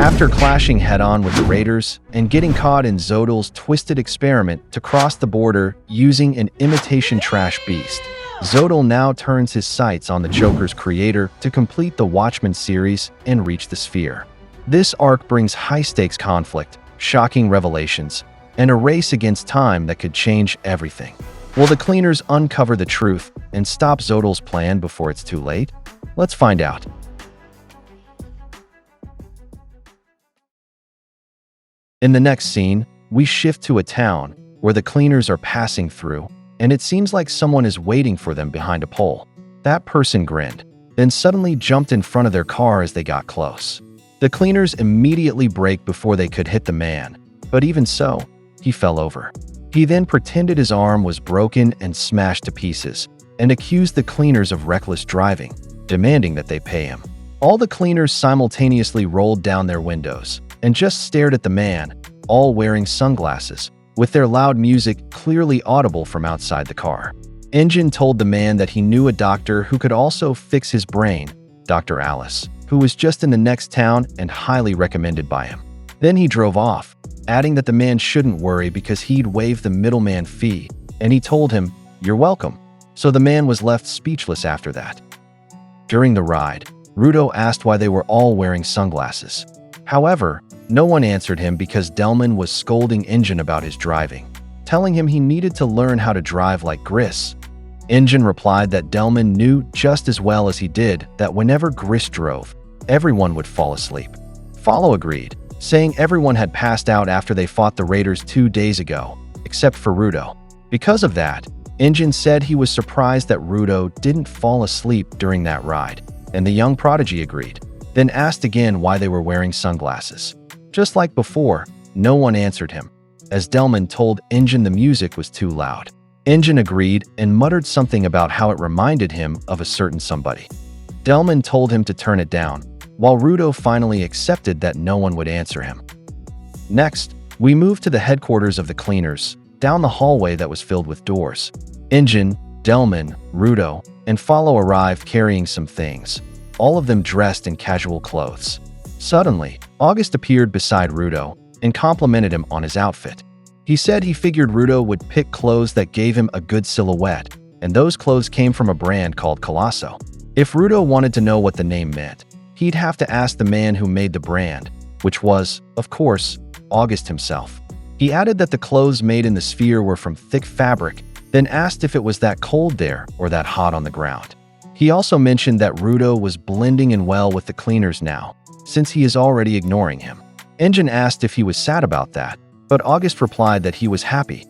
After clashing head-on with the raiders and getting caught in Zodal's twisted experiment to cross the border using an imitation trash beast, Zodal now turns his sights on the Joker's creator to complete the Watchmen series and reach the sphere. This arc brings high-stakes conflict, shocking revelations, and a race against time that could change everything. Will the cleaners uncover the truth and stop Zodal's plan before it's too late? Let's find out. In the next scene, we shift to a town where the cleaners are passing through, and it seems like someone is waiting for them behind a pole. That person grinned, then suddenly jumped in front of their car as they got close. The cleaners immediately brake before they could hit the man, but even so, he fell over. He then pretended his arm was broken and smashed to pieces, and accused the cleaners of reckless driving, demanding that they pay him. All the cleaners simultaneously rolled down their windows and just stared at the man, all wearing sunglasses, with their loud music clearly audible from outside the car. Engine told the man that he knew a doctor who could also fix his brain, Dr. Alice, who was just in the next town and highly recommended by him. Then he drove off, adding that the man shouldn't worry because he'd waived the middleman fee, and he told him, "You're welcome." So the man was left speechless after that. During the ride, Rudo asked why they were all wearing sunglasses. However, no one answered him because Delman was scolding Engine about his driving, telling him he needed to learn how to drive like Gris. Engine replied that Delman knew just as well as he did that whenever Gris drove, everyone would fall asleep. Follow agreed, saying everyone had passed out after they fought the raiders 2 days ago, except for Rudo. Because of that, Engine said he was surprised that Rudo didn't fall asleep during that ride, and the young prodigy agreed, then asked again why they were wearing sunglasses. Just like before, no one answered him, as Delman told Engine the music was too loud. Engine agreed and muttered something about how it reminded him of a certain somebody. Delman told him to turn it down, while Rudo finally accepted that no one would answer him. Next, we moved to the headquarters of the cleaners, down the hallway that was filled with doors. Engine, Delman, Rudo, and Follow arrived carrying some things, all of them dressed in casual clothes. Suddenly, August appeared beside Rudo and complimented him on his outfit. He said he figured Rudo would pick clothes that gave him a good silhouette, and those clothes came from a brand called Colosso. If Rudo wanted to know what the name meant, he'd have to ask the man who made the brand, which was, of course, August himself. He added that the clothes made in the sphere were from thick fabric, then asked if it was that cold there or that hot on the ground. He also mentioned that Rudo was blending in well with the cleaners now, since he is already ignoring him. Engine asked if he was sad about that, but August replied that he was happy.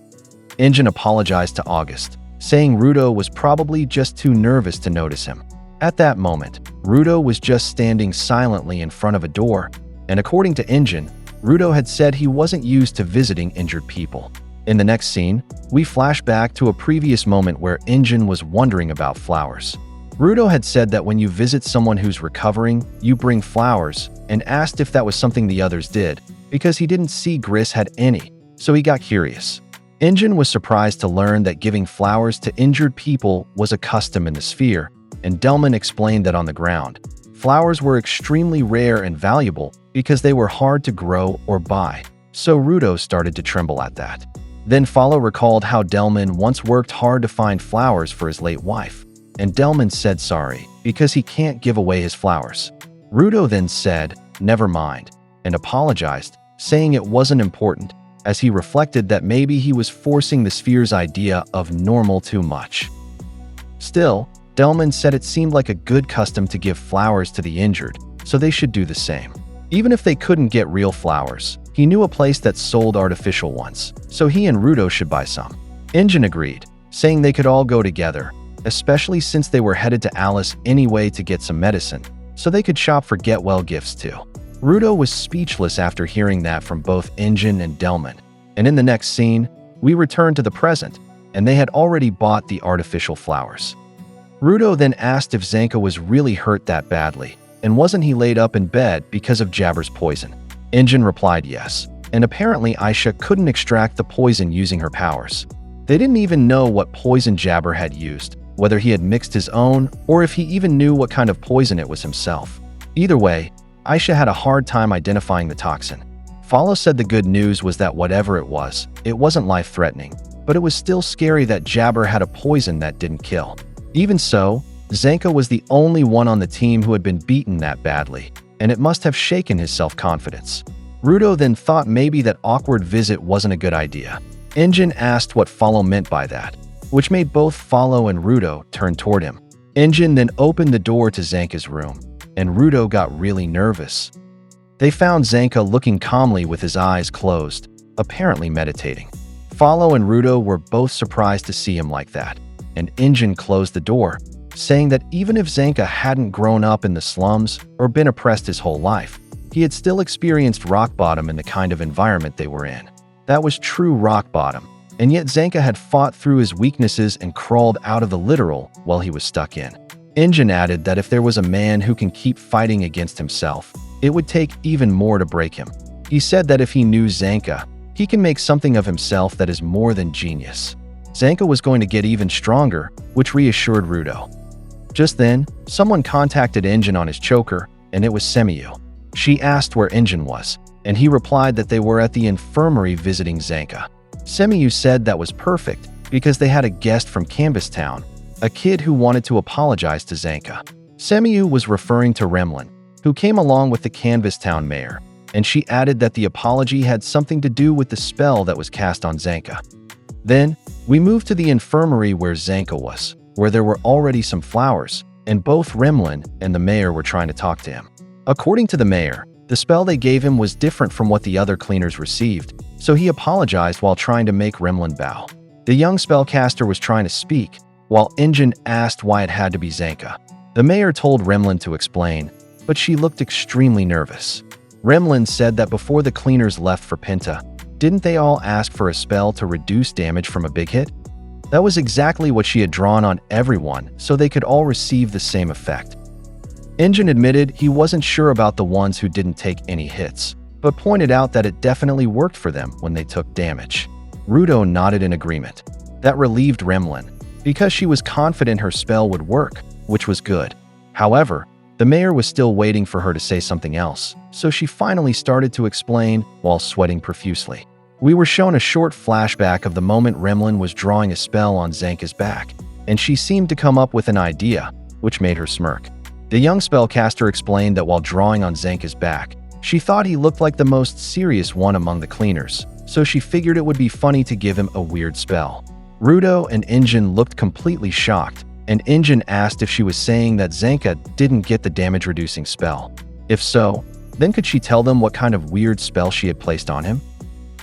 Engine apologized to August, saying Rudo was probably just too nervous to notice him. At that moment, Rudo was just standing silently in front of a door, and according to Engine, Rudo had said he wasn't used to visiting injured people. In the next scene, we flash back to a previous moment where Engine was wondering about flowers. Rudo had said that when you visit someone who's recovering, you bring flowers, and asked if that was something the others did, because he didn't see Gris had any, so he got curious. Engine was surprised to learn that giving flowers to injured people was a custom in the sphere, and Delman explained that on the ground, flowers were extremely rare and valuable because they were hard to grow or buy, so Rudo started to tremble at that. Then Follow recalled how Delman once worked hard to find flowers for his late wife, and Delman said sorry because he can't give away his flowers. Rudo then said, "Never mind," and apologized, saying it wasn't important, as he reflected that maybe he was forcing the sphere's idea of normal too much. Still, Delman said it seemed like a good custom to give flowers to the injured, so they should do the same. Even if they couldn't get real flowers, he knew a place that sold artificial ones, so he and Rudo should buy some. Engine agreed, saying they could all go together, especially since they were headed to Alice anyway to get some medicine, so they could shop for get-well gifts too. Rudo was speechless after hearing that from both Engine and Delman, and in the next scene, we return to the present, and they had already bought the artificial flowers. Rudo then asked if Zanka was really hurt that badly, and wasn't he laid up in bed because of Jabber's poison? Engine replied yes, and apparently Aisha couldn't extract the poison using her powers. They didn't even know what poison Jabber had used, whether he had mixed his own or if he even knew what kind of poison it was himself. Either way, Aisha had a hard time identifying the toxin. Follow said the good news was that whatever it wasn't life-threatening, but it was still scary that Jabber had a poison that didn't kill. Even so, Zanka was the only one on the team who had been beaten that badly, and it must have shaken his self-confidence. Rudo then thought maybe that awkward visit wasn't a good idea. Injin asked what Follow meant by that, which made both Follow and Rudo turn toward him. Injin then opened the door to Zanka's room, and Rudo got really nervous. They found Zanka looking calmly with his eyes closed, apparently meditating. Follow and Rudo were both surprised to see him like that, and Injin closed the door, saying that even if Zanka hadn't grown up in the slums or been oppressed his whole life, he had still experienced rock bottom in the kind of environment they were in. That was true rock bottom, and yet Zanka had fought through his weaknesses and crawled out of the literal while he was stuck in. Injin added that if there was a man who can keep fighting against himself, it would take even more to break him. He said that if he knew Zanka, he can make something of himself that is more than genius. Zanka was going to get even stronger, which reassured Rudo. Just then, someone contacted Injin on his choker, and it was Semiyu. She asked where Injin was, and he replied that they were at the infirmary visiting Zanka. Semiyu said that was perfect because they had a guest from Canvas Town, a kid who wanted to apologize to Zanka. Semiyu was referring to Remlin, who came along with the Canvas Town mayor, and she added that the apology had something to do with the spell that was cast on Zanka. Then, we moved to the infirmary where Zanka was, where there were already some flowers, and both Remlin and the mayor were trying to talk to him. According to the mayor, the spell they gave him was different from what the other cleaners received, so he apologized while trying to make Remlin bow. The young spellcaster was trying to speak, while Injin asked why it had to be Zanka. The mayor told Remlin to explain, but she looked extremely nervous. Remlin said that before the cleaners left for Pinta, didn't they all ask for a spell to reduce damage from a big hit? That was exactly what she had drawn on everyone, so they could all receive the same effect. Injin admitted he wasn't sure about the ones who didn't take any hits, but pointed out that it definitely worked for them when they took damage. Rudo nodded in agreement. That relieved Remlin, because she was confident her spell would work, which was good. However, the mayor was still waiting for her to say something else, so she finally started to explain while sweating profusely. We were shown a short flashback of the moment Remlin was drawing a spell on Zanka's back, and she seemed to come up with an idea, which made her smirk. The young spellcaster explained that while drawing on Zanka's back, she thought he looked like the most serious one among the cleaners, so she figured it would be funny to give him a weird spell. Rudo and Injin looked completely shocked, and Injin asked if she was saying that Zanka didn't get the damage-reducing spell. If so, then could she tell them what kind of weird spell she had placed on him?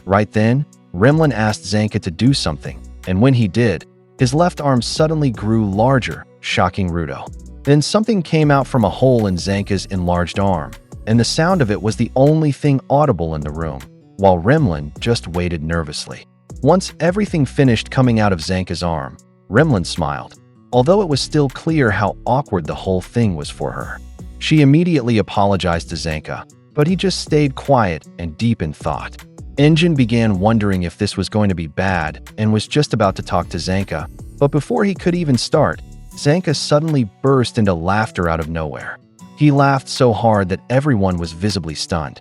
Right then, Remlin asked Zanka to do something, and when he did, his left arm suddenly grew larger, shocking Rudo. Then something came out from a hole in Zanka's enlarged arm, and the sound of it was the only thing audible in the room, while Remlin just waited nervously. Once everything finished coming out of Zanka's arm, Remlin smiled, although it was still clear how awkward the whole thing was for her. She immediately apologized to Zanka, but he just stayed quiet and deep in thought. Injin began wondering if this was going to be bad and was just about to talk to Zanka, but before he could even start, Zanka suddenly burst into laughter out of nowhere. He laughed so hard that everyone was visibly stunned.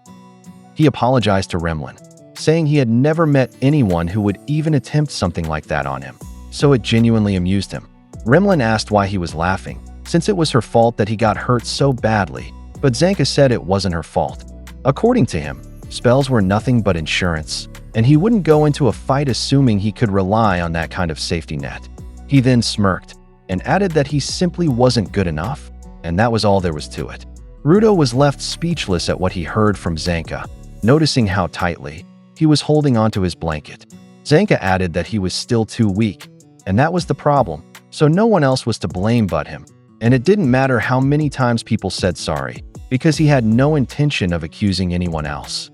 He apologized to Remlin, saying he had never met anyone who would even attempt something like that on him, so it genuinely amused him. Remlin asked why he was laughing, since it was her fault that he got hurt so badly, but Zanka said it wasn't her fault. According to him, spells were nothing but insurance, and he wouldn't go into a fight assuming he could rely on that kind of safety net. He then smirked, and added that he simply wasn't good enough, and that was all there was to it. Rudo was left speechless at what he heard from Zanka, noticing how tightly he was holding onto his blanket. Zanka added that he was still too weak, and that was the problem, so no one else was to blame but him, and it didn't matter how many times people said sorry, because he had no intention of accusing anyone else.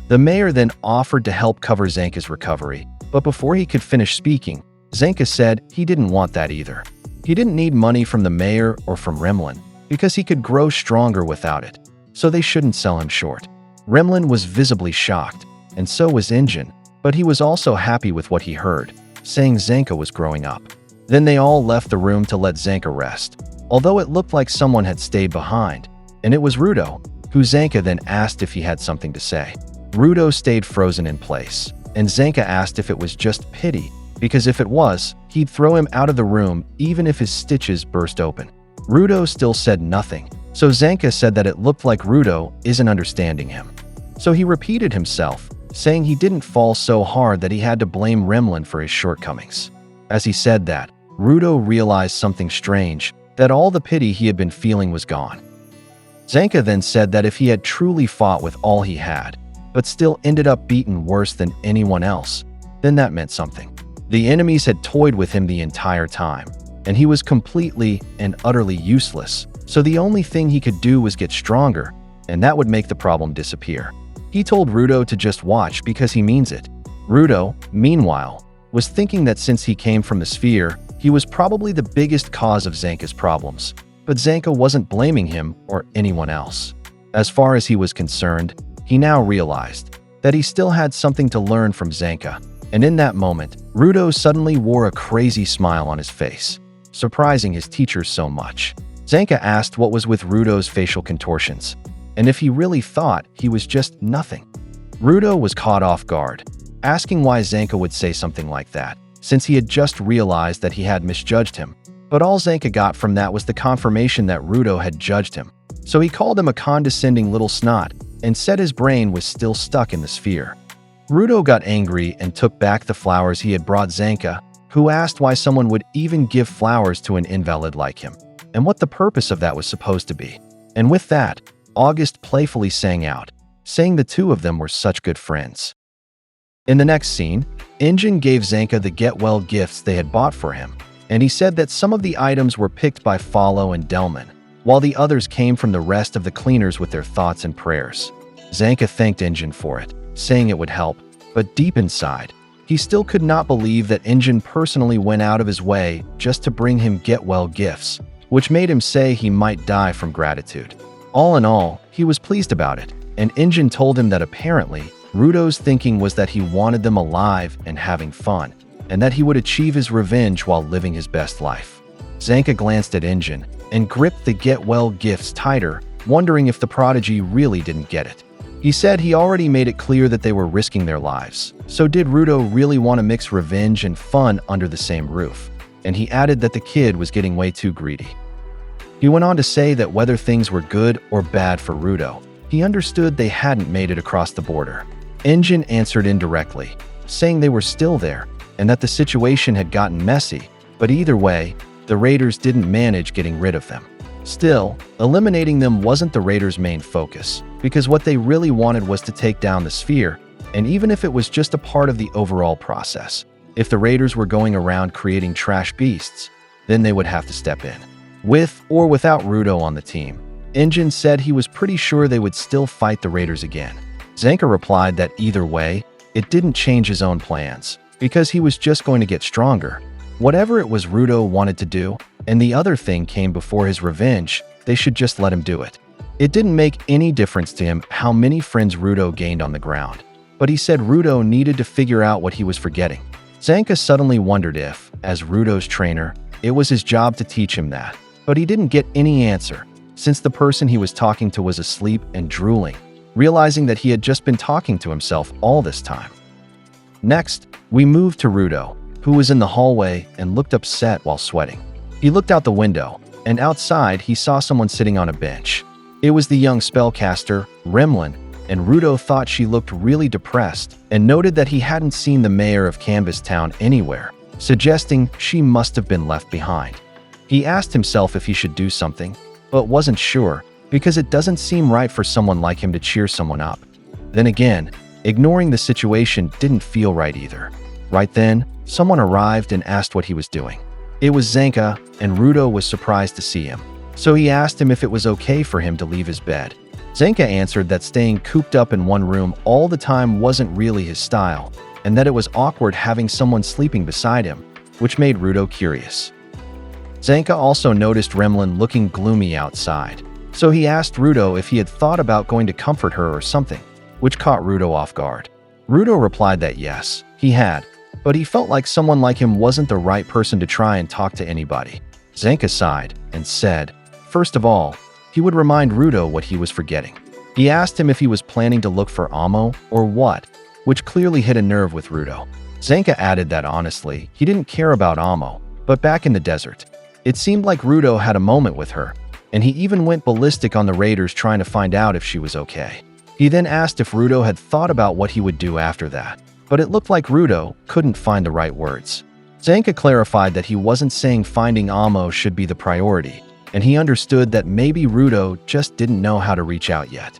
The mayor then offered to help cover Zanka's recovery, but before he could finish speaking, Zanka said he didn't want that either. He didn't need money from the mayor or from Remlin, because he could grow stronger without it, so they shouldn't sell him short. Remlin was visibly shocked, and so was Injin, but he was also happy with what he heard, saying Zanka was growing up. Then they all left the room to let Zanka rest, although it looked like someone had stayed behind, and it was Rudo, who Zanka then asked if he had something to say. Rudo stayed frozen in place, and Zanka asked if it was just pity, because if it was, he'd throw him out of the room even if his stitches burst open. Rudo still said nothing, so Zanka said that it looked like Rudo isn't understanding him. So he repeated himself, saying he didn't fall so hard that he had to blame Remlin for his shortcomings. As he said that, Rudo realized something strange, that all the pity he had been feeling was gone. Zanka then said that if he had truly fought with all he had, but still ended up beaten worse than anyone else, then that meant something. The enemies had toyed with him the entire time, and he was completely and utterly useless, so the only thing he could do was get stronger, and that would make the problem disappear. He told Rudo to just watch because he means it. Rudo, meanwhile, was thinking that since he came from the sphere, he was probably the biggest cause of Zanka's problems, but Zanka wasn't blaming him or anyone else. As far as he was concerned, he now realized that he still had something to learn from Zanka, and in that moment, Rudo suddenly wore a crazy smile on his face, surprising his teachers so much. Zanka asked what was with Rudo's facial contortions, and if he really thought he was just nothing. Rudo was caught off guard, asking why Zanka would say something like that, since he had just realized that he had misjudged him. But all Zanka got from that was the confirmation that Rudo had judged him. So he called him a condescending little snot and said his brain was still stuck in the sphere. Rudo got angry and took back the flowers he had brought Zanka, who asked why someone would even give flowers to an invalid like him, and what the purpose of that was supposed to be. And with that, August playfully sang out, saying the two of them were such good friends. In the next scene, Injin gave Zanka the get-well gifts they had bought for him, and he said that some of the items were picked by Follow and Delman, while the others came from the rest of the cleaners with their thoughts and prayers. Zanka thanked Injin for it, saying it would help, but deep inside, he still could not believe that Injin personally went out of his way just to bring him get-well gifts, which made him say he might die from gratitude. All in all, he was pleased about it, and Injin told him that apparently, Rudo's thinking was that he wanted them alive and having fun, and that he would achieve his revenge while living his best life. Zanka glanced at Injin and gripped the get-well gifts tighter, wondering if the prodigy really didn't get it. He said he already made it clear that they were risking their lives, so did Rudo really want to mix revenge and fun under the same roof? And he added that the kid was getting way too greedy. He went on to say that whether things were good or bad for Rudo, he understood they hadn't made it across the border. Injin answered indirectly, saying they were still there, and that the situation had gotten messy, but either way, the raiders didn't manage getting rid of them. Still, eliminating them wasn't the raiders' main focus, because what they really wanted was to take down the sphere, and even if it was just a part of the overall process, if the raiders were going around creating trash beasts, then they would have to step in. With or without Rudo on the team, Injin said he was pretty sure they would still fight the raiders again. Zanka replied that either way, it didn't change his own plans, because he was just going to get stronger. Whatever it was Rudo wanted to do, and the other thing came before his revenge, they should just let him do it. It didn't make any difference to him how many friends Rudo gained on the ground, but he said Rudo needed to figure out what he was forgetting. Zanka suddenly wondered if, as Rudo's trainer, it was his job to teach him that, but he didn't get any answer, since the person he was talking to was asleep and drooling, realizing that he had just been talking to himself all this time. Next, we moved to Rudo, who was in the hallway and looked upset while sweating. He looked out the window, and outside he saw someone sitting on a bench. It was the young spellcaster, Remlin, and Rudo thought she looked really depressed and noted that he hadn't seen the mayor of Canvas Town anywhere, suggesting she must have been left behind. He asked himself if he should do something, but wasn't sure, because it doesn't seem right for someone like him to cheer someone up. Then again, ignoring the situation didn't feel right either. Right then, someone arrived and asked what he was doing. It was Zanka, and Rudo was surprised to see him, so he asked him if it was okay for him to leave his bed. Zanka answered that staying cooped up in one room all the time wasn't really his style, and that it was awkward having someone sleeping beside him, which made Rudo curious. Zanka also noticed Remlin looking gloomy outside, so he asked Rudo if he had thought about going to comfort her or something, which caught Rudo off guard. Rudo replied that yes, he had, but he felt like someone like him wasn't the right person to try and talk to anybody. Zanka sighed and said, first of all, he would remind Rudo what he was forgetting. He asked him if he was planning to look for Amo or what, which clearly hit a nerve with Rudo. Zanka added that honestly, he didn't care about Amo, but back in the desert. It seemed like Rudo had a moment with her, and he even went ballistic on the raiders trying to find out if she was okay. He then asked if Rudo had thought about what he would do after that, but it looked like Rudo couldn't find the right words. Zanka clarified that he wasn't saying finding Amo should be the priority, and he understood that maybe Rudo just didn't know how to reach out yet.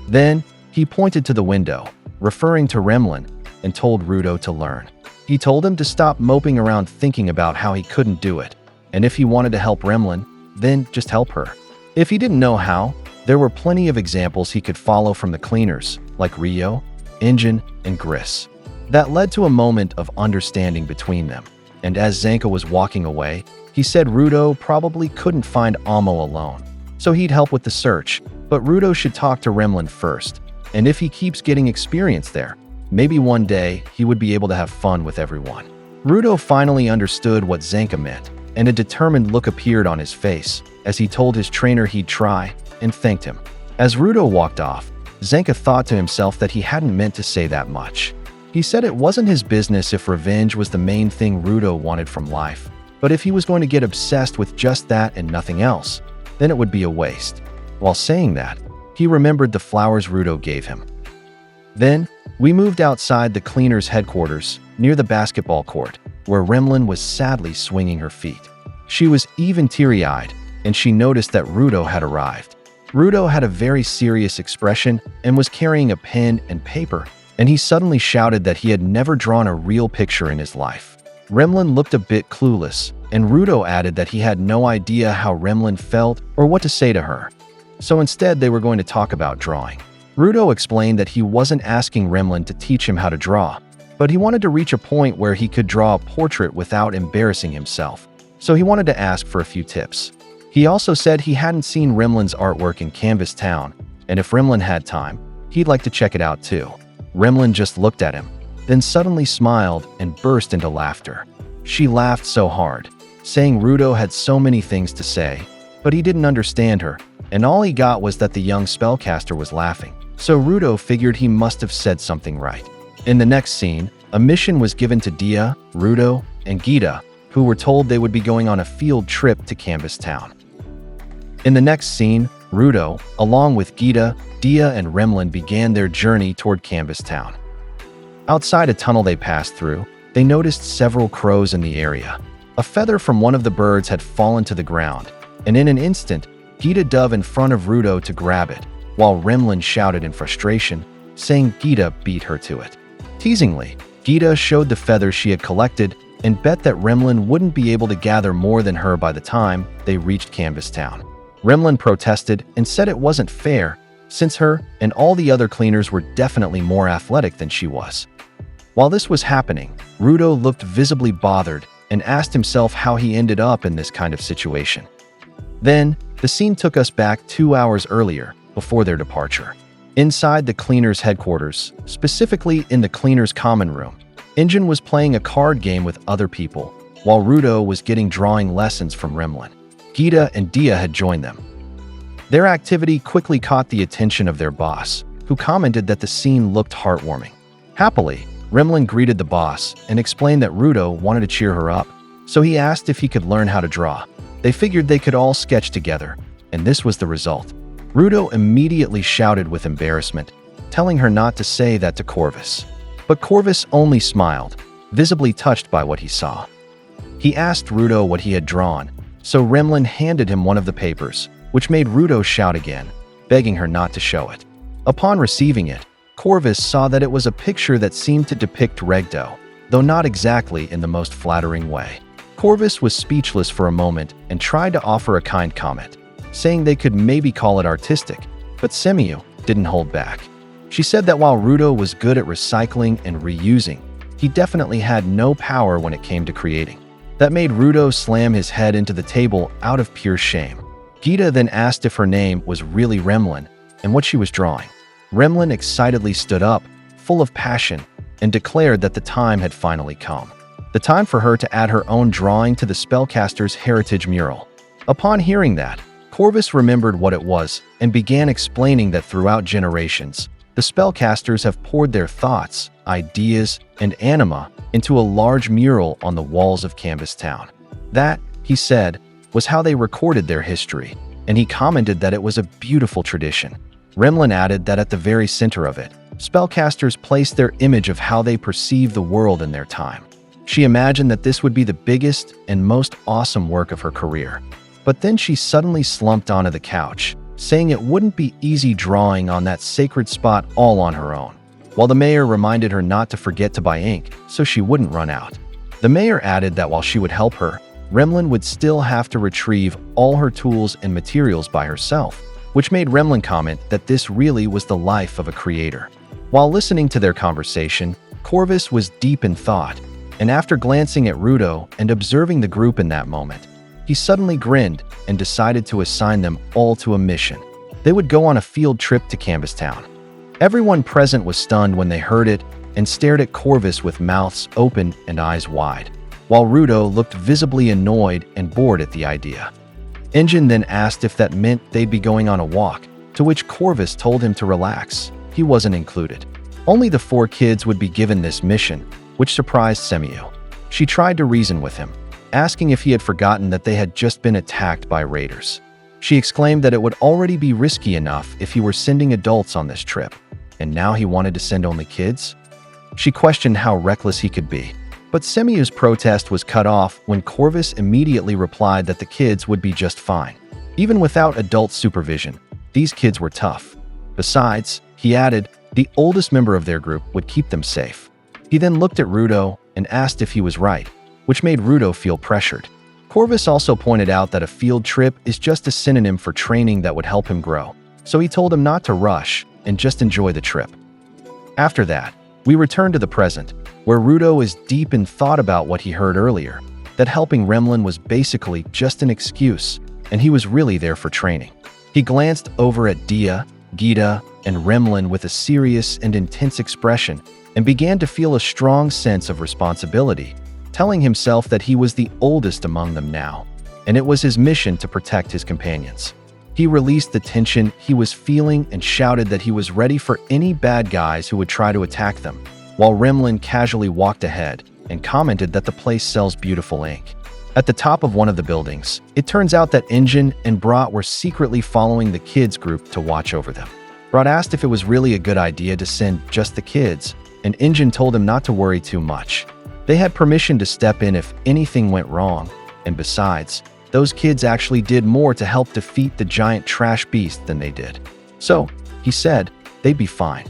Then, he pointed to the window, referring to Remlin, and told Rudo to learn. He told him to stop moping around thinking about how he couldn't do it, and if he wanted to help Remlin, then just help her. If he didn't know how, there were plenty of examples he could follow from the cleaners, like Rio, Injin, and Gris. That led to a moment of understanding between them, and as Zanka was walking away, he said Rudo probably couldn't find Amo alone, so he'd help with the search, but Rudo should talk to Remlin first, and if he keeps getting experience there, maybe one day he would be able to have fun with everyone. Rudo finally understood what Zanka meant, and a determined look appeared on his face as he told his trainer he'd try and thanked him. As Rudo walked off, Zanka thought to himself that he hadn't meant to say that much. He said it wasn't his business if revenge was the main thing Rudo wanted from life, but if he was going to get obsessed with just that and nothing else, then it would be a waste. While saying that, he remembered the flowers Rudo gave him. Then, we moved outside the cleaner's headquarters, near the basketball court, where Remlin was sadly swinging her feet. She was even teary-eyed, and she noticed that Rudo had arrived. Rudo had a very serious expression and was carrying a pen and paper, and he suddenly shouted that he had never drawn a real picture in his life. Remlin looked a bit clueless, and Rudo added that he had no idea how Remlin felt or what to say to her. So instead, they were going to talk about drawing. Rudo explained that he wasn't asking Remlin to teach him how to draw, but he wanted to reach a point where he could draw a portrait without embarrassing himself, so he wanted to ask for a few tips. He also said he hadn't seen Remlin's artwork in Canvas Town, and if Remlin had time, he'd like to check it out too. Remlin just looked at him, then suddenly smiled and burst into laughter. She laughed so hard, saying Rudo had so many things to say, but he didn't understand her, and all he got was that the young spellcaster was laughing. So Rudo figured he must have said something right. In the next scene, a mission was given to Dia, Rudo, and Gita, who were told they would be going on a field trip to Canvas Town. In the next scene, Rudo, along with Gita, Dia, and Remlin began their journey toward Canvas Town. Outside a tunnel they passed through, they noticed several crows in the area. A feather from one of the birds had fallen to the ground, and in an instant, Gita dove in front of Rudo to grab it, while Remlin shouted in frustration, saying Gita beat her to it. Teasingly, Gita showed the feather she had collected and bet that Remlin wouldn't be able to gather more than her by the time they reached Canvas Town. Remlin protested and said it wasn't fair, since her and all the other cleaners were definitely more athletic than she was. While this was happening, Rudo looked visibly bothered and asked himself how he ended up in this kind of situation. Then, the scene took us back 2 hours earlier, before their departure. Inside the cleaner's headquarters, specifically in the cleaner's common room, Injin was playing a card game with other people, while Rudo was getting drawing lessons from Remlin. Gita and Dia had joined them. Their activity quickly caught the attention of their boss, who commented that the scene looked heartwarming. Happily, Remlin greeted the boss and explained that Rudo wanted to cheer her up, so he asked if he could learn how to draw. They figured they could all sketch together, and this was the result. Rudo immediately shouted with embarrassment, telling her not to say that to Corvus. But Corvus only smiled, visibly touched by what he saw. He asked Rudo what he had drawn, so Remlin handed him one of the papers, which made Rudo shout again, begging her not to show it. Upon receiving it, Corvus saw that it was a picture that seemed to depict Regdo, though not exactly in the most flattering way. Corvus was speechless for a moment and tried to offer a kind comment, saying they could maybe call it artistic, but Semiu didn't hold back. She said that while Rudo was good at recycling and reusing, he definitely had no power when it came to creating. That made Rudo slam his head into the table out of pure shame. Gita then asked if her name was really Remlin and what she was drawing. Remlin excitedly stood up, full of passion, and declared that the time had finally come. The time for her to add her own drawing to the spellcaster's heritage mural. Upon hearing that, Corvus remembered what it was and began explaining that throughout generations, the spellcasters have poured their thoughts, ideas, and anima into a large mural on the walls of Canvas Town. That, he said, was how they recorded their history, and he commented that it was a beautiful tradition. Remlin added that at the very center of it, spellcasters placed their image of how they perceive the world in their time. She imagined that this would be the biggest and most awesome work of her career. But then she suddenly slumped onto the couch, saying it wouldn't be easy drawing on that sacred spot all on her own, while the mayor reminded her not to forget to buy ink so she wouldn't run out. The mayor added that while she would help her, Remlin would still have to retrieve all her tools and materials by herself, which made Remlin comment that this really was the life of a creator. While listening to their conversation, Corvus was deep in thought, and after glancing at Rudo and observing the group in that moment, he suddenly grinned and decided to assign them all to a mission. They would go on a field trip to Canvas Town. Everyone present was stunned when they heard it and stared at Corvus with mouths open and eyes wide, while Rudo looked visibly annoyed and bored at the idea. Engine then asked if that meant they'd be going on a walk, to which Corvus told him to relax. He wasn't included. Only the 4 kids would be given this mission, which surprised Semiu. She tried to reason with him, asking if he had forgotten that they had just been attacked by raiders. She exclaimed that it would already be risky enough if he were sending adults on this trip, and now he wanted to send only kids? She questioned how reckless he could be, but Semiu's protest was cut off when Corvus immediately replied that the kids would be just fine. Even without adult supervision, these kids were tough. Besides, he added, the oldest member of their group would keep them safe. He then looked at Rudo and asked if he was right, which made Rudo feel pressured. Corvus also pointed out that a field trip is just a synonym for training that would help him grow, so he told him not to rush and just enjoy the trip. After that, we return to the present, where Rudo is deep in thought about what he heard earlier, that helping Remlin was basically just an excuse, and he was really there for training. He glanced over at Dia, Gita, and Remlin with a serious and intense expression and began to feel a strong sense of responsibility, telling himself that he was the oldest among them now, and it was his mission to protect his companions. He released the tension he was feeling and shouted that he was ready for any bad guys who would try to attack them, while Remlin casually walked ahead and commented that the place sells beautiful ink. At the top of one of the buildings, it turns out that Engine and Brat were secretly following the kids group to watch over them. Brat asked if it was really a good idea to send just the kids, and Engine told him not to worry too much. They had permission to step in if anything went wrong, and besides, those kids actually did more to help defeat the giant trash beast than they did. So, he said, they'd be fine.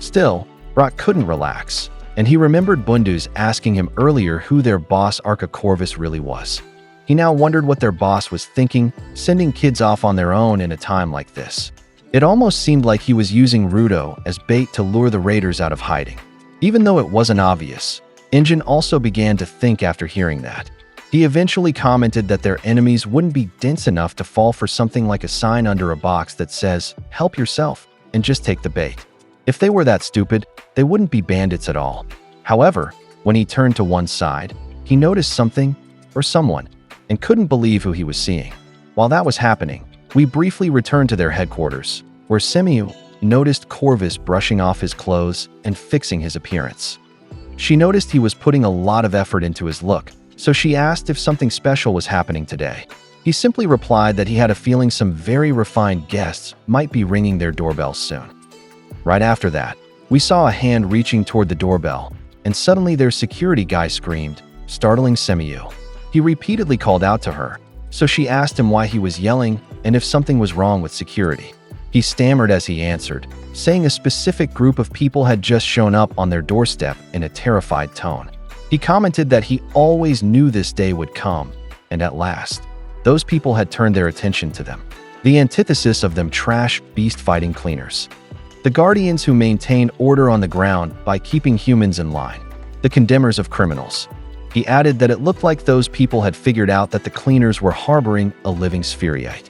Still, Brat couldn't relax, and he remembered Bundu's asking him earlier who their boss Arca Corvus really was. He now wondered what their boss was thinking, sending kids off on their own in a time like this. It almost seemed like he was using Rudo as bait to lure the raiders out of hiding. Even though it wasn't obvious, Engine also began to think after hearing that. He eventually commented that their enemies wouldn't be dense enough to fall for something like a sign under a box that says, "Help yourself," and just take the bait. If they were that stupid, they wouldn't be bandits at all. However, when he turned to one side, he noticed something, or someone, and couldn't believe who he was seeing. While that was happening, we briefly returned to their headquarters, where Semiu noticed Corvus brushing off his clothes and fixing his appearance. She noticed he was putting a lot of effort into his look, so she asked if something special was happening today. He simply replied that he had a feeling some very refined guests might be ringing their doorbells soon. Right after that, we saw a hand reaching toward the doorbell, and suddenly their security guy screamed, startling Semiu. He repeatedly called out to her, so she asked him why he was yelling and if something was wrong with security. He stammered as he answered, saying a specific group of people had just shown up on their doorstep in a terrified tone. He commented that he always knew this day would come, and at last, those people had turned their attention to them. The antithesis of them trash, beast-fighting cleaners. The guardians who maintained order on the ground by keeping humans in line. The condemners of criminals. He added that it looked like those people had figured out that the cleaners were harboring a living spheroid.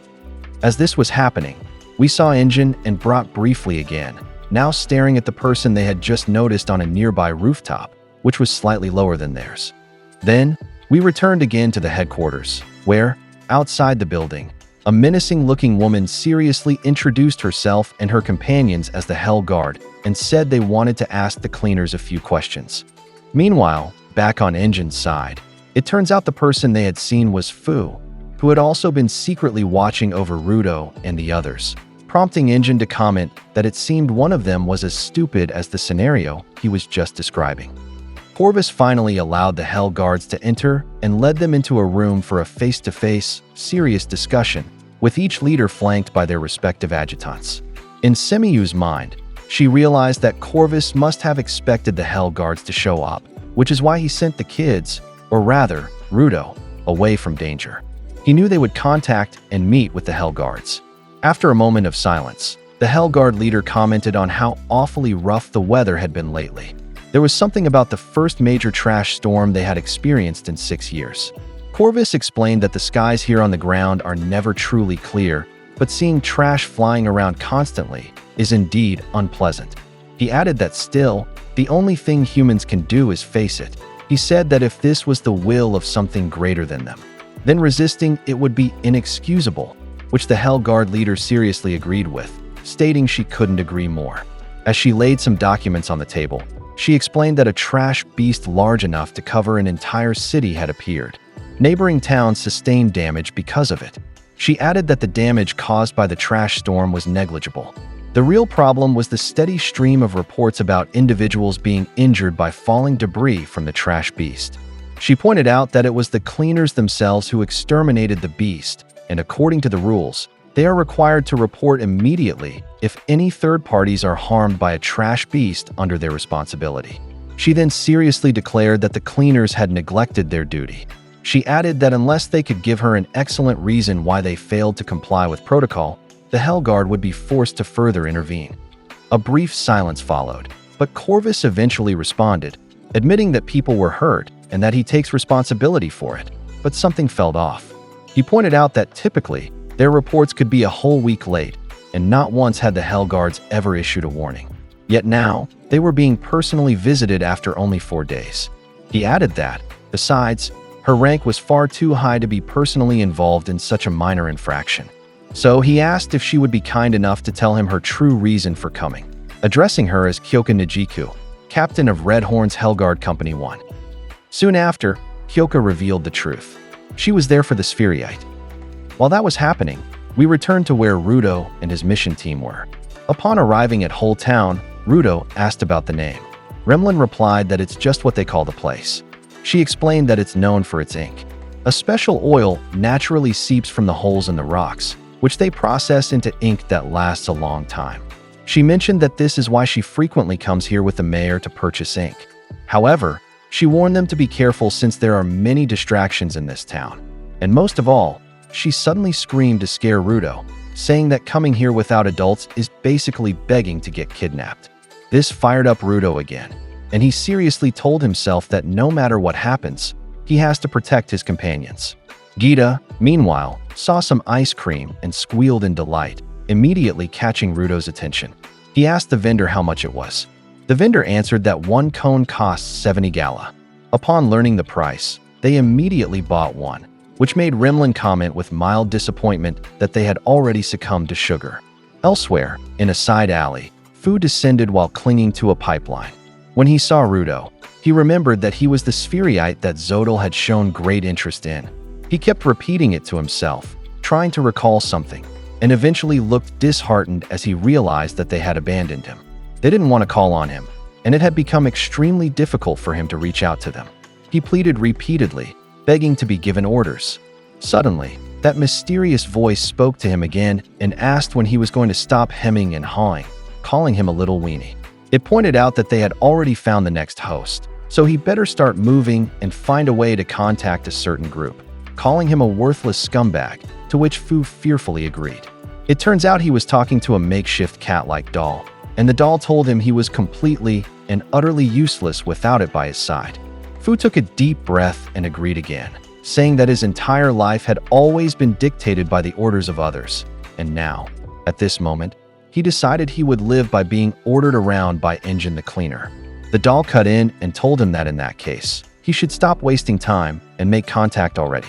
As this was happening, we saw Engine and Brat briefly again, now staring at the person they had just noticed on a nearby rooftop, which was slightly lower than theirs. Then, we returned again to the headquarters, where, outside the building, A menacing-looking woman seriously introduced herself and her companions as the Hell Guard and said they wanted to ask the cleaners a few questions. Meanwhile, back on Enjin's side, it turns out the person they had seen was Fu, who had also been secretly watching over Rudo and the others, prompting Enjin to comment that it seemed one of them was as stupid as the scenario he was just describing. Corvus finally allowed the Hell Guards to enter and led them into a room for a face-to-face, serious discussion, with each leader flanked by their respective adjutants. In Semiyu's mind, she realized that Corvus must have expected the Hell Guards to show up, which is why he sent the kids, or rather, Rudo, away from danger. He knew they would contact and meet with the Hell Guards. After a moment of silence, the Hell Guard leader commented on how awfully rough the weather had been lately. There was something about the first major trash storm they had experienced in 6 years. Corvus explained that the skies here on the ground are never truly clear, but seeing trash flying around constantly is indeed unpleasant. He added that still, the only thing humans can do is face it. He said that if this was the will of something greater than them, then resisting it would be inexcusable, which the Hell Guard leader seriously agreed with, stating she couldn't agree more. As she laid some documents on the table, she explained that a trash beast large enough to cover an entire city had appeared. Neighboring towns sustained damage because of it. She added that the damage caused by the trash storm was negligible. The real problem was the steady stream of reports about individuals being injured by falling debris from the trash beast. She pointed out that it was the cleaners themselves who exterminated the beast, and according to the rules, they are required to report immediately if any third parties are harmed by a trash beast under their responsibility. She then seriously declared that the cleaners had neglected their duty. She added that unless they could give her an excellent reason why they failed to comply with protocol, the Hell Guard would be forced to further intervene. A brief silence followed, but Corvus eventually responded, admitting that people were hurt and that he takes responsibility for it, but something fell off. He pointed out that typically, their reports could be a whole week late, and not once had the Hell Guards ever issued a warning. Yet now, they were being personally visited after only 4 days. He added that, besides, her rank was far too high to be personally involved in such a minor infraction. So he asked if she would be kind enough to tell him her true reason for coming, addressing her as Kyoka Nijiku, captain of Red Horn's Hellguard Company 1. Soon after, Kyoka revealed the truth. She was there for the Sphereite. While that was happening, we returned to where Rudo and his mission team were. Upon arriving at Whole Town, Rudo asked about the name. Remlin replied that it's just what they call the place. She explained that it's known for its ink. A special oil naturally seeps from the holes in the rocks, which they process into ink that lasts a long time. She mentioned that this is why she frequently comes here with the mayor to purchase ink. However, she warned them to be careful since there are many distractions in this town. And most of all, she suddenly screamed to scare Rudo, saying that coming here without adults is basically begging to get kidnapped. This fired up Rudo again, and he seriously told himself that no matter what happens, he has to protect his companions. Gita, meanwhile, saw some ice cream and squealed in delight, immediately catching Rudo's attention. He asked the vendor how much it was. The vendor answered that 1 cone costs 70 gala. Upon learning the price, they immediately bought one, which made Remlin comment with mild disappointment that they had already succumbed to sugar. Elsewhere, in a side alley, Fu descended while clinging to a pipeline. When he saw Rudo, he remembered that he was the Sphereite that Zodal had shown great interest in. He kept repeating it to himself, trying to recall something, and eventually looked disheartened as he realized that they had abandoned him. They didn't want to call on him, and it had become extremely difficult for him to reach out to them. He pleaded repeatedly, begging to be given orders. Suddenly, that mysterious voice spoke to him again and asked when he was going to stop hemming and hawing, calling him a little weenie. It pointed out that they had already found the next host, so he better start moving and find a way to contact a certain group, calling him a worthless scumbag, to which Fu fearfully agreed. It turns out he was talking to a makeshift cat-like doll, and the doll told him he was completely and utterly useless without it by his side. Fu took a deep breath and agreed again, saying that his entire life had always been dictated by the orders of others, and now, at this moment, he decided he would live by being ordered around by Enjin the Cleaner. The doll cut in and told him that in that case, he should stop wasting time and make contact already.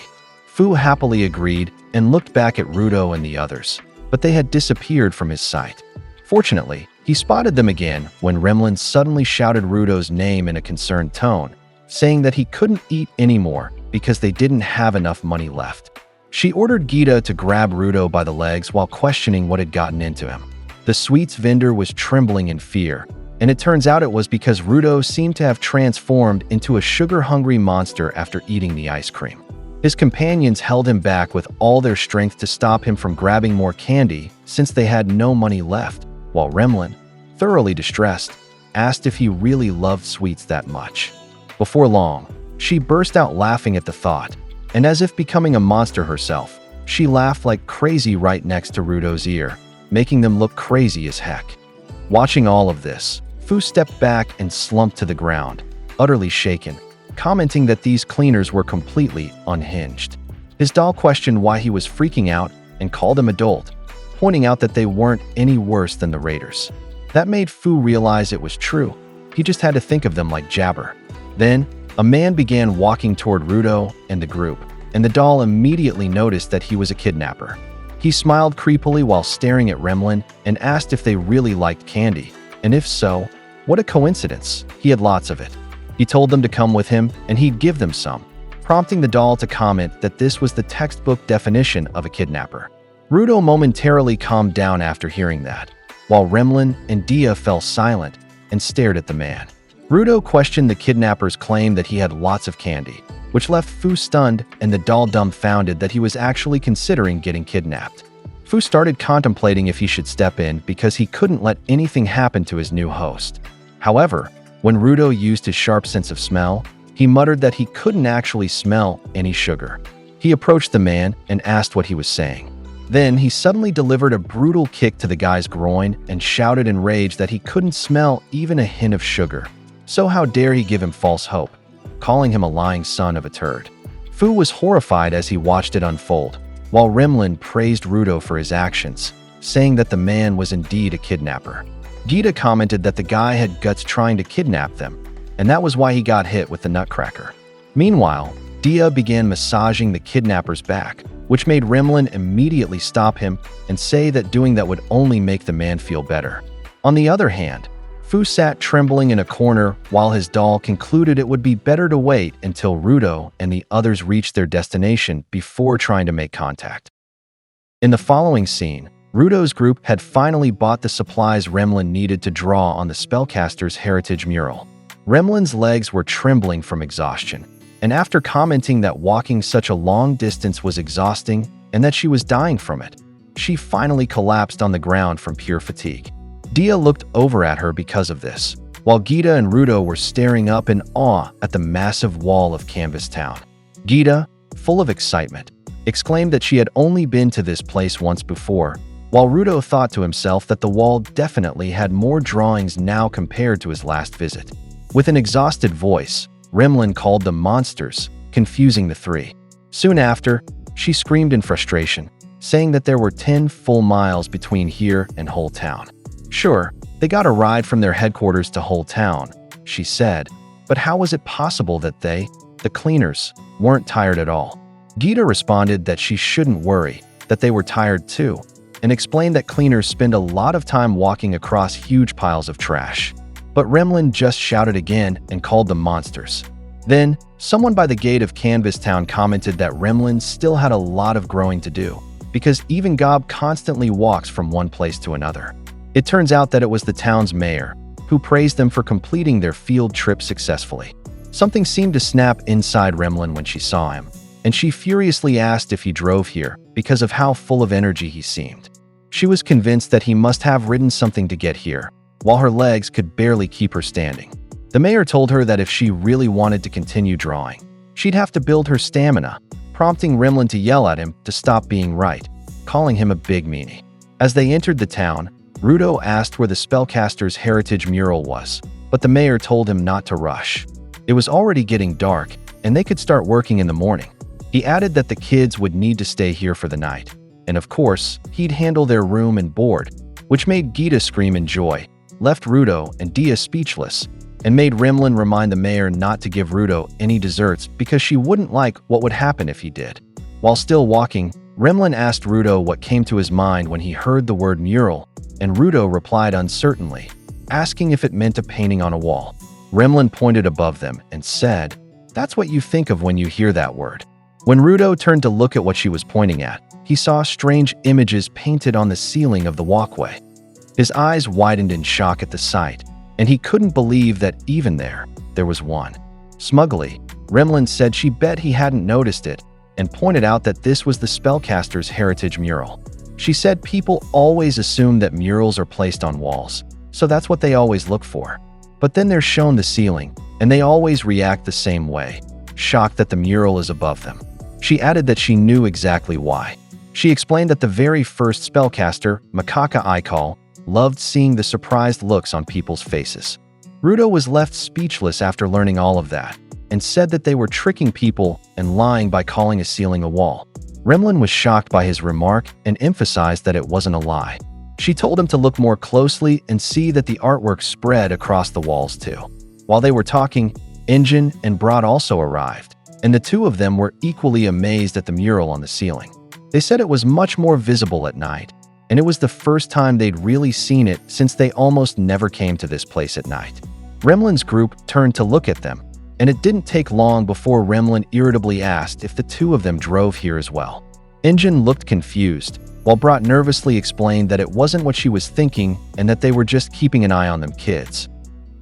Fu happily agreed and looked back at Rudo and the others, but they had disappeared from his sight. Fortunately, he spotted them again when Remlin suddenly shouted Rudo's name in a concerned tone, saying that he couldn't eat anymore because they didn't have enough money left. She ordered Gita to grab Rudo by the legs while questioning what had gotten into him. The sweets vendor was trembling in fear, and it turns out it was because Rudo seemed to have transformed into a sugar-hungry monster after eating the ice cream. His companions held him back with all their strength to stop him from grabbing more candy since they had no money left, while Remlin, thoroughly distressed, asked if he really loved sweets that much. Before long, she burst out laughing at the thought, and as if becoming a monster herself, she laughed like crazy right next to Rudo's ear, making them look crazy as heck. Watching all of this, Fu stepped back and slumped to the ground, utterly shaken, commenting that these cleaners were completely unhinged. His doll questioned why he was freaking out and called him a dolt, pointing out that they weren't any worse than the raiders. That made Fu realize it was true. He just had to think of them like jabber. Then, a man began walking toward Rudo and the group, and the doll immediately noticed that he was a kidnapper. He smiled creepily while staring at Remlin and asked if they really liked candy, and if so, what a coincidence, he had lots of it. He told them to come with him and he'd give them some, prompting the doll to comment that this was the textbook definition of a kidnapper. Rudo momentarily calmed down after hearing that, while Remlin and Dia fell silent and stared at the man. Rudo questioned the kidnapper's claim that he had lots of candy, which left Fu stunned and the doll dumbfounded that he was actually considering getting kidnapped. Fu started contemplating if he should step in because he couldn't let anything happen to his new host. However, when Rudo used his sharp sense of smell, he muttered that he couldn't actually smell any sugar. He approached the man and asked what he was saying. Then he suddenly delivered a brutal kick to the guy's groin and shouted in rage that he couldn't smell even a hint of sugar. So how dare he give him false hope, calling him a lying son of a turd. Fu was horrified as he watched it unfold, while Remlin praised Rudo for his actions, saying that the man was indeed a kidnapper. Gita commented that the guy had guts trying to kidnap them, and that was why he got hit with the nutcracker. Meanwhile, Dia began massaging the kidnapper's back, which made Remlin immediately stop him and say that doing that would only make the man feel better. On the other hand, Fu sat trembling in a corner while his doll concluded it would be better to wait until Rudo and the others reached their destination before trying to make contact. In the following scene, Rudo's group had finally bought the supplies Remlin needed to draw on the spellcaster's heritage mural. Remlin's legs were trembling from exhaustion, and after commenting that walking such a long distance was exhausting and that she was dying from it, she finally collapsed on the ground from pure fatigue. Dia looked over at her because of this, while Gita and Rudo were staring up in awe at the massive wall of Canvas Town. Gita, full of excitement, exclaimed that she had only been to this place once before, while Rudo thought to himself that the wall definitely had more drawings now compared to his last visit. With an exhausted voice, Remlin called them monsters, confusing the three. Soon after, she screamed in frustration, saying that there were 10 full miles between here and Whole Town. Sure, they got a ride from their headquarters to Whole Town, she said, but how was it possible that they, the cleaners, weren't tired at all? Gita responded that she shouldn't worry, that they were tired too, and explained that cleaners spend a lot of time walking across huge piles of trash. But Remlin just shouted again and called them monsters. Then, someone by the gate of Canvas Town commented that Remlin still had a lot of growing to do, because even Gob constantly walks from one place to another. It turns out that it was the town's mayor, who praised them for completing their field trip successfully. Something seemed to snap inside Remlin when she saw him, and she furiously asked if he drove here because of how full of energy he seemed. She was convinced that he must have ridden something to get here, while her legs could barely keep her standing. The mayor told her that if she really wanted to continue drawing, she'd have to build her stamina, prompting Remlin to yell at him to stop being right, calling him a big meanie. As they entered the town, Rudo asked where the spellcaster's heritage mural was, but the mayor told him not to rush. It was already getting dark, and they could start working in the morning. He added that the kids would need to stay here for the night, and of course, he'd handle their room and board, which made Gita scream in joy, left Rudo and Dia speechless, and made Remlin remind the mayor not to give Rudo any desserts because she wouldn't like what would happen if he did. While still walking, Remlin asked Rudo what came to his mind when he heard the word mural, and Rudo replied uncertainly, asking if it meant a painting on a wall. Remlin pointed above them and said, "That's what you think of when you hear that word." When Rudo turned to look at what she was pointing at, he saw strange images painted on the ceiling of the walkway. His eyes widened in shock at the sight, and he couldn't believe that even there was one. Smugly, Remlin said she bet he hadn't noticed it, and pointed out that this was the spellcaster's heritage mural. She said people always assume that murals are placed on walls, so that's what they always look for. But then they're shown the ceiling, and they always react the same way, shocked that the mural is above them. She added that she knew exactly why. She explained that the very first spellcaster, Oniii-Chan, loved seeing the surprised looks on people's faces. Rudo was left speechless after learning all of that, and said that they were tricking people and lying by calling a ceiling a wall. Remlin was shocked by his remark and emphasized that it wasn't a lie. She told him to look more closely and see that the artwork spread across the walls too. While they were talking, Oniii-Chan and Brad also arrived, and the two of them were equally amazed at the mural on the ceiling. They said it was much more visible at night, and it was the first time they'd really seen it since they almost never came to this place at night. Remlin's group turned to look at them, and it didn't take long before Remlin irritably asked if the two of them drove here as well. Oniii-Chan looked confused, while Brad nervously explained that it wasn't what she was thinking and that they were just keeping an eye on them kids.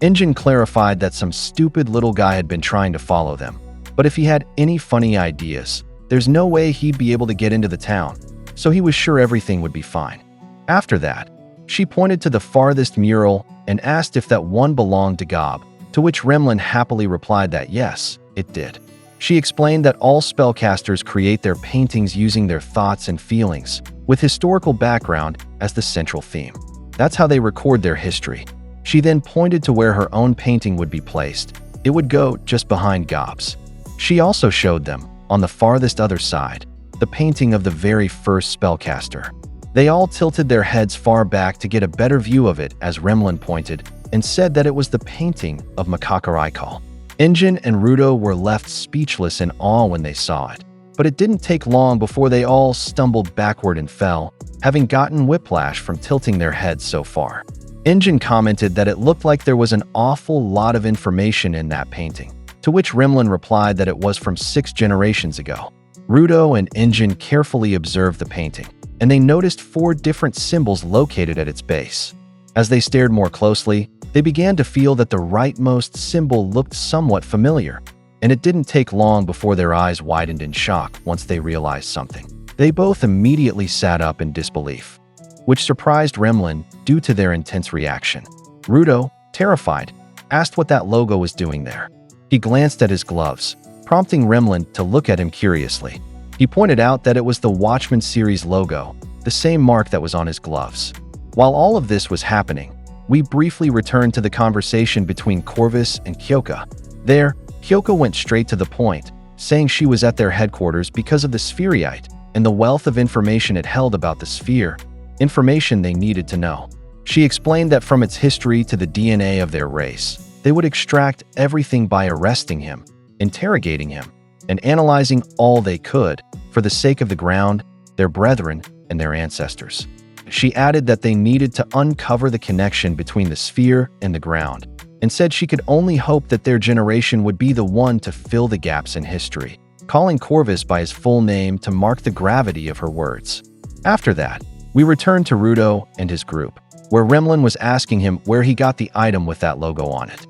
Oniii-Chan clarified that some stupid little guy had been trying to follow them, but if he had any funny ideas, there's no way he'd be able to get into the town, so he was sure everything would be fine. After that, she pointed to the farthest mural and asked if that one belonged to Gob, to which Remlin happily replied that yes, it did. She explained that all spellcasters create their paintings using their thoughts and feelings, with historical background as the central theme. That's how they record their history. She then pointed to where her own painting would be placed. It would go just behind Gob's. She also showed them, on the farthest other side, the painting of the very first spellcaster. They all tilted their heads far back to get a better view of it as Remlin pointed and said that it was the painting of Oniii-Chan. Oniii-Chan and Rudo were left speechless in awe when they saw it, but it didn't take long before they all stumbled backward and fell, having gotten whiplash from tilting their heads so far. Oniii-Chan commented that it looked like there was an awful lot of information in that painting, to which Remlin replied that it was from 6 generations ago. Rudo and Oniii-Chan carefully observed the painting, and they noticed 4 different symbols located at its base. As they stared more closely, they began to feel that the rightmost symbol looked somewhat familiar, and it didn't take long before their eyes widened in shock once they realized something. They both immediately sat up in disbelief, which surprised Remlin due to their intense reaction. Rudo, terrified, asked what that logo was doing there. He glanced at his gloves, prompting Remlin to look at him curiously. He pointed out that it was the Watchman series logo, the same mark that was on his gloves. While all of this was happening, we briefly returned to the conversation between Corvus and Kyoka. There, Kyoka went straight to the point, saying she was at their headquarters because of the sphereite and the wealth of information it held about the sphere, information they needed to know. She explained that from its history to the DNA of their race, they would extract everything by arresting him, interrogating him, and analyzing all they could for the sake of the ground, their brethren, and their ancestors. She added that they needed to uncover the connection between the sphere and the ground, and said she could only hope that their generation would be the one to fill the gaps in history, calling Corvus by his full name to mark the gravity of her words. After that, we returned to Rudo and his group, where Remlin was asking him where he got the item with that logo on it.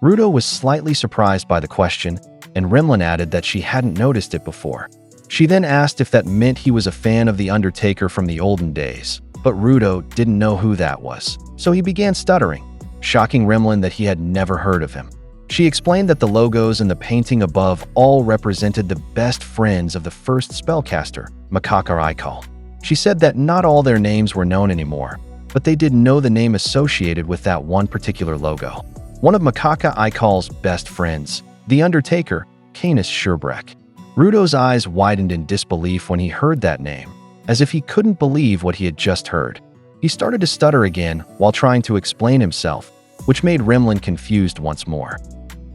Rudo was slightly surprised by the question, and Remlin added that she hadn't noticed it before. She then asked if that meant he was a fan of The Undertaker from the olden days, but Rudo didn't know who that was, so he began stuttering, shocking Remlin that he had never heard of him. She explained that the logos and the painting above all represented the best friends of the first spellcaster, Oniii-Chan. She said that not all their names were known anymore, but they did know the name associated with that one particular logo. One of Oniii-Chan's best friends, The Undertaker, Canis Sherbrek. Rudo's eyes widened in disbelief when he heard that name, as if he couldn't believe what he had just heard. He started to stutter again while trying to explain himself, which made Remlin confused once more.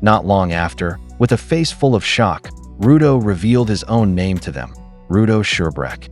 Not long after, with a face full of shock, Rudo revealed his own name to them. Rudo Sherbrek.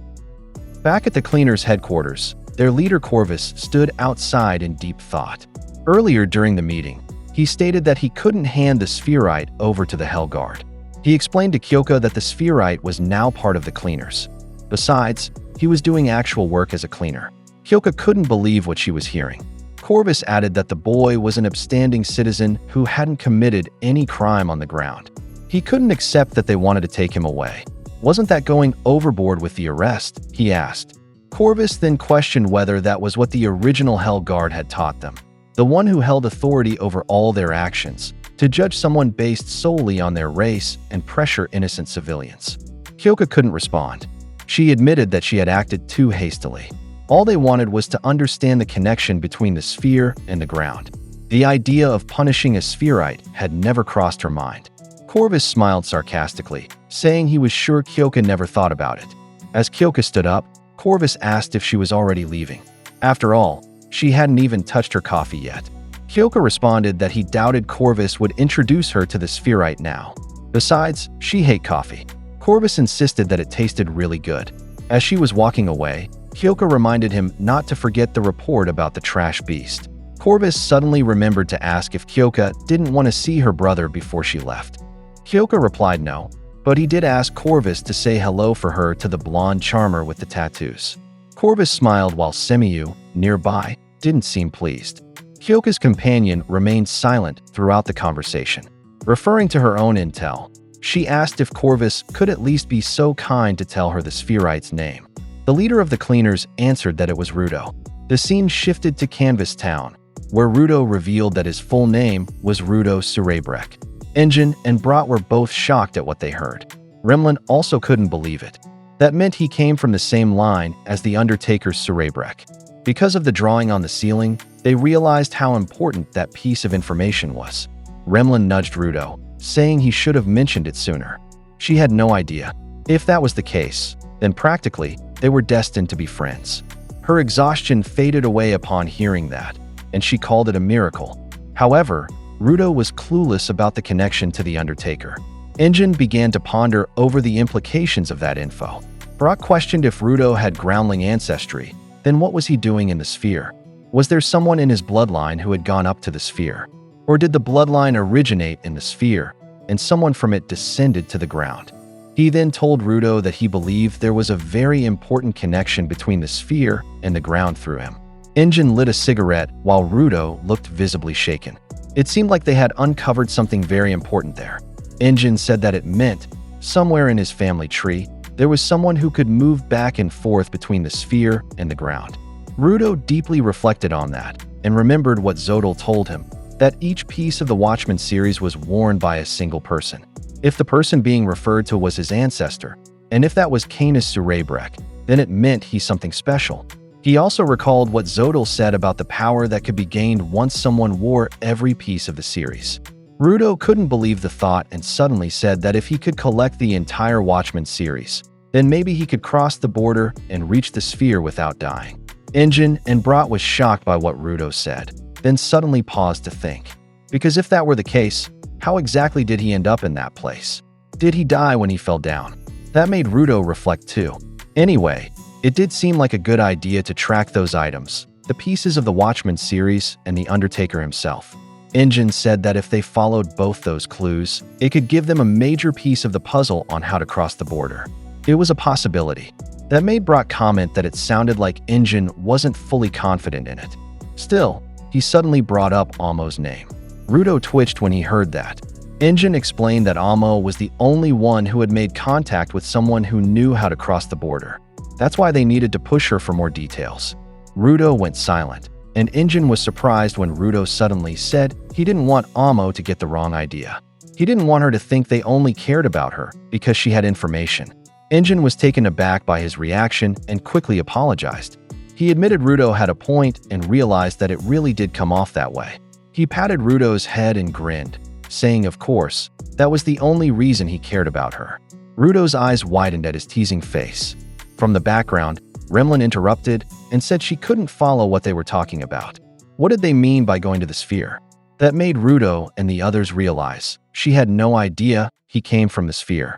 Back at the cleaners' headquarters, their leader Corvus stood outside in deep thought. Earlier during the meeting, he stated that he couldn't hand the spherite over to the Hellguard. He explained to Kyoka that the spherite was now part of the cleaners. Besides, he was doing actual work as a cleaner. Kyoka couldn't believe what she was hearing. Corvus added that the boy was an upstanding citizen who hadn't committed any crime on the ground. He couldn't accept that they wanted to take him away. Wasn't that going overboard with the arrest? He asked. Corvus then questioned whether that was what the original Hellguard had taught them, the one who held authority over all their actions, to judge someone based solely on their race and pressure innocent civilians. Kyoka couldn't respond. She admitted that she had acted too hastily. All they wanted was to understand the connection between the sphere and the ground. The idea of punishing a spherite had never crossed her mind. Corvus smiled sarcastically, saying he was sure Kyoka never thought about it. As Kyoka stood up, Corvus asked if she was already leaving. After all, she hadn't even touched her coffee yet. Kyoka responded that he doubted Corvus would introduce her to the spherite now. Besides, she hated coffee. Corvus insisted that it tasted really good. As she was walking away, Kyoka reminded him not to forget the report about the trash beast. Corvus suddenly remembered to ask if Kyoka didn't want to see her brother before she left. Kyoka replied no, but he did ask Corvus to say hello for her to the blonde charmer with the tattoos. Corvus smiled while Semiyu, nearby, didn't seem pleased. Kyoka's companion remained silent throughout the conversation. Referring to her own intel, she asked if Corvus could at least be so kind to tell her the spherite's name. The leader of the cleaners answered that it was Rudo. The scene shifted to Canvas Town, where Rudo revealed that his full name was Rudo Sherbrek. Engine and Brat were both shocked at what they heard. Remlin also couldn't believe it. That meant he came from the same line as the Undertaker's Sherbrek. Because of the drawing on the ceiling, they realized how important that piece of information was. Remlin nudged Rudo, saying he should have mentioned it sooner. She had no idea. If that was the case, then practically, they were destined to be friends. Her exhaustion faded away upon hearing that, and she called it a miracle. However, Rudo was clueless about the connection to the Undertaker. Engine began to ponder over the implications of that info. Brock questioned if Rudo had groundling ancestry, then what was he doing in the sphere? Was there someone in his bloodline who had gone up to the sphere? Or did the bloodline originate in the sphere, and someone from it descended to the ground? He then told Rudo that he believed there was a very important connection between the sphere and the ground through him. Engine lit a cigarette while Rudo looked visibly shaken. It seemed like they had uncovered something very important there. Engine said that it meant, somewhere in his family tree, there was someone who could move back and forth between the sphere and the ground. Rudo deeply reflected on that and remembered what Zodal told him, that each piece of the Watchmen series was worn by a single person. If the person being referred to was his ancestor, and if that was Canis Sherbrek, then it meant he's something special. He also recalled what Zodal said about the power that could be gained once someone wore every piece of the series. Rudo couldn't believe the thought and suddenly said that if he could collect the entire Watchmen series, then maybe he could cross the border and reach the sphere without dying. Engine and Brat was shocked by what Rudo said, then suddenly paused to think. Because if that were the case, how exactly did he end up in that place? Did he die when he fell down? That made Rudo reflect too. Anyway, it did seem like a good idea to track those items, the pieces of the Watchmen series and the Undertaker himself. Engine said that if they followed both those clues, it could give them a major piece of the puzzle on how to cross the border. It was a possibility. That made Brock comment that it sounded like Engine wasn't fully confident in it. Still, he suddenly brought up Amo's name. Rudo twitched when he heard that. Engine explained that Amo was the only one who had made contact with someone who knew how to cross the border. That's why they needed to push her for more details. Rudo went silent, and Engine was surprised when Rudo suddenly said he didn't want Amo to get the wrong idea. He didn't want her to think they only cared about her because she had information. Engine was taken aback by his reaction and quickly apologized. He admitted Rudo had a point and realized that it really did come off that way. He patted Rudo's head and grinned, saying of course, that was the only reason he cared about her. Rudo's eyes widened at his teasing face. From the background, Remlin interrupted and said she couldn't follow what they were talking about. What did they mean by going to the sphere? That made Rudo and the others realize she had no idea he came from the sphere.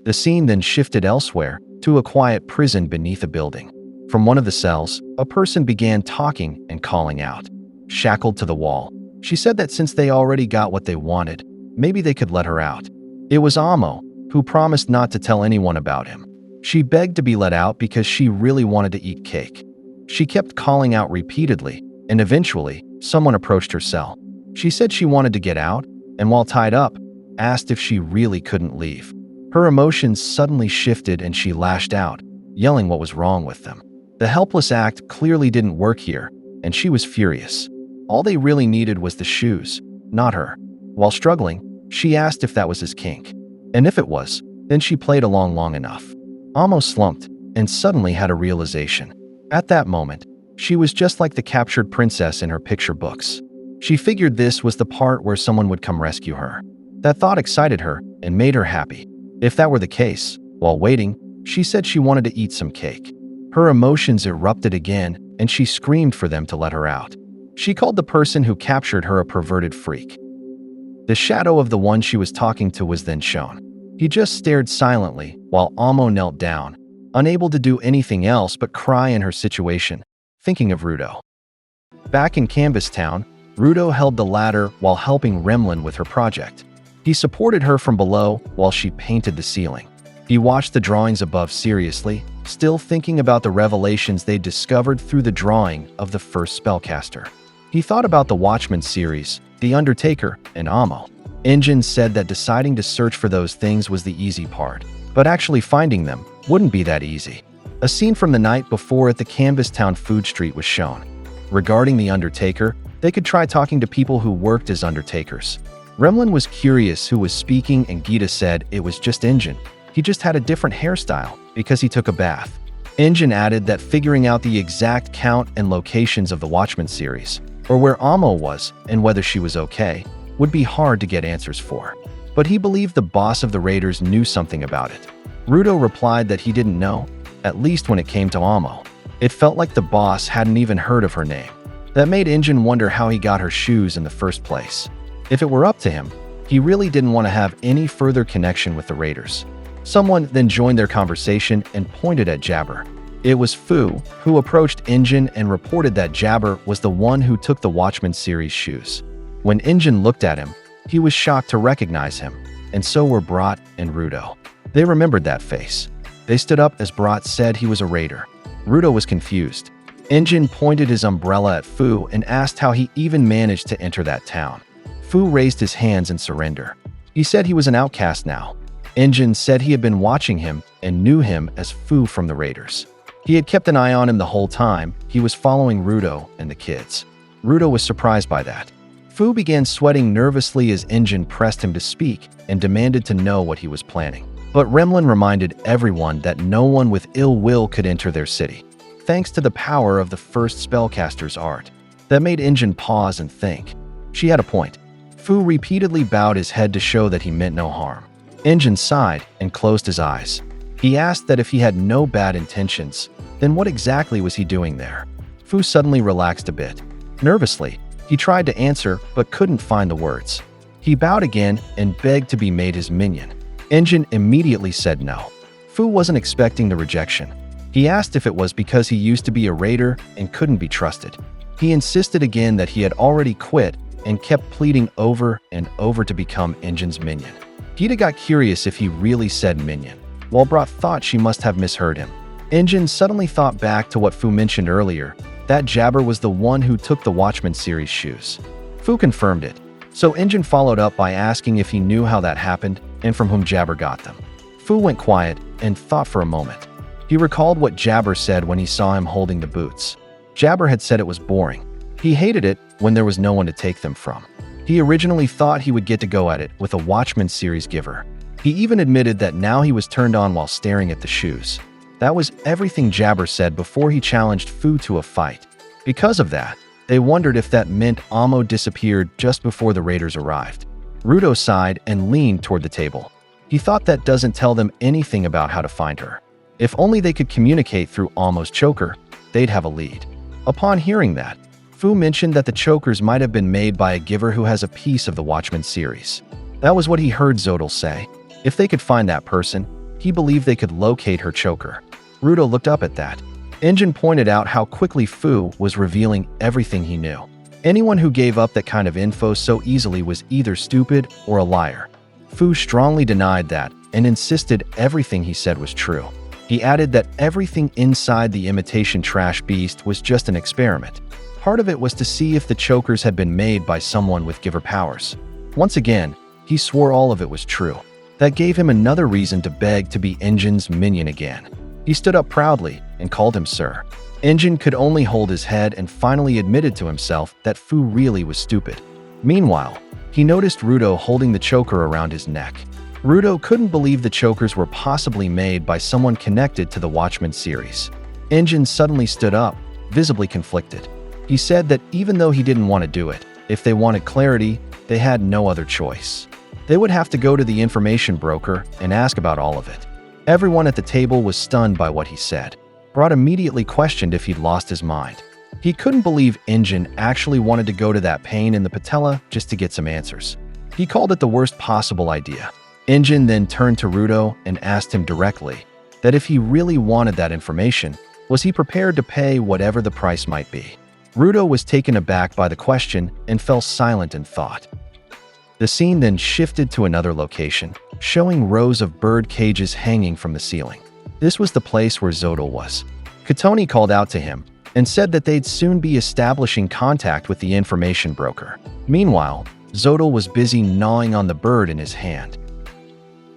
The scene then shifted elsewhere to a quiet prison beneath a building. From one of the cells, a person began talking and calling out. Shackled to the wall, she said that since they already got what they wanted, maybe they could let her out. It was Amo, who promised not to tell anyone about him. She begged to be let out because she really wanted to eat cake. She kept calling out repeatedly, and eventually, someone approached her cell. She said she wanted to get out, and while tied up, asked if she really couldn't leave. Her emotions suddenly shifted and she lashed out, yelling what was wrong with them. The helpless act clearly didn't work here, and she was furious. All they really needed was the shoes, not her. While struggling, she asked if that was his kink. And if it was, then she played along long enough. Amo slumped and suddenly had a realization. At that moment, she was just like the captured princess in her picture books. She figured this was the part where someone would come rescue her. That thought excited her and made her happy. If that were the case, while waiting, she said she wanted to eat some cake. Her emotions erupted again, and she screamed for them to let her out. She called the person who captured her a perverted freak. The shadow of the one she was talking to was then shown. He just stared silently while Amo knelt down, unable to do anything else but cry in her situation, thinking of Rudo. Back in Canvas Town, Rudo held the ladder while helping Remlin with her project. He supported her from below while she painted the ceiling. He watched the drawings above seriously, still thinking about the revelations they'd discovered through the drawing of the first spellcaster. He thought about the Watchmen series, The Undertaker, and Amo. Oniii-Chan said that deciding to search for those things was the easy part, but actually finding them wouldn't be that easy. A scene from the night before at the Canvas Town food street was shown. Regarding The Undertaker, they could try talking to people who worked as Undertakers. Remlin was curious who was speaking, and Gita said it was just Oniii-Chan. He just had a different hairstyle because he took a bath. Oniii-Chan added that figuring out the exact count and locations of the Watchmen series, or where Amo was and whether she was okay, would be hard to get answers for. But he believed the boss of the Raiders knew something about it. Rudo replied that he didn't know, at least when it came to Amo. It felt like the boss hadn't even heard of her name. That made Oniii-Chan wonder how he got her shoes in the first place. If it were up to him, he really didn't want to have any further connection with the Raiders. Someone then joined their conversation and pointed at Jabber. It was Fu, who approached Oniii-Chan and reported that Jabber was the one who took the Watchmen series shoes. When Oniii-Chan looked at him, he was shocked to recognize him, and so were Brat and Rudo. They remembered that face. They stood up as Brat said he was a raider. Rudo was confused. Oniii-Chan pointed his umbrella at Fu and asked how he even managed to enter that town. Fu raised his hands in surrender. He said he was an outcast now. Oniii-Chan said he had been watching him and knew him as Fu from the Raiders. He had kept an eye on him the whole time. He was following Rudo and the kids. Rudo was surprised by that. Fu began sweating nervously as Oniii-Chan pressed him to speak and demanded to know what he was planning. But Remlin reminded everyone that no one with ill will could enter their city, thanks to the power of the first spellcaster's art. That made Oniii-Chan pause and think. She had a point. Fu repeatedly bowed his head to show that he meant no harm. Oniii-Chan sighed and closed his eyes. He asked that if he had no bad intentions, then what exactly was he doing there? Fu suddenly relaxed a bit. Nervously, he tried to answer but couldn't find the words. He bowed again and begged to be made his minion. Oniii-Chan immediately said no. Fu wasn't expecting the rejection. He asked if it was because he used to be a raider and couldn't be trusted. He insisted again that he had already quit and kept pleading over and over to become Oniii-Chan's minion. Gita got curious if he really said minion, while Brat thought she must have misheard him. Oniii-Chan suddenly thought back to what Fu mentioned earlier, that Jabber was the one who took the Watchmen series shoes. Fu confirmed it, so Oniii-Chan followed up by asking if he knew how that happened and from whom Jabber got them. Fu went quiet and thought for a moment. He recalled what Jabber said when he saw him holding the boots. Jabber had said it was boring. He hated it when there was no one to take them from. He originally thought he would get to go at it with a Watchmen series giver. He even admitted that now he was turned on while staring at the shoes. That was everything Jabber said before he challenged Fu to a fight. Because of that, they wondered if that meant Amo disappeared just before the Raiders arrived. Rudo sighed and leaned toward the table. He thought that doesn't tell them anything about how to find her. If only they could communicate through Amo's choker, they'd have a lead. Upon hearing that, Fu mentioned that the chokers might have been made by a giver who has a piece of the Watchmen series. That was what he heard Zodal say. If they could find that person, He believed they could locate her choker. Rudo looked up at that. Injin pointed out how quickly Fu was revealing everything he knew. Anyone who gave up that kind of info so easily was either stupid or a liar. Fu strongly denied that and insisted everything he said was true. He added that everything inside the imitation trash beast was just an experiment. Part of it was to see if the chokers had been made by someone with giver powers. Once again, he swore all of it was true. That gave him another reason to beg to be Injin's minion again. He stood up proudly and called him sir. Injin could only hold his head and finally admitted to himself that Fu really was stupid. Meanwhile, he noticed Rudo holding the choker around his neck. Rudo couldn't believe the chokers were possibly made by someone connected to the Watchmen series. Injin suddenly stood up, visibly conflicted. He said that even though he didn't want to do it, if they wanted clarity, they had no other choice. They would have to go to the information broker and ask about all of it. Everyone at the table was stunned by what he said. Rod immediately questioned if he'd lost his mind. He couldn't believe Injin actually wanted to go to that pain in the patella just to get some answers. He called it the worst possible idea. Injin then turned to Rudo and asked him directly that if he really wanted that information, was he prepared to pay whatever the price might be. Rudo was taken aback by the question and fell silent in thought. The scene then shifted to another location, showing rows of bird cages hanging from the ceiling. This was the place where Zodal was. Katoni called out to him and said that they'd soon be establishing contact with the information broker. Meanwhile, Zodal was busy gnawing on the bird in his hand.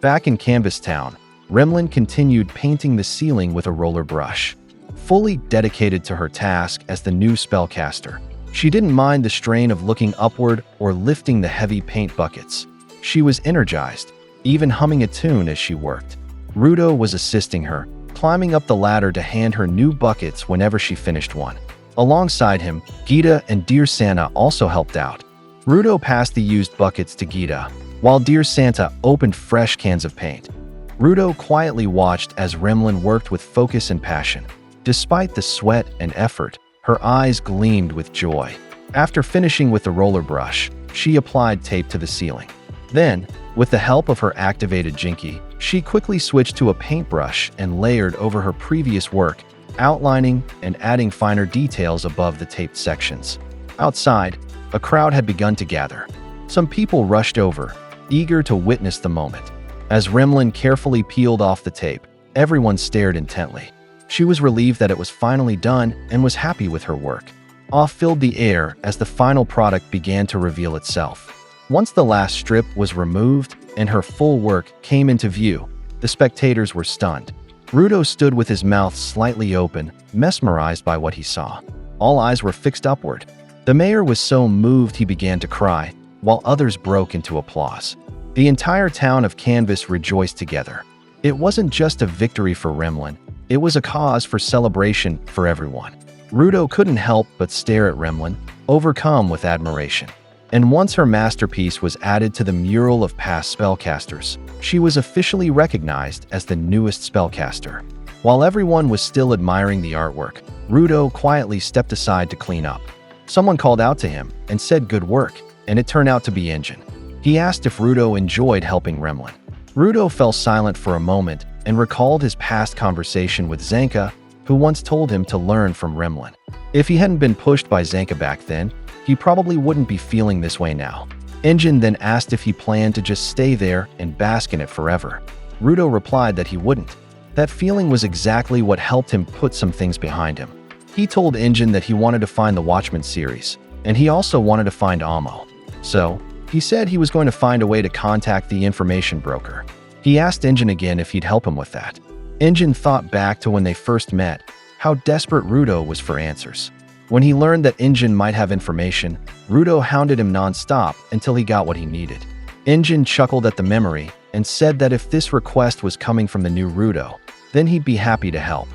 Back in Canvas Town, Remlin continued painting the ceiling with a roller brush. Fully dedicated to her task as the new spellcaster, she didn't mind the strain of looking upward or lifting the heavy paint buckets. She was energized, even humming a tune as she worked. Rudo was assisting her, climbing up the ladder to hand her new buckets whenever she finished one. Alongside him, Gita and Dear Santa also helped out. Rudo passed the used buckets to Gita, while Dear Santa opened fresh cans of paint. Rudo quietly watched as Remlin worked with focus and passion. Despite the sweat and effort, her eyes gleamed with joy. After finishing with the roller brush, she applied tape to the ceiling. Then, with the help of her activated Jinky, she quickly switched to a paintbrush and layered over her previous work, outlining and adding finer details above the taped sections. Outside, a crowd had begun to gather. Some people rushed over, eager to witness the moment. As Remlin carefully peeled off the tape, everyone stared intently. She was relieved that it was finally done and was happy with her work. Awe filled the air as the final product began to reveal itself. Once the last strip was removed and her full work came into view, the spectators were stunned. Rudo stood with his mouth slightly open, mesmerized by what he saw. All eyes were fixed upward. The mayor was so moved he began to cry, while others broke into applause. The entire town of Canvas rejoiced together. It wasn't just a victory for Remlin, it was a cause for celebration for everyone. Rudo couldn't help but stare at Remlin, overcome with admiration. And once her masterpiece was added to the mural of past spellcasters, she was officially recognized as the newest spellcaster. While everyone was still admiring the artwork, Rudo quietly stepped aside to clean up. Someone called out to him and said good work, and it turned out to be Injin. He asked if Rudo enjoyed helping Remlin. Rudo fell silent for a moment and recalled his past conversation with Zanka, who once told him to learn from Remlin. If he hadn't been pushed by Zanka back then, he probably wouldn't be feeling this way now. Injin then asked if he planned to just stay there and bask in it forever. Rudo replied that he wouldn't. That feeling was exactly what helped him put some things behind him. He told Injin that he wanted to find the Watchmen series, and he also wanted to find Amo. So, he said he was going to find a way to contact the information broker. He asked Injin again if he'd help him with that. Injin thought back to when they first met, how desperate Rudo was for answers. When he learned that Injin might have information, Rudo hounded him non-stop until he got what he needed. Injin chuckled at the memory and said that if this request was coming from the new Rudo, then he'd be happy to help.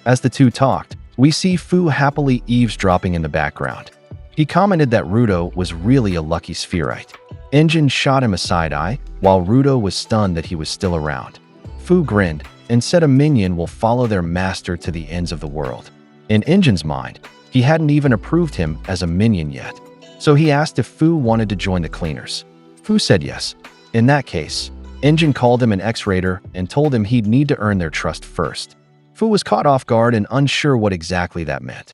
As the two talked, we see Fu happily eavesdropping in the background. He commented that Rudo was really a lucky spherite. Injin shot him a side-eye, while Rudo was stunned that he was still around. Fu grinned and said a minion will follow their master to the ends of the world. In Injin's mind, he hadn't even approved him as a minion yet, so he asked if Fu wanted to join the cleaners. Fu said yes. In that case, Injin called him an ex-raider and told him he'd need to earn their trust first. Fu was caught off guard and unsure what exactly that meant.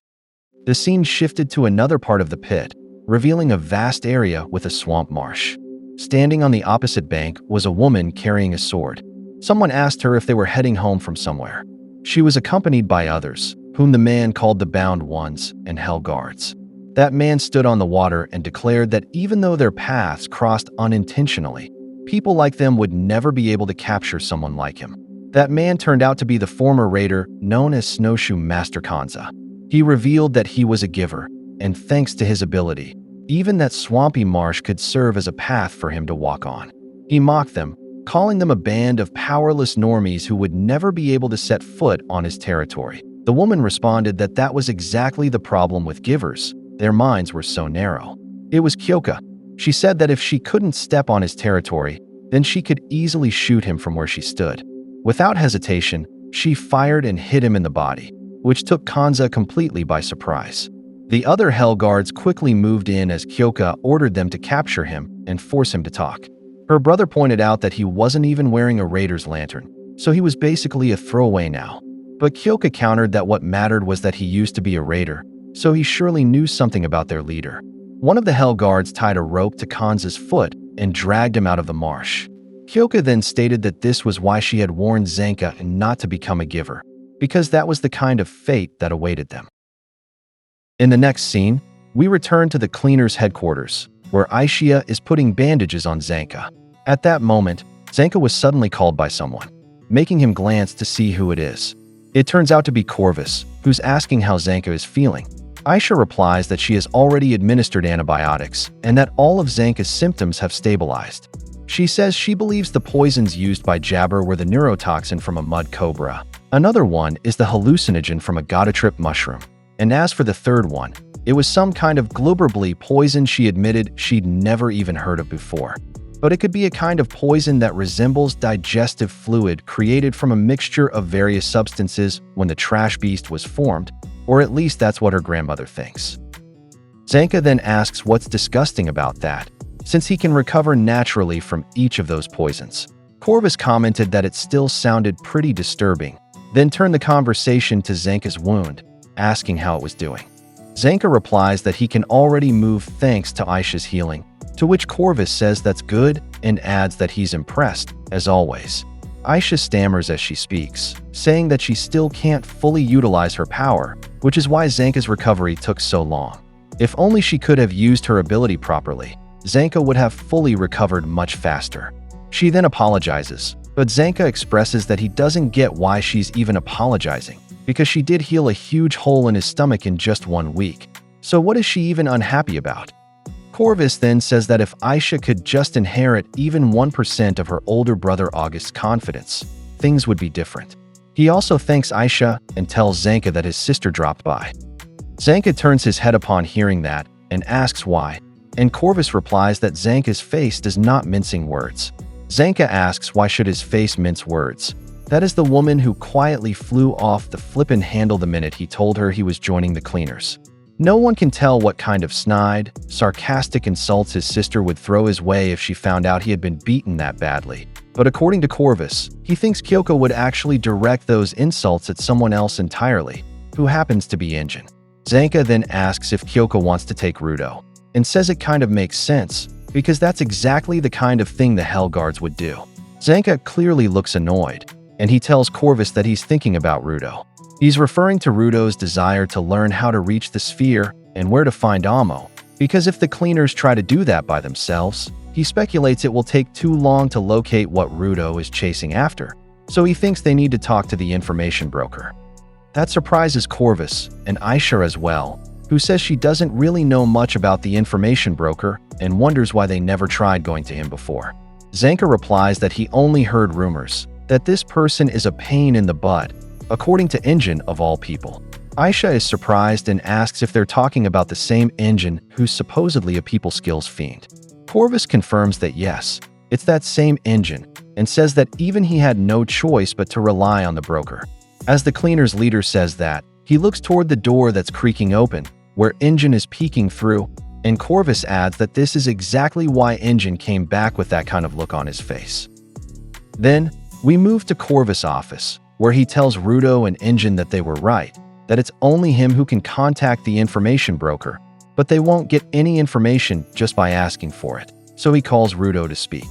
The scene shifted to another part of the pit, revealing a vast area with a swamp marsh. Standing on the opposite bank was a woman carrying a sword. Someone asked her if they were heading home from somewhere. She was accompanied by others, whom the man called the Bound Ones and Hell Guards. That man stood on the water and declared that even though their paths crossed unintentionally, people like them would never be able to capture someone like him. That man turned out to be the former raider known as Snowshoe Master Kanza. He revealed that he was a giver, and thanks to his ability, even that swampy marsh could serve as a path for him to walk on. He mocked them, calling them a band of powerless normies who would never be able to set foot on his territory. The woman responded that that was exactly the problem with givers. Their minds were so narrow. It was Kyoka. She said that if she couldn't step on his territory, then she could easily shoot him from where she stood. Without hesitation, she fired and hit him in the body, which took Kanza completely by surprise. The other Hell Guards quickly moved in as Kyoka ordered them to capture him and force him to talk. Her brother pointed out that he wasn't even wearing a raider's lantern, so he was basically a throwaway now. But Kyoka countered that what mattered was that he used to be a raider, so he surely knew something about their leader. One of the Hell Guards tied a rope to Kanza's foot and dragged him out of the marsh. Kyoka then stated that this was why she had warned Zanka not to become a giver, because that was the kind of fate that awaited them. In the next scene, we return to the cleaner's headquarters, where Aishia is putting bandages on Zanka. At that moment, Zanka was suddenly called by someone, making him glance to see who it is. It turns out to be Corvus, who's asking how Zanka is feeling. Aisha replies that she has already administered antibiotics and that all of Zanka's symptoms have stabilized. She says she believes the poisons used by Jabber were the neurotoxin from a mud cobra. Another one is the hallucinogen from a godatrip mushroom. And as for the third one, it was some kind of globally poison she admitted she'd never even heard of before. But it could be a kind of poison that resembles digestive fluid created from a mixture of various substances when the trash beast was formed, or at least that's what her grandmother thinks. Zanka then asks what's disgusting about that, since he can recover naturally from each of those poisons. Corvus commented that it still sounded pretty disturbing, then turned the conversation to Zanka's wound, asking how it was doing. Zanka replies that he can already move thanks to Aisha's healing, to which Corvus says that's good and adds that he's impressed, as always. Aisha stammers as she speaks, saying that she still can't fully utilize her power, which is why Zanka's recovery took so long. If only she could have used her ability properly, Zanka would have fully recovered much faster. She then apologizes, but Zanka expresses that he doesn't get why she's even apologizing, because she did heal a huge hole in his stomach in just 1 week. So what is she even unhappy about? Corvus then says that if Aisha could just inherit even 1% of her older brother August's confidence, things would be different. He also thanks Aisha and tells Zanka that his sister dropped by. Zanka turns his head upon hearing that and asks why, and Corvus replies that Zanka's face does not mincing words. Zanka asks why should his face mince words. That is the woman who quietly flew off the flippin' handle the minute he told her he was joining the cleaners. No one can tell what kind of snide, sarcastic insults his sister would throw his way if she found out he had been beaten that badly. But according to Corvus, he thinks Kyoko would actually direct those insults at someone else entirely, who happens to be Injin. Zanka then asks if Kyoko wants to take Rudo, and says it kind of makes sense, because that's exactly the kind of thing the Hell Guards would do. Zanka clearly looks annoyed, and he tells Corvus that he's thinking about Rudo. He's referring to Rudo's desire to learn how to reach the sphere and where to find Amo, because if the cleaners try to do that by themselves, he speculates it will take too long to locate what Rudo is chasing after, so he thinks they need to talk to the information broker. That surprises Corvus, and Aisha as well, who says she doesn't really know much about the information broker and wonders why they never tried going to him before. Zanka replies that he only heard rumors, that this person is a pain in the butt, according to Injin of all people. Aisha is surprised and asks if they're talking about the same Injin who's supposedly a people skills fiend. Corvus confirms that yes, it's that same Injin, and says that even he had no choice but to rely on the broker. As the cleaner's leader says that, he looks toward the door that's creaking open, where Injin is peeking through, and Corvus adds that this is exactly why Injin came back with that kind of look on his face. Then, we move to Corvus' office, where he tells Rudo and Injin that they were right, that it's only him who can contact the information broker, but they won't get any information just by asking for it, so he calls Rudo to speak.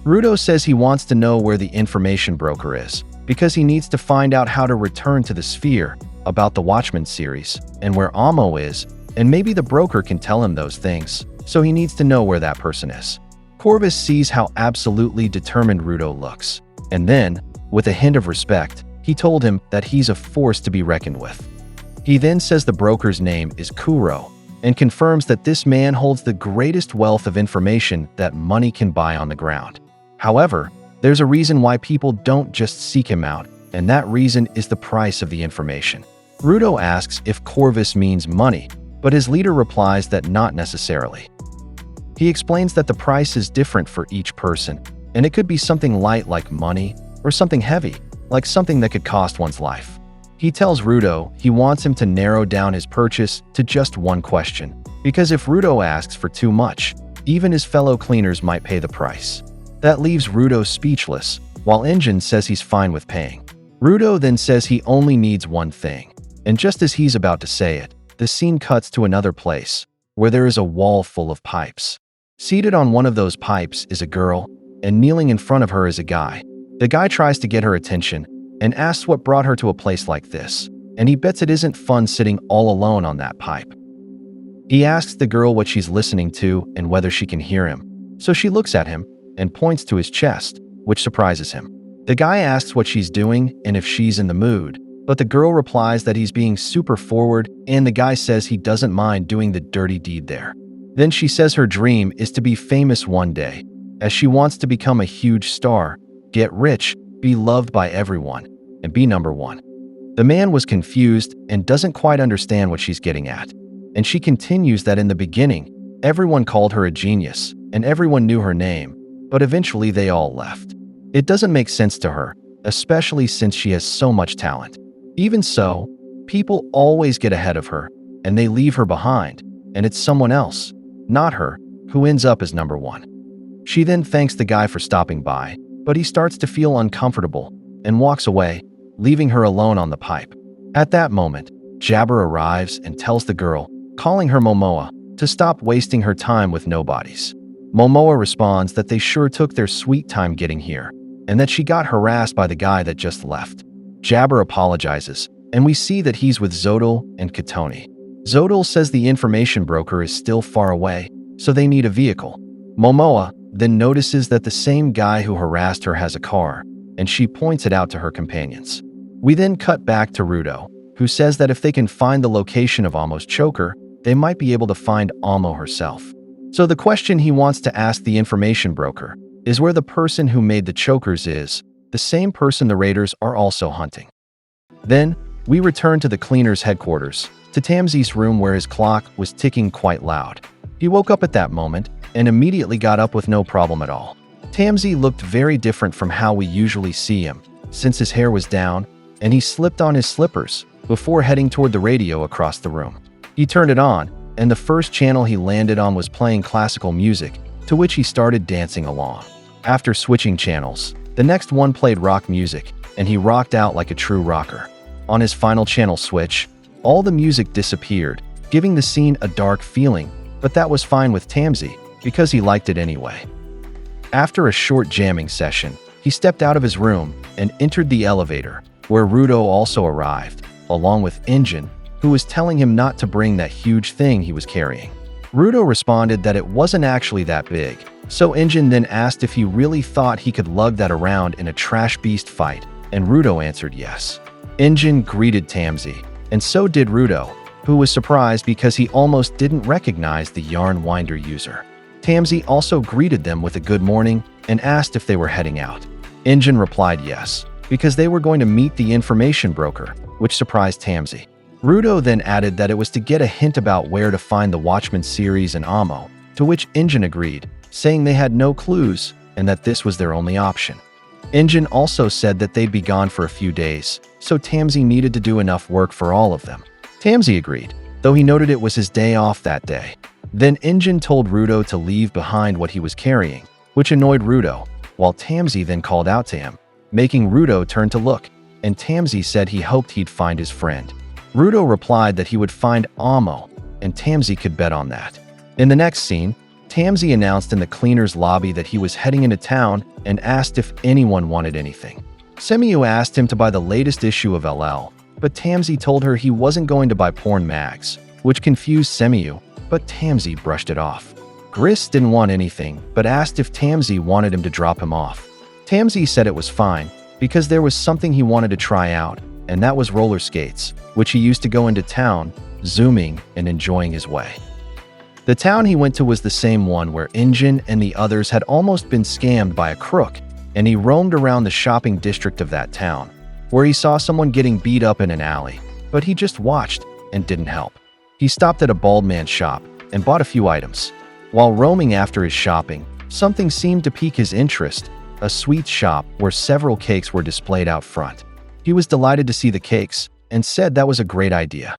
Rudo says he wants to know where the information broker is, because he needs to find out how to return to the sphere, about the Watchmen series, and where Amo is, and maybe the broker can tell him those things, so he needs to know where that person is. Corvus sees how absolutely determined Rudo looks, and then, with a hint of respect, he told him that he's a force to be reckoned with. He then says the broker's name is Kuro, and confirms that this man holds the greatest wealth of information that money can buy on the ground. However, there's a reason why people don't just seek him out, and that reason is the price of the information. Rudo asks if Corvus means money, but his leader replies that not necessarily. He explains that the price is different for each person, and it could be something light like money, or something heavy, like something that could cost one's life. He tells Rudo he wants him to narrow down his purchase to just one question, because if Rudo asks for too much, even his fellow cleaners might pay the price. That leaves Rudo speechless, while Injin says he's fine with paying. Rudo then says he only needs one thing, and just as he's about to say it, the scene cuts to another place, where there is a wall full of pipes. Seated on one of those pipes is a girl, and kneeling in front of her is a guy. The guy tries to get her attention, and asks what brought her to a place like this, and he bets it isn't fun sitting all alone on that pipe. He asks the girl what she's listening to and whether she can hear him, so she looks at him and points to his chest, which surprises him. The guy asks what she's doing and if she's in the mood, but the girl replies that he's being super forward, and the guy says he doesn't mind doing the dirty deed there. Then she says her dream is to be famous one day, as she wants to become a huge star, get rich, be loved by everyone, and be number one. The man was confused and doesn't quite understand what she's getting at, and she continues that in the beginning, everyone called her a genius, and everyone knew her name, but eventually they all left. It doesn't make sense to her, especially since she has so much talent. Even so, people always get ahead of her, and they leave her behind, and it's someone else, not her, who ends up as number one. She then thanks the guy for stopping by, but he starts to feel uncomfortable and walks away, leaving her alone on the pipe. At that moment, Jabber arrives and tells the girl, calling her Momoa, to stop wasting her time with nobodies. Momoa responds that they sure took their sweet time getting here, and that she got harassed by the guy that just left. Jabber apologizes, and we see that he's with Zodal and Katoni. Zodal says the information broker is still far away, so they need a vehicle. Momoa then notices that the same guy who harassed her has a car, and she points it out to her companions. We then cut back to Rudo, who says that if they can find the location of Amo's choker, they might be able to find Amo herself. So the question he wants to ask the information broker is where the person who made the chokers is, the same person the raiders are also hunting. Then, we return to the cleaner's headquarters, to Tamsi's room where his clock was ticking quite loud. He woke up at that moment and immediately got up with no problem at all. Tamsi looked very different from how we usually see him, since his hair was down and he slipped on his slippers before heading toward the radio across the room. He turned it on, and the first channel he landed on was playing classical music, to which he started dancing along. After switching channels, the next one played rock music, and he rocked out like a true rocker. On his final channel switch, all the music disappeared, giving the scene a dark feeling, but that was fine with Tamsi, because he liked it anyway. After a short jamming session, he stepped out of his room and entered the elevator, where Rudo also arrived, along with Injin, who was telling him not to bring that huge thing he was carrying. Rudo responded that it wasn't actually that big, so Injin then asked if he really thought he could lug that around in a trash beast fight, and Rudo answered yes. Injin greeted Tamsi, and so did Rudo, who was surprised because he almost didn't recognize the yarn winder user. Tamsi also greeted them with a good morning and asked if they were heading out. Injin replied yes, because they were going to meet the information broker, which surprised Tamsi. Rudo then added that it was to get a hint about where to find the Watchmen series and Amo, to which Injin agreed, saying they had no clues and that this was their only option. Injin also said that they'd be gone for a few days, so Tamsi needed to do enough work for all of them. Tamsi agreed, though he noted it was his day off that day. Then Injin told Rudo to leave behind what he was carrying, which annoyed Rudo, while Tamsi then called out to him, making Rudo turn to look, and Tamsi said he hoped he'd find his friend. Rudo replied that he would find Amo, and Tamsi could bet on that. In the next scene, Tamsi announced in the cleaner's lobby that he was heading into town and asked if anyone wanted anything. Semiyu asked him to buy the latest issue of LL, but Tamsi told her he wasn't going to buy porn mags, which confused Semiyu, but Tamsi brushed it off. Gris didn't want anything, but asked if Tamsi wanted him to drop him off. Tamsi said it was fine, because there was something he wanted to try out, and that was roller skates, which he used to go into town, zooming and enjoying his way. The town he went to was the same one where Injin and the others had almost been scammed by a crook, and he roamed around the shopping district of that town, where he saw someone getting beat up in an alley, but he just watched and didn't help. He stopped at a bald man's shop and bought a few items. While roaming after his shopping, something seemed to pique his interest, a sweet shop where several cakes were displayed out front. He was delighted to see the cakes and said that was a great idea.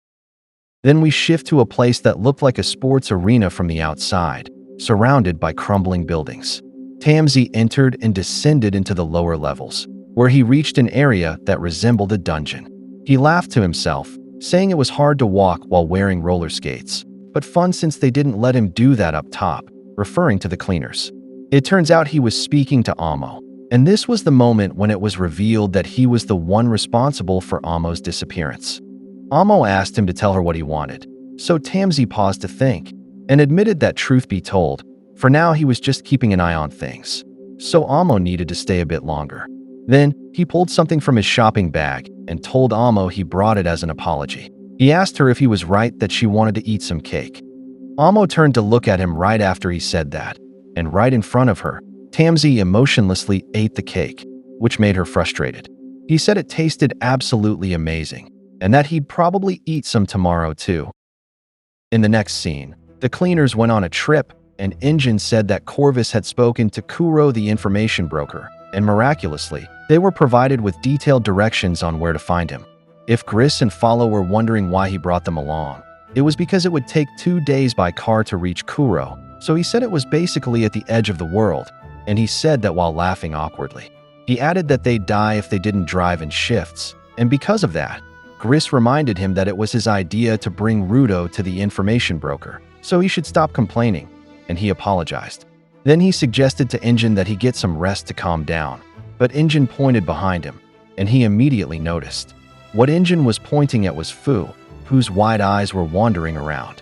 Then we shift to a place that looked like a sports arena from the outside, surrounded by crumbling buildings. Tamsi entered and descended into the lower levels, where he reached an area that resembled a dungeon. He laughed to himself, saying it was hard to walk while wearing roller skates, but fun since they didn't let him do that up top, referring to the cleaners. It turns out he was speaking to Amo, and this was the moment when it was revealed that he was the one responsible for Amo's disappearance. Amo asked him to tell her what he wanted, so Tamsi paused to think, and admitted that truth be told, for now he was just keeping an eye on things, so Amo needed to stay a bit longer. Then, he pulled something from his shopping bag and told Amo he brought it as an apology. He asked her if he was right that she wanted to eat some cake. Amo turned to look at him right after he said that, and right in front of her, Tamsi emotionlessly ate the cake, which made her frustrated. He said it tasted absolutely amazing, and that he'd probably eat some tomorrow too. In the next scene, the cleaners went on a trip, and Injin said that Corvus had spoken to Kuro the information broker, and miraculously, they were provided with detailed directions on where to find him. If Gris and Follow were wondering why he brought them along, it was because it would take 2 days by car to reach Kuro, so he said it was basically at the edge of the world, and he said that while laughing awkwardly. He added that they'd die if they didn't drive in shifts, and because of that, Gris reminded him that it was his idea to bring Rudo to the information broker, so he should stop complaining, and he apologized. Then he suggested to Injin that he get some rest to calm down, but Injin pointed behind him, and he immediately noticed. What Injin was pointing at was Fu, whose wide eyes were wandering around.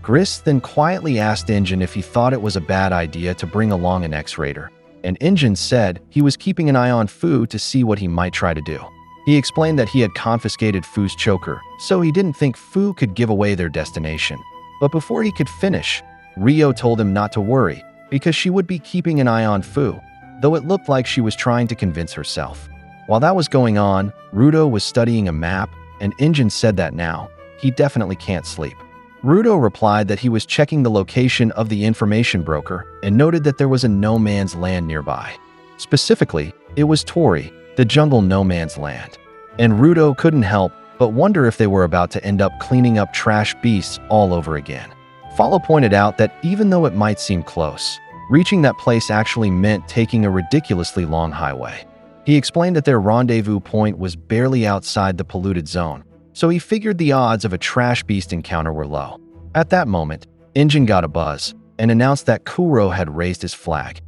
Gris then quietly asked Injin if he thought it was a bad idea to bring along an X-Raider, and Injin said he was keeping an eye on Fu to see what he might try to do. He explained that he had confiscated Fu's choker, so he didn't think Fu could give away their destination. But before he could finish, Rio told him not to worry, because she would be keeping an eye on Fu, though it looked like she was trying to convince herself. While that was going on, Rudo was studying a map, and Injin said that now, he definitely can't sleep. Rudo replied that he was checking the location of the information broker and noted that there was a no man's land nearby. Specifically, it was Tori, the jungle no man's land. And Rudo couldn't help but wonder if they were about to end up cleaning up trash beasts all over again. Follow pointed out that even though it might seem close, reaching that place actually meant taking a ridiculously long highway. He explained that their rendezvous point was barely outside the polluted zone, so he figured the odds of a trash beast encounter were low. At that moment, Injin got a buzz and announced that Kuro had raised his flag.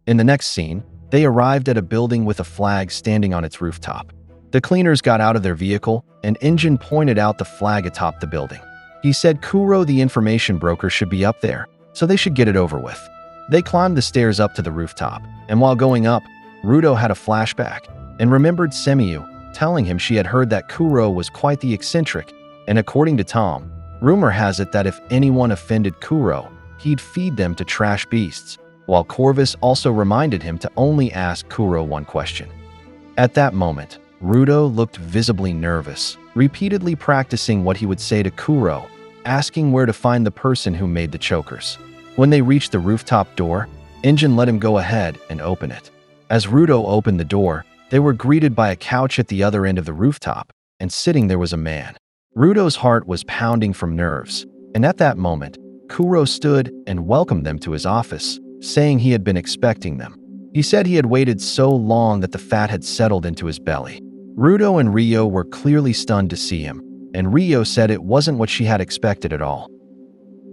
In the next scene, they arrived at a building with a flag standing on its rooftop. The cleaners got out of their vehicle, and Injin pointed out the flag atop the building. He said Kuro the information broker should be up there, so they should get it over with. They climbed the stairs up to the rooftop, and while going up, Rudo had a flashback and remembered Semiyu telling him she had heard that Kuro was quite the eccentric, and according to Tom, rumor has it that if anyone offended Kuro, he'd feed them to trash beasts, while Corvus also reminded him to only ask Kuro one question. At that moment, Rudo looked visibly nervous, repeatedly practicing what he would say to Kuro, asking where to find the person who made the chokers. When they reached the rooftop door, Injin let him go ahead and open it. As Rudo opened the door, they were greeted by a couch at the other end of the rooftop, and sitting there was a man. Rudo's heart was pounding from nerves, and at that moment, Kuro stood and welcomed them to his office, saying he had been expecting them. He said he had waited so long that the fat had settled into his belly. Ruto and Rio were clearly stunned to see him, and Rio said it wasn't what she had expected at all.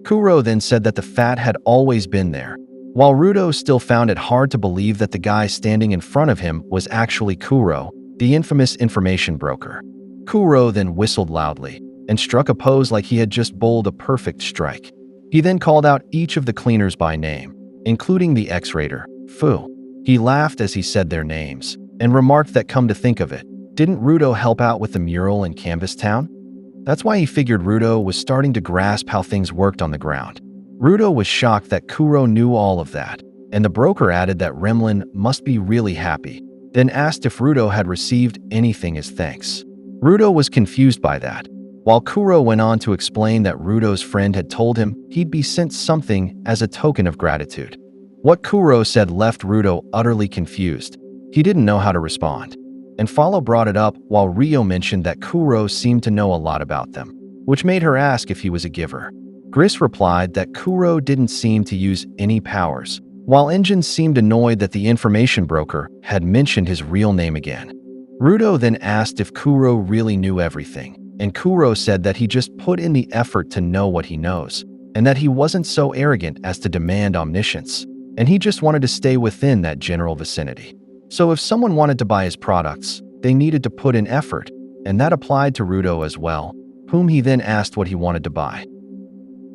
Kuro then said that the fat had always been there, while Ruto still found it hard to believe that the guy standing in front of him was actually Kuro, the infamous information broker. Kuro then whistled loudly and struck a pose like he had just bowled a perfect strike. He then called out each of the cleaners by name, including the X-Raider, Fu. He laughed as he said their names and remarked that, come to think of it, didn't Ruto help out with the mural in Canvas Town? That's why he figured Ruto was starting to grasp how things worked on the ground. Ruto was shocked that Kuro knew all of that, and the broker added that Remlin must be really happy, then asked if Ruto had received anything as thanks. Ruto was confused by that, while Kuro went on to explain that Ruto's friend had told him he'd be sent something as a token of gratitude. What Kuro said left Ruto utterly confused. He didn't know how to respond. And Follow brought it up while Rio mentioned that Kuro seemed to know a lot about them, which made her ask if he was a giver. Gris replied that Kuro didn't seem to use any powers, while Engine seemed annoyed that the information broker had mentioned his real name again. Ruto then asked if Kuro really knew everything, and Kuro said that he just put in the effort to know what he knows, and that he wasn't so arrogant as to demand omniscience, and he just wanted to stay within that general vicinity. So if someone wanted to buy his products, they needed to put in effort, and that applied to Ruto as well, whom he then asked what he wanted to buy.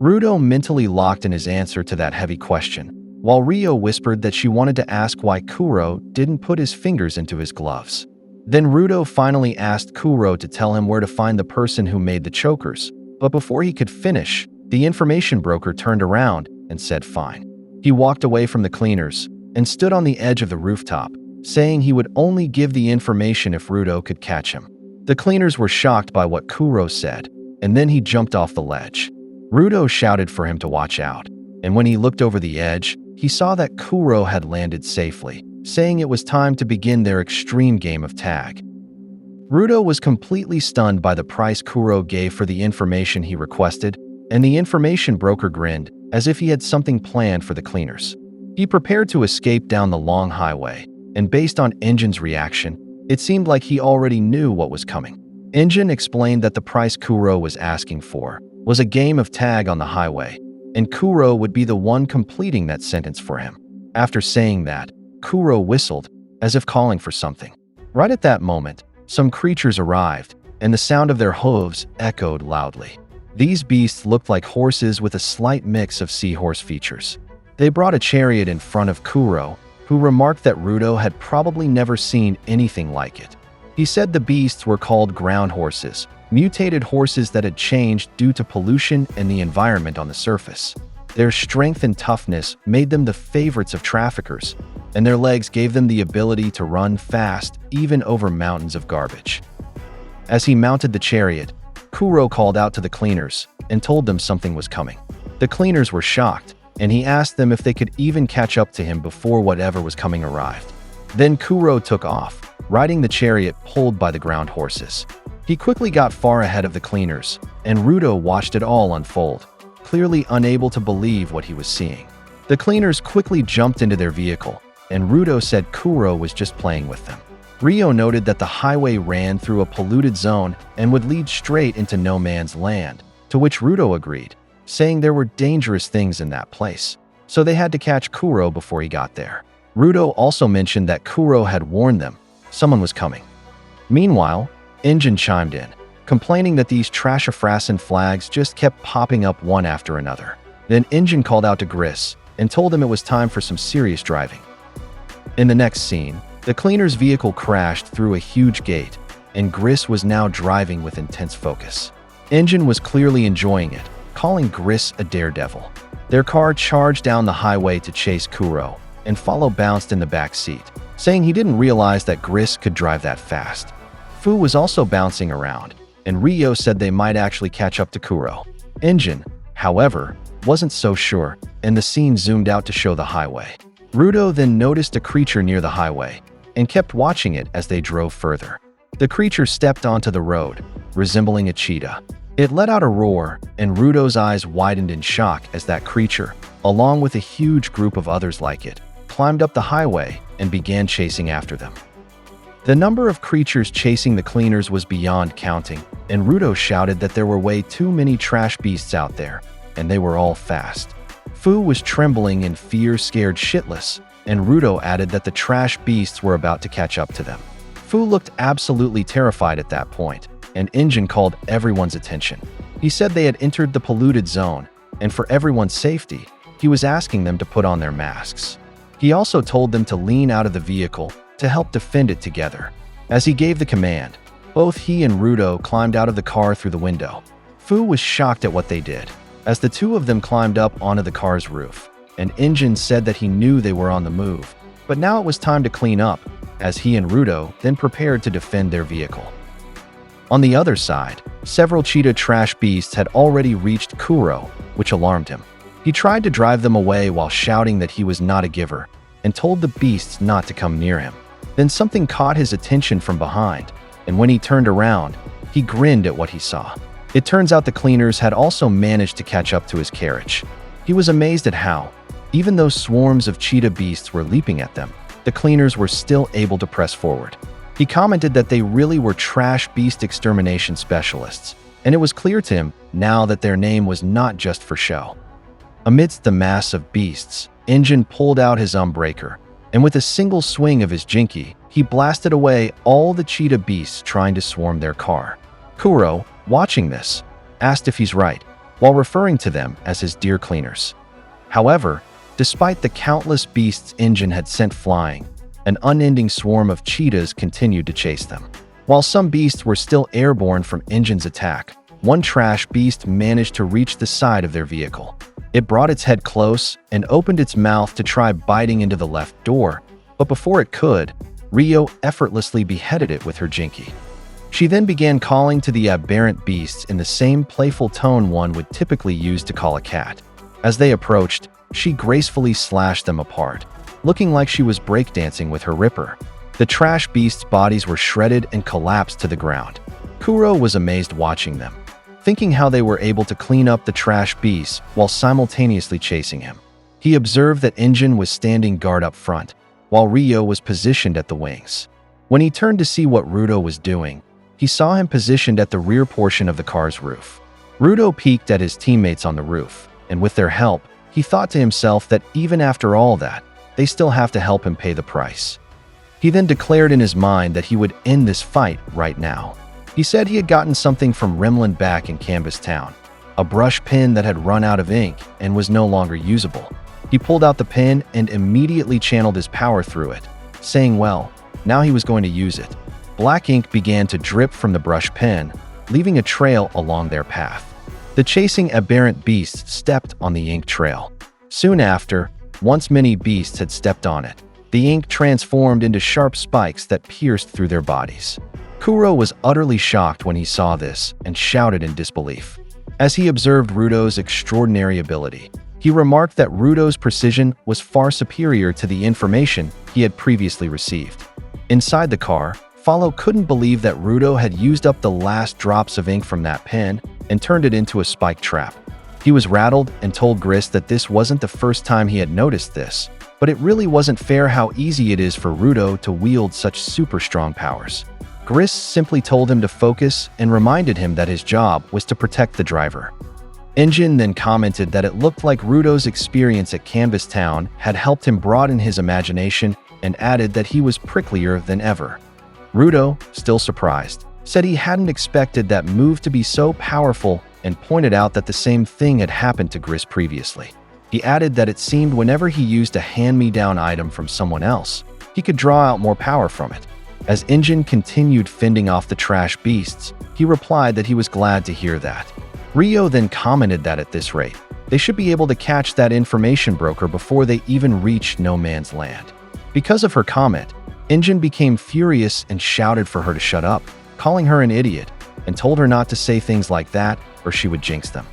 Ruto mentally locked in his answer to that heavy question, while Rio whispered that she wanted to ask why Kuro didn't put his fingers into his gloves. Then Ruto finally asked Kuro to tell him where to find the person who made the chokers, but before he could finish, the information broker turned around and said fine. He walked away from the cleaners and stood on the edge of the rooftop, saying he would only give the information if Ruto could catch him. The cleaners were shocked by what Kuro said, and then he jumped off the ledge. Ruto shouted for him to watch out, and when he looked over the edge, he saw that Kuro had landed safely, saying it was time to begin their extreme game of tag. Ruto was completely stunned by the price Kuro gave for the information he requested, and the information broker grinned as if he had something planned for the cleaners. He prepared to escape down the long highway, and based on Engine's reaction, it seemed like he already knew what was coming. Engine explained that the price Kuro was asking for was a game of tag on the highway, and Kuro would be the one completing that sentence for him. After saying that, Kuro whistled, as if calling for something. Right at that moment, some creatures arrived, and the sound of their hooves echoed loudly. These beasts looked like horses with a slight mix of seahorse features. They brought a chariot in front of Kuro, who remarked that Ruto had probably never seen anything like it. He said the beasts were called ground horses, mutated horses that had changed due to pollution and the environment on the surface. Their strength and toughness made them the favorites of traffickers, and their legs gave them the ability to run fast even over mountains of garbage. As he mounted the chariot, Kuro called out to the cleaners and told them something was coming. The cleaners were shocked, and he asked them if they could even catch up to him before whatever was coming arrived. Then Kuro took off, riding the chariot pulled by the ground horses. He quickly got far ahead of the cleaners, and Ruto watched it all unfold, clearly unable to believe what he was seeing. The cleaners quickly jumped into their vehicle, and Ruto said Kuro was just playing with them. Rio noted that the highway ran through a polluted zone and would lead straight into no man's land, to which Ruto agreed, saying there were dangerous things in that place, so they had to catch Kuro before he got there. Ruto also mentioned that Kuro had warned them someone was coming. Meanwhile, Engine chimed in, complaining that these Trashafrasin flags just kept popping up one after another. Then Engine called out to Gris and told him it was time for some serious driving. In the next scene, the cleaner's vehicle crashed through a huge gate, and Gris was now driving with intense focus. Engine was clearly enjoying it, calling Gris a daredevil. Their car charged down the highway to chase Kuro, and Follow bounced in the back seat, saying he didn't realize that Gris could drive that fast. Fu was also bouncing around, and Rio said they might actually catch up to Kuro. Engine, however, wasn't so sure, and the scene zoomed out to show the highway. Ruto then noticed a creature near the highway, and kept watching it as they drove further. The creature stepped onto the road, resembling a cheetah. It let out a roar, and Ruto's eyes widened in shock as that creature, along with a huge group of others like it, climbed up the highway and began chasing after them. The number of creatures chasing the cleaners was beyond counting, and Rudo shouted that there were way too many trash beasts out there, and they were all fast. Fu was trembling in fear, scared shitless, and Rudo added that the trash beasts were about to catch up to them. Fu looked absolutely terrified at that point, and Oniii-Chan called everyone's attention. He said they had entered the polluted zone, and for everyone's safety, he was asking them to put on their masks. He also told them to lean out of the vehicle to help defend it together. As he gave the command, both he and Rudo climbed out of the car through the window. Fu was shocked at what they did, as the two of them climbed up onto the car's roof, and Oniii-Chan said that he knew they were on the move, but now it was time to clean up, as he and Rudo then prepared to defend their vehicle. On the other side, several cheetah trash beasts had already reached Kuro, which alarmed him. He tried to drive them away while shouting that he was not a giver, and told the beasts not to come near him. Then something caught his attention from behind, and when he turned around, he grinned at what he saw. It turns out the cleaners had also managed to catch up to his carriage. He was amazed at how, even though swarms of cheetah beasts were leaping at them, the cleaners were still able to press forward. He commented that they really were trash beast extermination specialists, and it was clear to him now that their name was not just for show. Amidst the mass of beasts, Oniii-Chan pulled out his umbreaker, and with a single swing of his jinki, he blasted away all the cheetah beasts trying to swarm their car. Kuro, watching this, asked if he's right, while referring to them as his dear cleaners. However, despite the countless beasts Oniii-Chan had sent flying, an unending swarm of cheetahs continued to chase them. While some beasts were still airborne from Oniii-Chan's attack, one trash beast managed to reach the side of their vehicle. It brought its head close and opened its mouth to try biting into the left door, but before it could, Rio effortlessly beheaded it with her jinki. She then began calling to the aberrant beasts in the same playful tone one would typically use to call a cat. As they approached, she gracefully slashed them apart, looking like she was breakdancing with her ripper. The trash beasts' bodies were shredded and collapsed to the ground. Kuro was amazed watching them, thinking how they were able to clean up the trash beasts while simultaneously chasing him. He observed that Oniii-Chan was standing guard up front, while Rio was positioned at the wings. When he turned to see what Rudo was doing, he saw him positioned at the rear portion of the car's roof. Rudo peeked at his teammates on the roof, and with their help, he thought to himself that even after all that, they still have to help him pay the price. He then declared in his mind that he would end this fight right now. He said he had gotten something from Remlin back in Canvas Town, a brush pen that had run out of ink and was no longer usable. He pulled out the pen and immediately channeled his power through it, saying, well, now he was going to use it. Black ink began to drip from the brush pen, leaving a trail along their path. The chasing aberrant beasts stepped on the ink trail. Soon after, once many beasts had stepped on it, the ink transformed into sharp spikes that pierced through their bodies. Kuro was utterly shocked when he saw this and shouted in disbelief. As he observed Rudo's extraordinary ability, he remarked that Rudo's precision was far superior to the information he had previously received. Inside the car, Follow couldn't believe that Rudo had used up the last drops of ink from that pen and turned it into a spike trap. He was rattled and told Grist that this wasn't the first time he had noticed this, but it really wasn't fair how easy it is for Rudo to wield such super strong powers. Grist simply told him to focus and reminded him that his job was to protect the driver. Oniii-Chan then commented that it looked like Rudo's experience at Canvas Town had helped him broaden his imagination and added that he was pricklier than ever. Rudo, still surprised, said he hadn't expected that move to be so powerful and pointed out that the same thing had happened to Grist previously. He added that it seemed whenever he used a hand-me-down item from someone else, he could draw out more power from it. As Oniii-Chan continued fending off the trash beasts, he replied that he was glad to hear that. Rio then commented that at this rate, they should be able to catch that information broker before they even reach no man's land. Because of her comment, Oniii-Chan became furious and shouted for her to shut up, calling her an idiot, and told her not to say things like that or she would jinx them.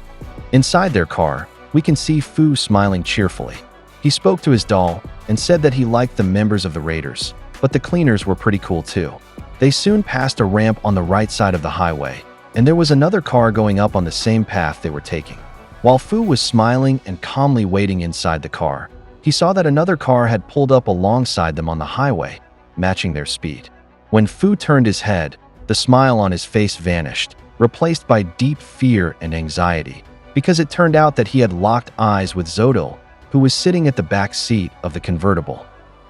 Inside their car, we can see Fu smiling cheerfully. He spoke to his doll and said that he liked the members of the Raiders, but the cleaners were pretty cool too. They soon passed a ramp on the right side of the highway, and there was another car going up on the same path they were taking. While Fu was smiling and calmly waiting inside the car, he saw that another car had pulled up alongside them on the highway, matching their speed. When Fu turned his head, the smile on his face vanished, replaced by deep fear and anxiety, because it turned out that he had locked eyes with Zodol, who was sitting at the back seat of the convertible.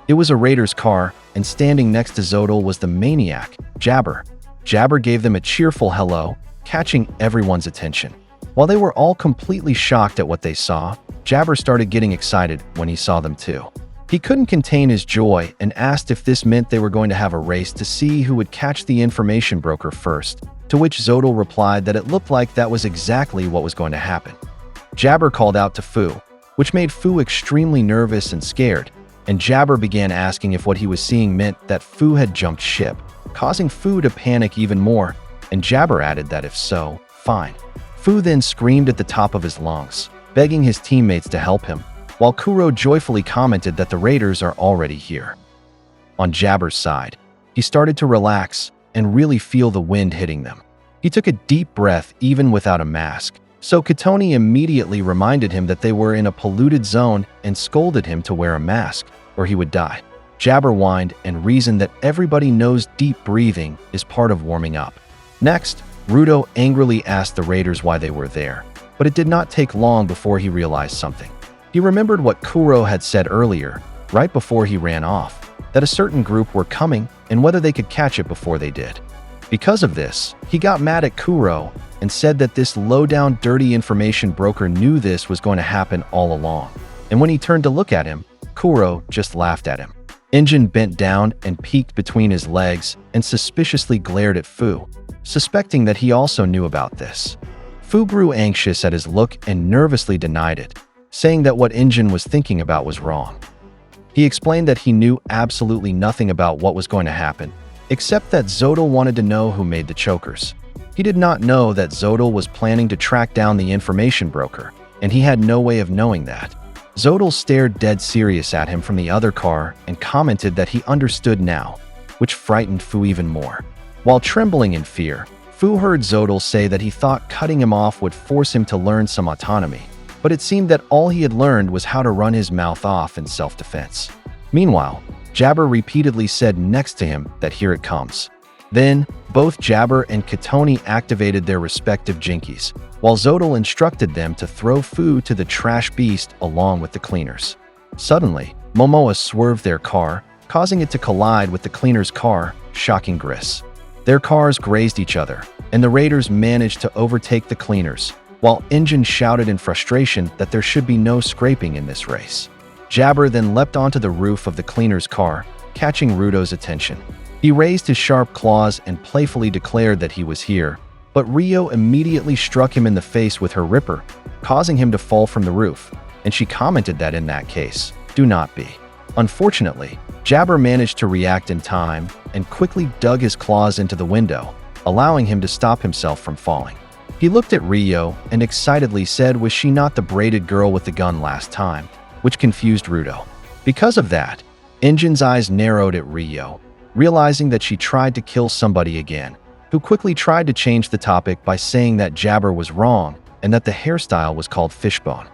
It was a raider's car, and standing next to Zodol was the maniac, Jabber. Jabber gave them a cheerful hello, catching everyone's attention. While they were all completely shocked at what they saw, Jabber started getting excited when he saw them too. He couldn't contain his joy and asked if this meant they were going to have a race to see who would catch the information broker first, to which Zodol replied that it looked like that was exactly what was going to happen. Jabber called out to Fu, which made Fu extremely nervous and scared, and Jabber began asking if what he was seeing meant that Fu had jumped ship, causing Fu to panic even more, and Jabber added that if so, fine. Fu then screamed at the top of his lungs, begging his teammates to help him, while Kuro joyfully commented that the raiders are already here. On Jabber's side, he started to relax and really feel the wind hitting them. He took a deep breath even without a mask, so Katoni immediately reminded him that they were in a polluted zone and scolded him to wear a mask, or he would die. Jabber whined and reasoned that everybody knows deep breathing is part of warming up. Next, Rudo angrily asked the raiders why they were there, but it did not take long before he realized something. He remembered what Kuro had said earlier, right before he ran off, that a certain group were coming and whether they could catch it before they did. Because of this, he got mad at Kuro and said that this low-down dirty information broker knew this was going to happen all along. And when he turned to look at him, Kuro just laughed at him. Injin bent down and peeked between his legs and suspiciously glared at Fu, suspecting that he also knew about this. Fu grew anxious at his look and nervously denied it, saying that what Injin was thinking about was wrong. He explained that he knew absolutely nothing about what was going to happen, except that Zodol wanted to know who made the chokers. He did not know that Zodol was planning to track down the information broker, and he had no way of knowing that. Zodol stared dead serious at him from the other car and commented that he understood now, which frightened Fu even more. While trembling in fear, Fu heard Zodol say that he thought cutting him off would force him to learn some autonomy, but it seemed that all he had learned was how to run his mouth off in self-defense. Meanwhile, Jabber repeatedly said next to him that here it comes. Then, both Jabber and Katoni activated their respective jinkies, while Zodol instructed them to throw Fu to the trash beast along with the cleaners. Suddenly, Momoa swerved their car, causing it to collide with the cleaner's car, shocking Gris. Their cars grazed each other, and the raiders managed to overtake the cleaners, while Injin shouted in frustration that there should be no scraping in this race. Jabber then leapt onto the roof of the cleaner's car, catching Rudo's attention. He raised his sharp claws and playfully declared that he was here, but Rio immediately struck him in the face with her ripper, causing him to fall from the roof, and she commented that in that case, do not be. Unfortunately, Jabber managed to react in time and quickly dug his claws into the window, allowing him to stop himself from falling. He looked at Rio and excitedly said, was she not the braided girl with the gun last time, which confused Rudo. Because of that, Injin's eyes narrowed at Rio, realizing that she tried to kill somebody again, who quickly tried to change the topic by saying that Jabber was wrong and that the hairstyle was called fishbone.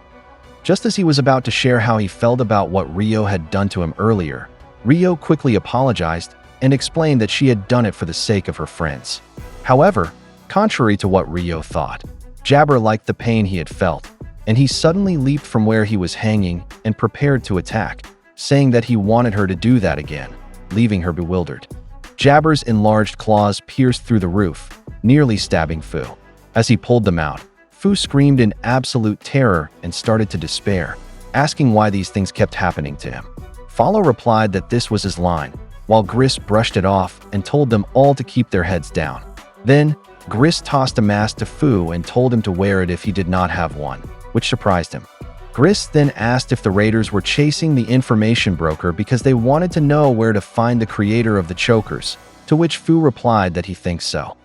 Just as he was about to share how he felt about what Rio had done to him earlier, Rio quickly apologized and explained that she had done it for the sake of her friends. However, contrary to what Rio thought, Jabber liked the pain he had felt, and he suddenly leaped from where he was hanging and prepared to attack, saying that he wanted her to do that again, leaving her bewildered. Jabber's enlarged claws pierced through the roof, nearly stabbing Fu. As he pulled them out, Fu screamed in absolute terror and started to despair, asking why these things kept happening to him. Follow replied that this was his line, while Gris brushed it off and told them all to keep their heads down. Then, Gris tossed a mask to Fu and told him to wear it if he did not have one, which surprised him. Gris then asked if the raiders were chasing the information broker because they wanted to know where to find the creator of the chokers, to which Fu replied that he thinks so.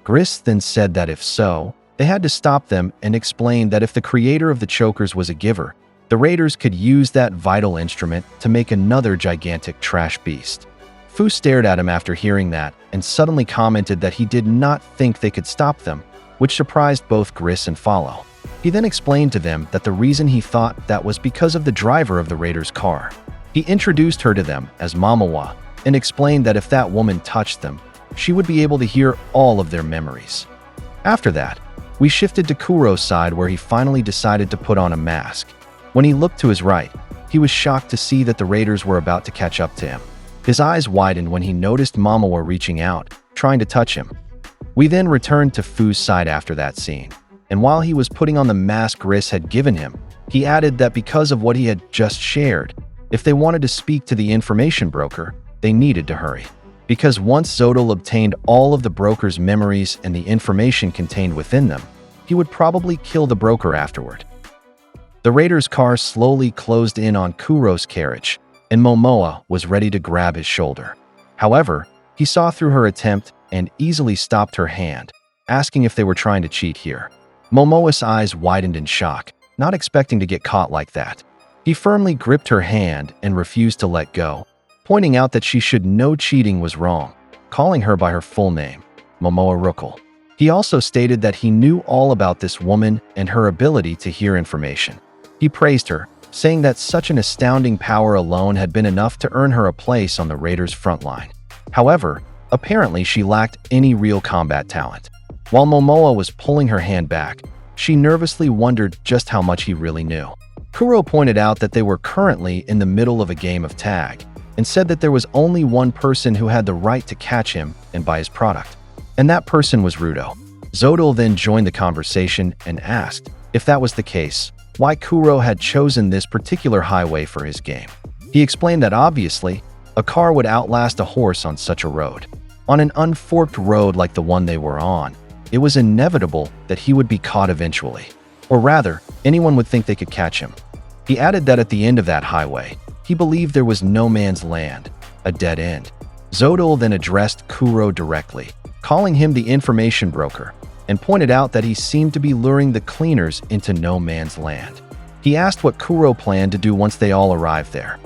Gris then said that if so, they had to stop them and explained that if the creator of the chokers was a giver, the raiders could use that vital instrument to make another gigantic trash beast. Fu stared at him after hearing that and suddenly commented that he did not think they could stop them, which surprised both Gris and Follow. He then explained to them that the reason he thought that was because of the driver of the raiders' car. He introduced her to them as Mamawa and explained that if that woman touched them, she would be able to hear all of their memories. After that, we shifted to Kuro's side where he finally decided to put on a mask. When he looked to his right, he was shocked to see that the raiders were about to catch up to him. His eyes widened when he noticed Mamawa reaching out, trying to touch him. We then returned to Fu's side after that scene, and while he was putting on the mask Gris had given him, he added that because of what he had just shared, if they wanted to speak to the information broker, they needed to hurry. Because once Zodal obtained all of the broker's memories and the information contained within them, he would probably kill the broker afterward. The raiders' car slowly closed in on Kuro's carriage, and Momoa was ready to grab his shoulder. However, he saw through her attempt and easily stopped her hand, asking if they were trying to cheat here. Momoa's eyes widened in shock, not expecting to get caught like that. He firmly gripped her hand and refused to let go, pointing out that she should know cheating was wrong, calling her by her full name, Momoa Rukal. He also stated that he knew all about this woman and her ability to hear information. He praised her, saying that such an astounding power alone had been enough to earn her a place on the raiders' front line. However, apparently she lacked any real combat talent. While Momoa was pulling her hand back, she nervously wondered just how much he really knew. Kuro pointed out that they were currently in the middle of a game of tag, and said that there was only one person who had the right to catch him and buy his product, and that person was Rudo. Zodal then joined the conversation and asked, if that was the case, why Kuro had chosen this particular highway for his game. He explained that obviously, a car would outlast a horse on such a road. On an unforked road like the one they were on, it was inevitable that he would be caught eventually. Or rather, anyone would think they could catch him. He added that at the end of that highway, he believed there was no man's land, a dead end. Zodal then addressed Kuro directly, calling him the information broker, and pointed out that he seemed to be luring the cleaners into no man's land. He asked what Kuro planned to do once they all arrived there.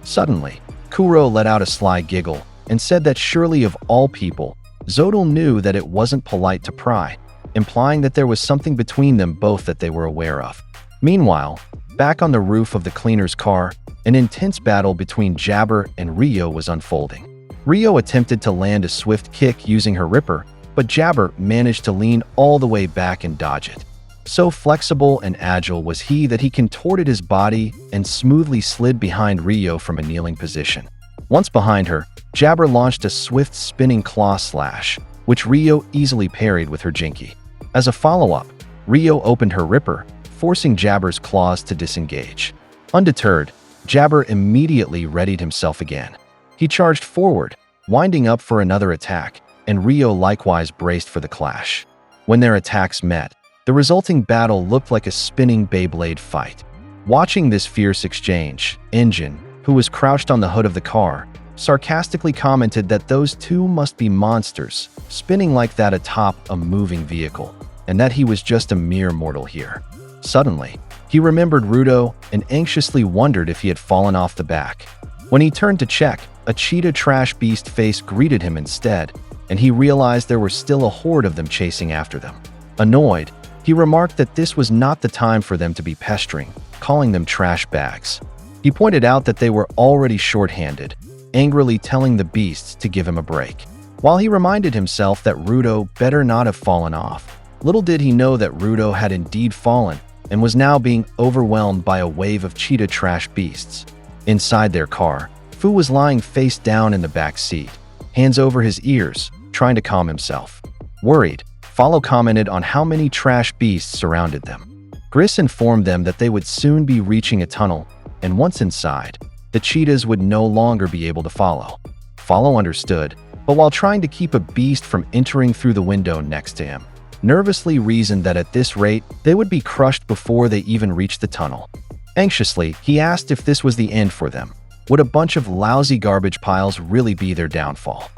Suddenly, Kuro let out a sly giggle and said that surely of all people, Zodal knew that it wasn't polite to pry, implying that there was something between them both that they were aware of. Meanwhile, back on the roof of the cleaner's car, an intense battle between Jabber and Rio was unfolding. Rio attempted to land a swift kick using her Ripper, but Jabber managed to lean all the way back and dodge it. So flexible and agile was he that he contorted his body and smoothly slid behind Rio from a kneeling position. Once behind her, Jabber launched a swift spinning claw slash, which Rio easily parried with her Jinky. As a follow-up, Rio opened her Ripper, forcing Jabber's claws to disengage. Undeterred, Jabber immediately readied himself again. He charged forward, winding up for another attack, and Rio likewise braced for the clash. When their attacks met, the resulting battle looked like a spinning Beyblade fight. Watching this fierce exchange, Engine, who was crouched on the hood of the car, sarcastically commented that those two must be monsters, spinning like that atop a moving vehicle, and that he was just a mere mortal here. Suddenly, he remembered Rudo and anxiously wondered if he had fallen off the back. When he turned to check, a cheetah trash beast face greeted him instead, and he realized there were still a horde of them chasing after them. Annoyed, he remarked that this was not the time for them to be pestering, calling them trash bags. He pointed out that they were already short-handed, angrily telling the beasts to give him a break. While he reminded himself that Rudo better not have fallen off, little did he know that Rudo had indeed fallen and was now being overwhelmed by a wave of cheetah trash beasts. Inside their car, Fu was lying face down in the back seat, hands over his ears, trying to calm himself. Worried, Follow commented on how many trash beasts surrounded them. Gris informed them that they would soon be reaching a tunnel, and once inside, the cheetahs would no longer be able to follow. Follow understood, but while trying to keep a beast from entering through the window next to him, nervously reasoned that at this rate, they would be crushed before they even reached the tunnel. Anxiously, he asked if this was the end for them. Would a bunch of lousy garbage piles really be their downfall?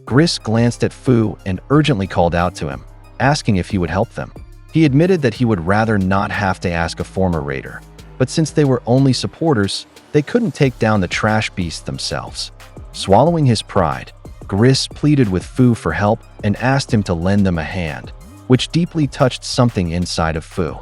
Gris glanced at Fu and urgently called out to him, asking if he would help them. He admitted that he would rather not have to ask a former raider, but since they were only supporters, they couldn't take down the trash beasts themselves. Swallowing his pride, Gris pleaded with Fu for help and asked him to lend them a hand, which deeply touched something inside of Fu.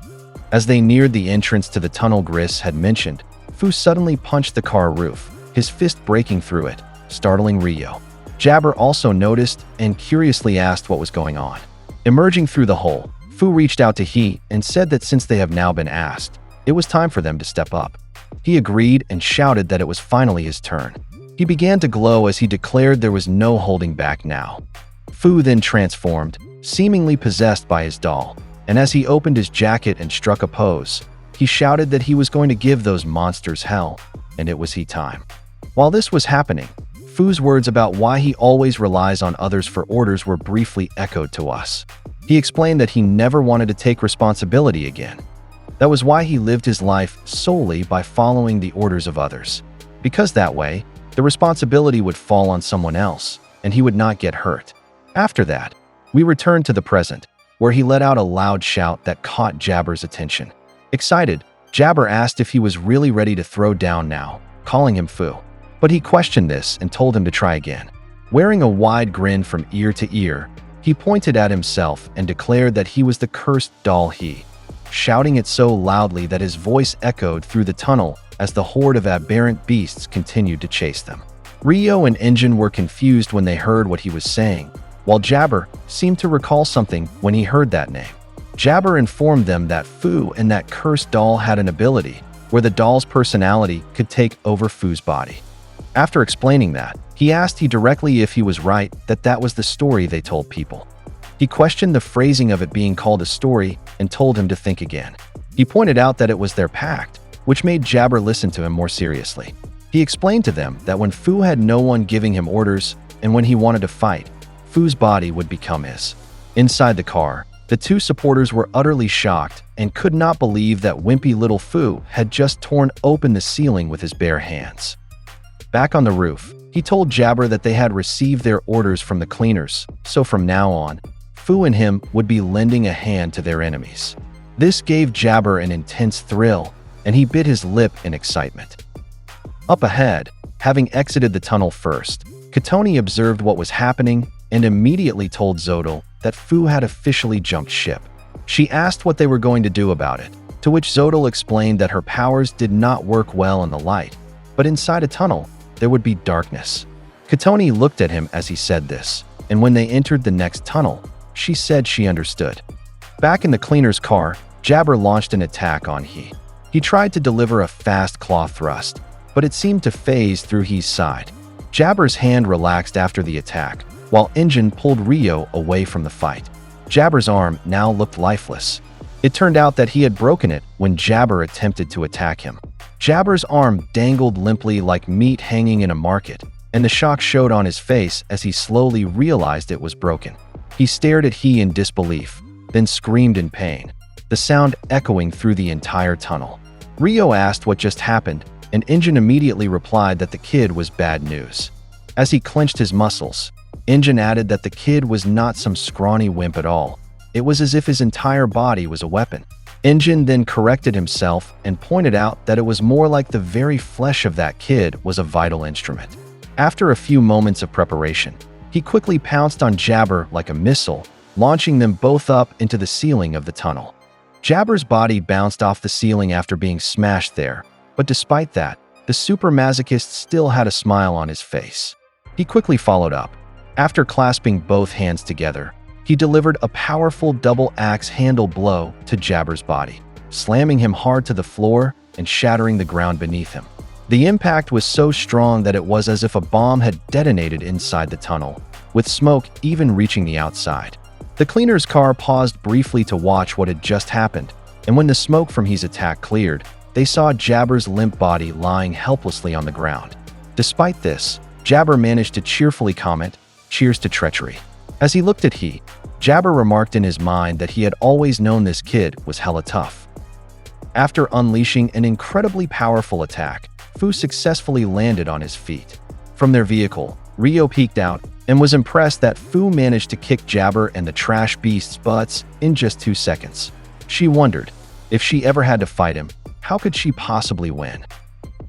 As they neared the entrance to the tunnel Gris had mentioned, Fu suddenly punched the car roof, his fist breaking through it, startling Rio. Jabber also noticed and curiously asked what was going on. Emerging through the hole, Fu reached out to He and said that since they have now been asked, it was time for them to step up. He agreed and shouted that it was finally his turn. He began to glow as he declared there was no holding back now. Fu then transformed, seemingly possessed by his doll, and as he opened his jacket and struck a pose, he shouted that he was going to give those monsters hell, and it was he time. While this was happening, Fu's words about why he always relies on others for orders were briefly echoed to us. He explained that he never wanted to take responsibility again. That was why he lived his life solely by following the orders of others, because that way, the responsibility would fall on someone else, and he would not get hurt. After that, we returned to the present, where he let out a loud shout that caught Jabber's attention. Excited, Jabber asked if he was really ready to throw down now, calling him Fu. But he questioned this and told him to try again. Wearing a wide grin from ear to ear, he pointed at himself and declared that he was the cursed doll He, shouting it so loudly that his voice echoed through the tunnel as the horde of aberrant beasts continued to chase them. Rio and Engine were confused when they heard what he was saying, while Jabber seemed to recall something when he heard that name. Jabber informed them that Fu and that cursed doll had an ability where the doll's personality could take over Fu's body. After explaining that, he asked He directly if he was right that that was the story they told people. He questioned the phrasing of it being called a story and told him to think again. He pointed out that it was their pact, which made Jabber listen to him more seriously. He explained to them that when Fu had no one giving him orders and when he wanted to fight, Fu's body would become his. Inside the car, the two supporters were utterly shocked and could not believe that wimpy little Fu had just torn open the ceiling with his bare hands. Back on the roof, he told Jabber that they had received their orders from the cleaners, so from now on, Fu and him would be lending a hand to their enemies. This gave Jabber an intense thrill, and he bit his lip in excitement. Up ahead, having exited the tunnel first, Katoni observed what was happening and immediately told Zodal that Fu had officially jumped ship. She asked what they were going to do about it, to which Zodal explained that her powers did not work well in the light, but inside a tunnel, there would be darkness. Katoni looked at him as he said this, and when they entered the next tunnel, she said she understood. Back in the cleaner's car, Jabber launched an attack on He. He tried to deliver a fast claw thrust, but it seemed to phase through He's side. Jabber's hand relaxed after the attack, while Engine pulled Rio away from the fight. Jabber's arm now looked lifeless. It turned out that he had broken it when Jabber attempted to attack him. Jabber's arm dangled limply like meat hanging in a market, and the shock showed on his face as he slowly realized it was broken. He stared at He in disbelief, then screamed in pain, the sound echoing through the entire tunnel. Rio asked what just happened, and Engine immediately replied that the kid was bad news. As he clenched his muscles, Engine added that the kid was not some scrawny wimp at all. It was as if his entire body was a weapon. Engine then corrected himself and pointed out that it was more like the very flesh of that kid was a vital instrument. After a few moments of preparation, he quickly pounced on Jabber like a missile, launching them both up into the ceiling of the tunnel. Jabber's body bounced off the ceiling after being smashed there, but despite that, the super masochist still had a smile on his face. He quickly followed up. After clasping both hands together, he delivered a powerful double axe handle blow to Jabber's body, slamming him hard to the floor and shattering the ground beneath him. The impact was so strong that it was as if a bomb had detonated inside the tunnel, with smoke even reaching the outside. The cleaner's car paused briefly to watch what had just happened, and when the smoke from his attack cleared, they saw Jabber's limp body lying helplessly on the ground. Despite this, Jabber managed to cheerfully comment, "Cheers to treachery." As he looked at He, Jabber remarked in his mind that he had always known this kid was hella tough. After unleashing an incredibly powerful attack, Fu successfully landed on his feet. From their vehicle, Rio peeked out and was impressed that Fu managed to kick Jabber and the trash beast's butts in just 2 seconds. She wondered, if she ever had to fight him, how could she possibly win?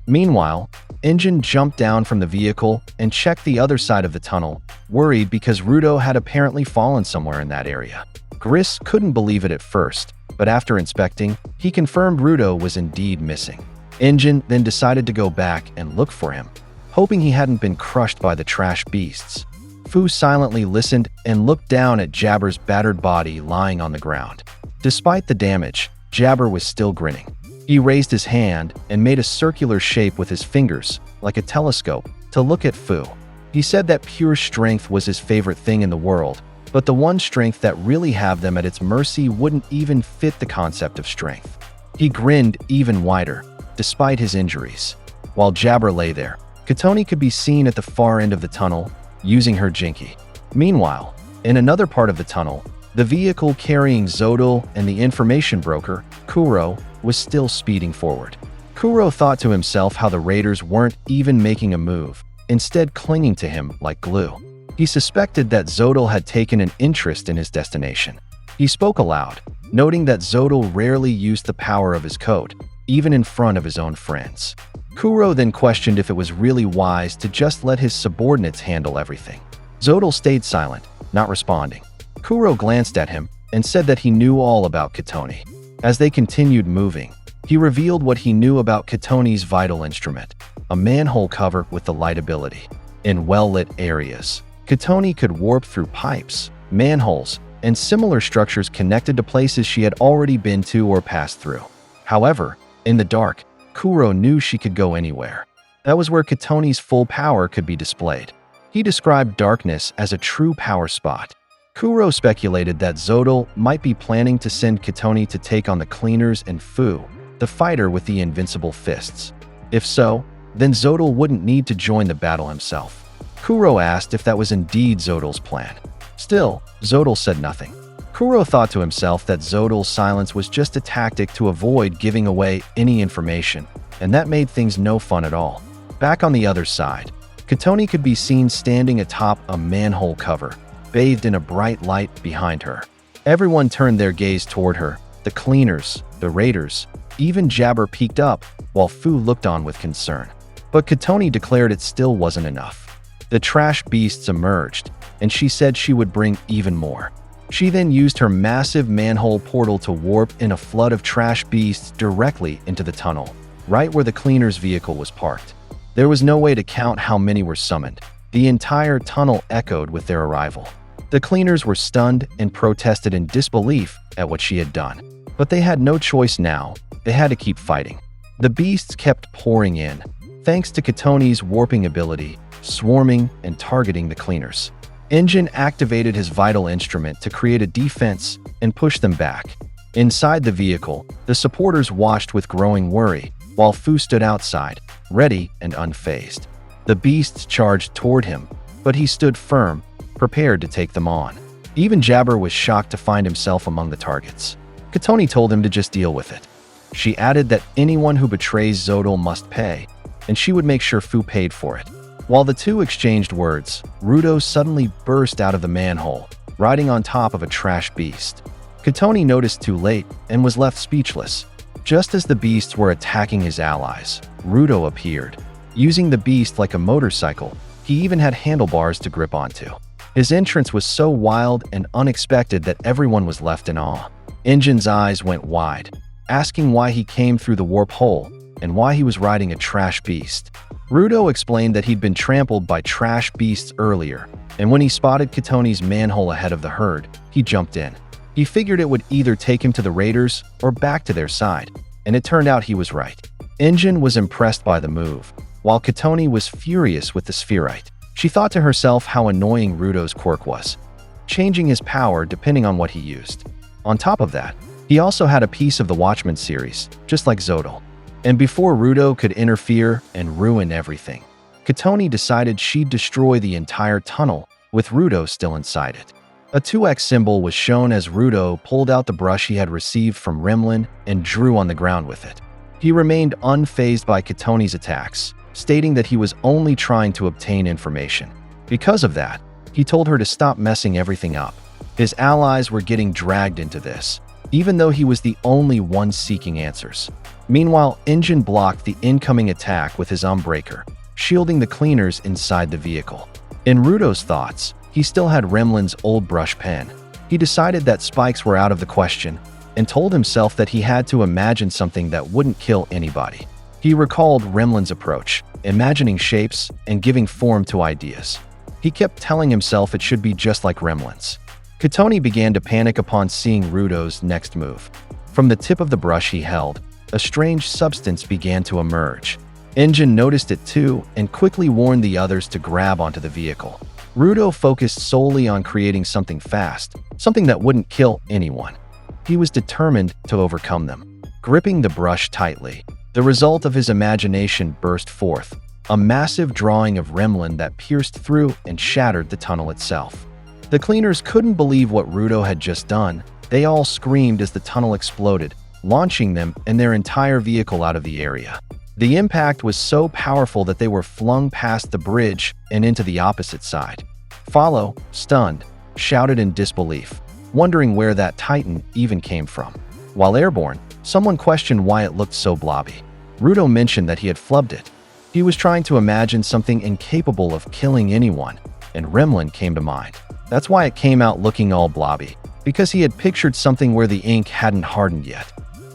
Meanwhile, Engine jumped down from the vehicle and checked the other side of the tunnel, worried because Rudo had apparently fallen somewhere in that area. Gris couldn't believe it at first, but after inspecting, he confirmed Rudo was indeed missing. Injin then decided to go back and look for him, hoping he hadn't been crushed by the trash beasts. Fu silently listened and looked down at Jabber's battered body lying on the ground. Despite the damage, Jabber was still grinning. He raised his hand and made a circular shape with his fingers, like a telescope, to look at Fu. He said that pure strength was his favorite thing in the world, but the one strength that really had them at its mercy wouldn't even fit the concept of strength. He grinned even wider, despite his injuries. While Jabber lay there, Katoni could be seen at the far end of the tunnel, using her Jinki. Meanwhile, in another part of the tunnel, the vehicle carrying Zodal and the information broker, Kuro, was still speeding forward. Kuro thought to himself how the raiders weren't even making a move, instead clinging to him like glue. He suspected that Zodal had taken an interest in his destination. He spoke aloud, noting that Zodal rarely used the power of his code, even in front of his own friends. Kuro then questioned if it was really wise to just let his subordinates handle everything. Zodal stayed silent, not responding. Kuro glanced at him and said that he knew all about Katoni. As they continued moving, he revealed what he knew about Katoni's vital instrument, a manhole cover with the light ability. In well-lit areas, Katoni could warp through pipes, manholes, and similar structures connected to places she had already been to or passed through. However, in the dark, Kuro knew she could go anywhere. That was where Katoni's full power could be displayed. He described darkness as a true power spot. Kuro speculated that Zodal might be planning to send Katoni to take on the Cleaners and Fu, the fighter with the invincible fists. If so, then Zodal wouldn't need to join the battle himself. Kuro asked if that was indeed Zodal's plan. Still, Zodal said nothing. Kuro thought to himself that Zodal's silence was just a tactic to avoid giving away any information, and that made things no fun at all. Back on the other side, Katoni could be seen standing atop a manhole cover, bathed in a bright light behind her. Everyone turned their gaze toward her, the Cleaners, the Raiders, even Jabber peeked up, while Fu looked on with concern. But Katoni declared it still wasn't enough. The trash beasts emerged, and she said she would bring even more. She then used her massive manhole portal to warp in a flood of trash beasts directly into the tunnel, right where the Cleaner's vehicle was parked. There was no way to count how many were summoned. The entire tunnel echoed with their arrival. The Cleaners were stunned and protested in disbelief at what she had done. But they had no choice now. They had to keep fighting. The beasts kept pouring in, thanks to Katoni's warping ability, swarming and targeting the Cleaners. Injin activated his vital instrument to create a defense and push them back. Inside the vehicle, the supporters watched with growing worry, while Fu stood outside, ready and unfazed. The beasts charged toward him, but he stood firm, prepared to take them on. Even Jabber was shocked to find himself among the targets. Katoni told him to just deal with it. She added that anyone who betrays Zodal must pay, and she would make sure Fu paid for it. While the two exchanged words, Rudo suddenly burst out of the manhole, riding on top of a trash beast. Katoni noticed too late and was left speechless. Just as the beasts were attacking his allies, Rudo appeared. Using the beast like a motorcycle, he even had handlebars to grip onto. His entrance was so wild and unexpected that everyone was left in awe. Injin's eyes went wide, asking why he came through the warp hole and why he was riding a trash beast. Rudo explained that he'd been trampled by trash beasts earlier, and when he spotted Katoni's manhole ahead of the herd, he jumped in. He figured it would either take him to the Raiders or back to their side, and it turned out he was right. Injin was impressed by the move, while Katoni was furious with the spherite. She thought to herself how annoying Rudo's quirk was, changing his power depending on what he used. On top of that, he also had a piece of the Watchman series, just like Zodal. And before Rudo could interfere and ruin everything, Katoni decided she'd destroy the entire tunnel, with Rudo still inside it. A 2x symbol was shown as Rudo pulled out the brush he had received from Remlin and drew on the ground with it. He remained unfazed by Katoni's attacks, stating that he was only trying to obtain information. Because of that, he told her to stop messing everything up. His allies were getting dragged into this, even though he was the only one seeking answers. Meanwhile, Injin blocked the incoming attack with his Umbreaker, shielding the Cleaners inside the vehicle. In Rudo's thoughts, he still had Remlin's old brush pen. He decided that spikes were out of the question and told himself that he had to imagine something that wouldn't kill anybody. He recalled Remlin's approach, imagining shapes and giving form to ideas. He kept telling himself it should be just like Remlin's. Katoni began to panic upon seeing Rudo's next move. From the tip of the brush he held, a strange substance began to emerge. Oniii-Chan noticed it too and quickly warned the others to grab onto the vehicle. Rudo focused solely on creating something fast, something that wouldn't kill anyone. He was determined to overcome them. Gripping the brush tightly, the result of his imagination burst forth, a massive drawing of Remlin that pierced through and shattered the tunnel itself. The cleaners couldn't believe what Rudo had just done. They all screamed as the tunnel exploded, launching them and their entire vehicle out of the area. The impact was so powerful that they were flung past the bridge and into the opposite side. Follow, stunned, shouted in disbelief, wondering where that titan even came from. While airborne, someone questioned why it looked so blobby. Rudo mentioned that he had flubbed it. He was trying to imagine something incapable of killing anyone, and Remlin came to mind. That's why it came out looking all blobby, because he had pictured something where the ink hadn't hardened yet.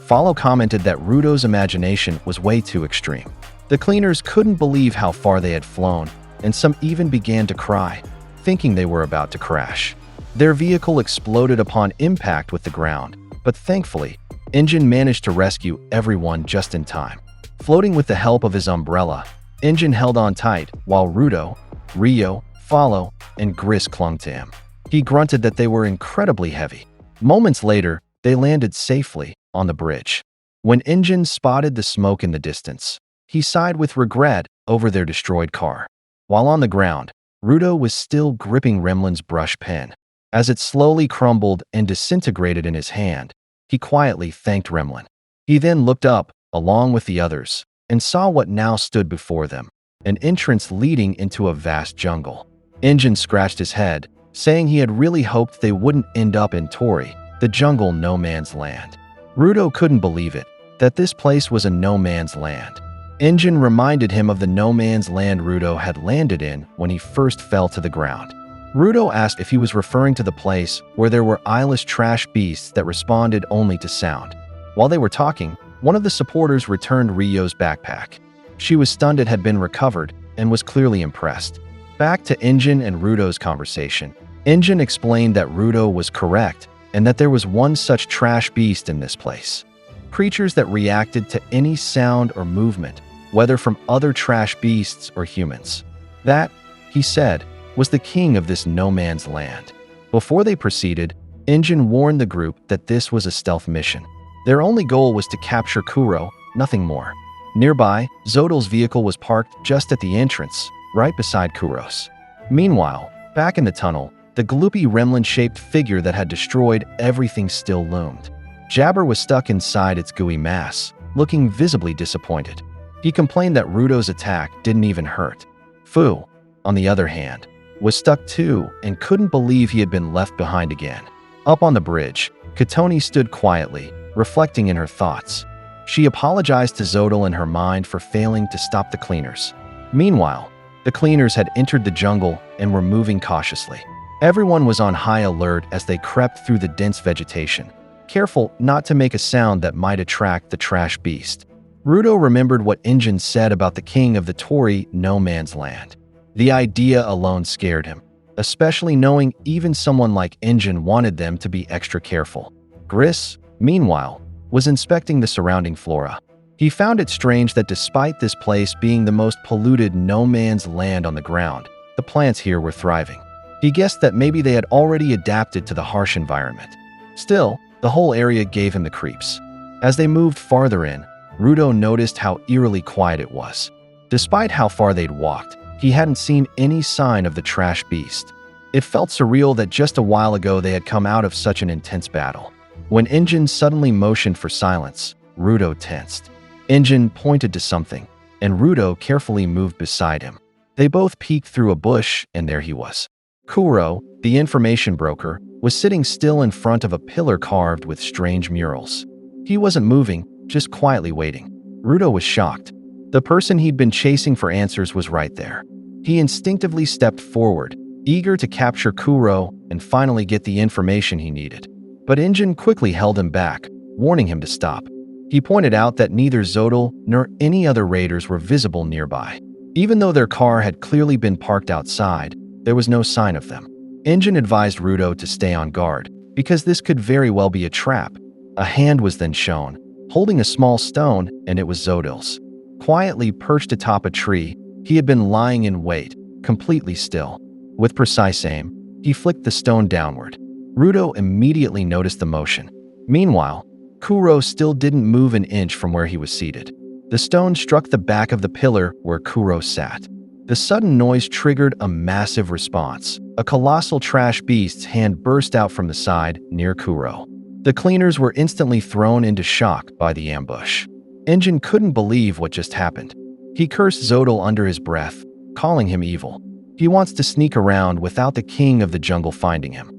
Follow commented that Rudo's imagination was way too extreme. The cleaners couldn't believe how far they had flown, and some even began to cry, thinking they were about to crash. Their vehicle exploded upon impact with the ground, but thankfully, Oniii-Chan managed to rescue everyone just in time. Floating with the help of his umbrella, Oniii-Chan held on tight while Rudo, Rio, Follow, and Gris clung to him. He grunted that they were incredibly heavy. Moments later, they landed safely on the bridge. When Oniii-Chan spotted the smoke in the distance, he sighed with regret over their destroyed car. While on the ground, Rudo was still gripping Remlin's brush pen. As it slowly crumbled and disintegrated in his hand, he quietly thanked Remlin. He then looked up, along with the others, and saw what now stood before them, an entrance leading into a vast jungle. Oniii-Chan scratched his head, saying he had really hoped they wouldn't end up in Tori, the jungle no man's land. Rudo couldn't believe it, that this place was a no man's land. Oniii-Chan reminded him of the no man's land Rudo had landed in when he first fell to the ground. Rudo asked if he was referring to the place where there were eyeless trash beasts that responded only to sound. While they were talking, one of the supporters returned Rio's backpack. She was stunned it had been recovered and was clearly impressed. Back to Oniii-Chan and Rudo's conversation, Oniii-Chan explained that Rudo was correct and that there was one such trash beast in this place. Creatures that reacted to any sound or movement, whether from other trash beasts or humans. That, he said, was the king of this no man's land. Before they proceeded, Oniii-Chan warned the group that this was a stealth mission. Their only goal was to capture Kuro, nothing more. Nearby, Zodal's vehicle was parked just at the entrance, right beside Kuro's. Meanwhile, back in the tunnel, the gloopy Remlin-shaped figure that had destroyed everything still loomed. Jabber was stuck inside its gooey mass, looking visibly disappointed. He complained that Rudo's attack didn't even hurt. Fu, on the other hand, was stuck too and couldn't believe he had been left behind again. Up on the bridge, Katoni stood quietly, reflecting in her thoughts. She apologized to Zodal in her mind for failing to stop the cleaners. Meanwhile, the cleaners had entered the jungle and were moving cautiously. Everyone was on high alert as they crept through the dense vegetation, careful not to make a sound that might attract the trash beast. Rudo remembered what Oniii-Chan said about the king of the Tori no man's land. The idea alone scared him, especially knowing even someone like Oniii-Chan wanted them to be extra careful. Gris, meanwhile, was inspecting the surrounding flora. He found it strange that despite this place being the most polluted no man's land on the ground, the plants here were thriving. He guessed that maybe they had already adapted to the harsh environment. Still, the whole area gave him the creeps. As they moved farther in, Rudo noticed how eerily quiet it was. Despite how far they'd walked, he hadn't seen any sign of the trash beast. It felt surreal that just a while ago they had come out of such an intense battle. When Oniii-Chan suddenly motioned for silence, Rudo tensed. Oniii-Chan pointed to something, and Rudo carefully moved beside him. They both peeked through a bush, and there he was. Kuro, the information broker, was sitting still in front of a pillar carved with strange murals. He wasn't moving, just quietly waiting. Rudo was shocked. The person he'd been chasing for answers was right there. He instinctively stepped forward, eager to capture Kuro and finally get the information he needed. But Injin quickly held him back, warning him to stop. He pointed out that neither Zodal nor any other raiders were visible nearby. Even though their car had clearly been parked outside, there was no sign of them. Injin advised Rudo to stay on guard, because this could very well be a trap. A hand was then shown, holding a small stone, and it was Zodal's. Quietly perched atop a tree, he had been lying in wait, completely still. With precise aim, he flicked the stone downward. Rudo immediately noticed the motion. Meanwhile, Kuro still didn't move an inch from where he was seated. The stone struck the back of the pillar where Kuro sat. The sudden noise triggered a massive response. A colossal trash beast's hand burst out from the side near Kuro. The cleaners were instantly thrown into shock by the ambush. Injin couldn't believe what just happened. He cursed Zodal under his breath, calling him evil. He wants to sneak around without the king of the jungle finding him.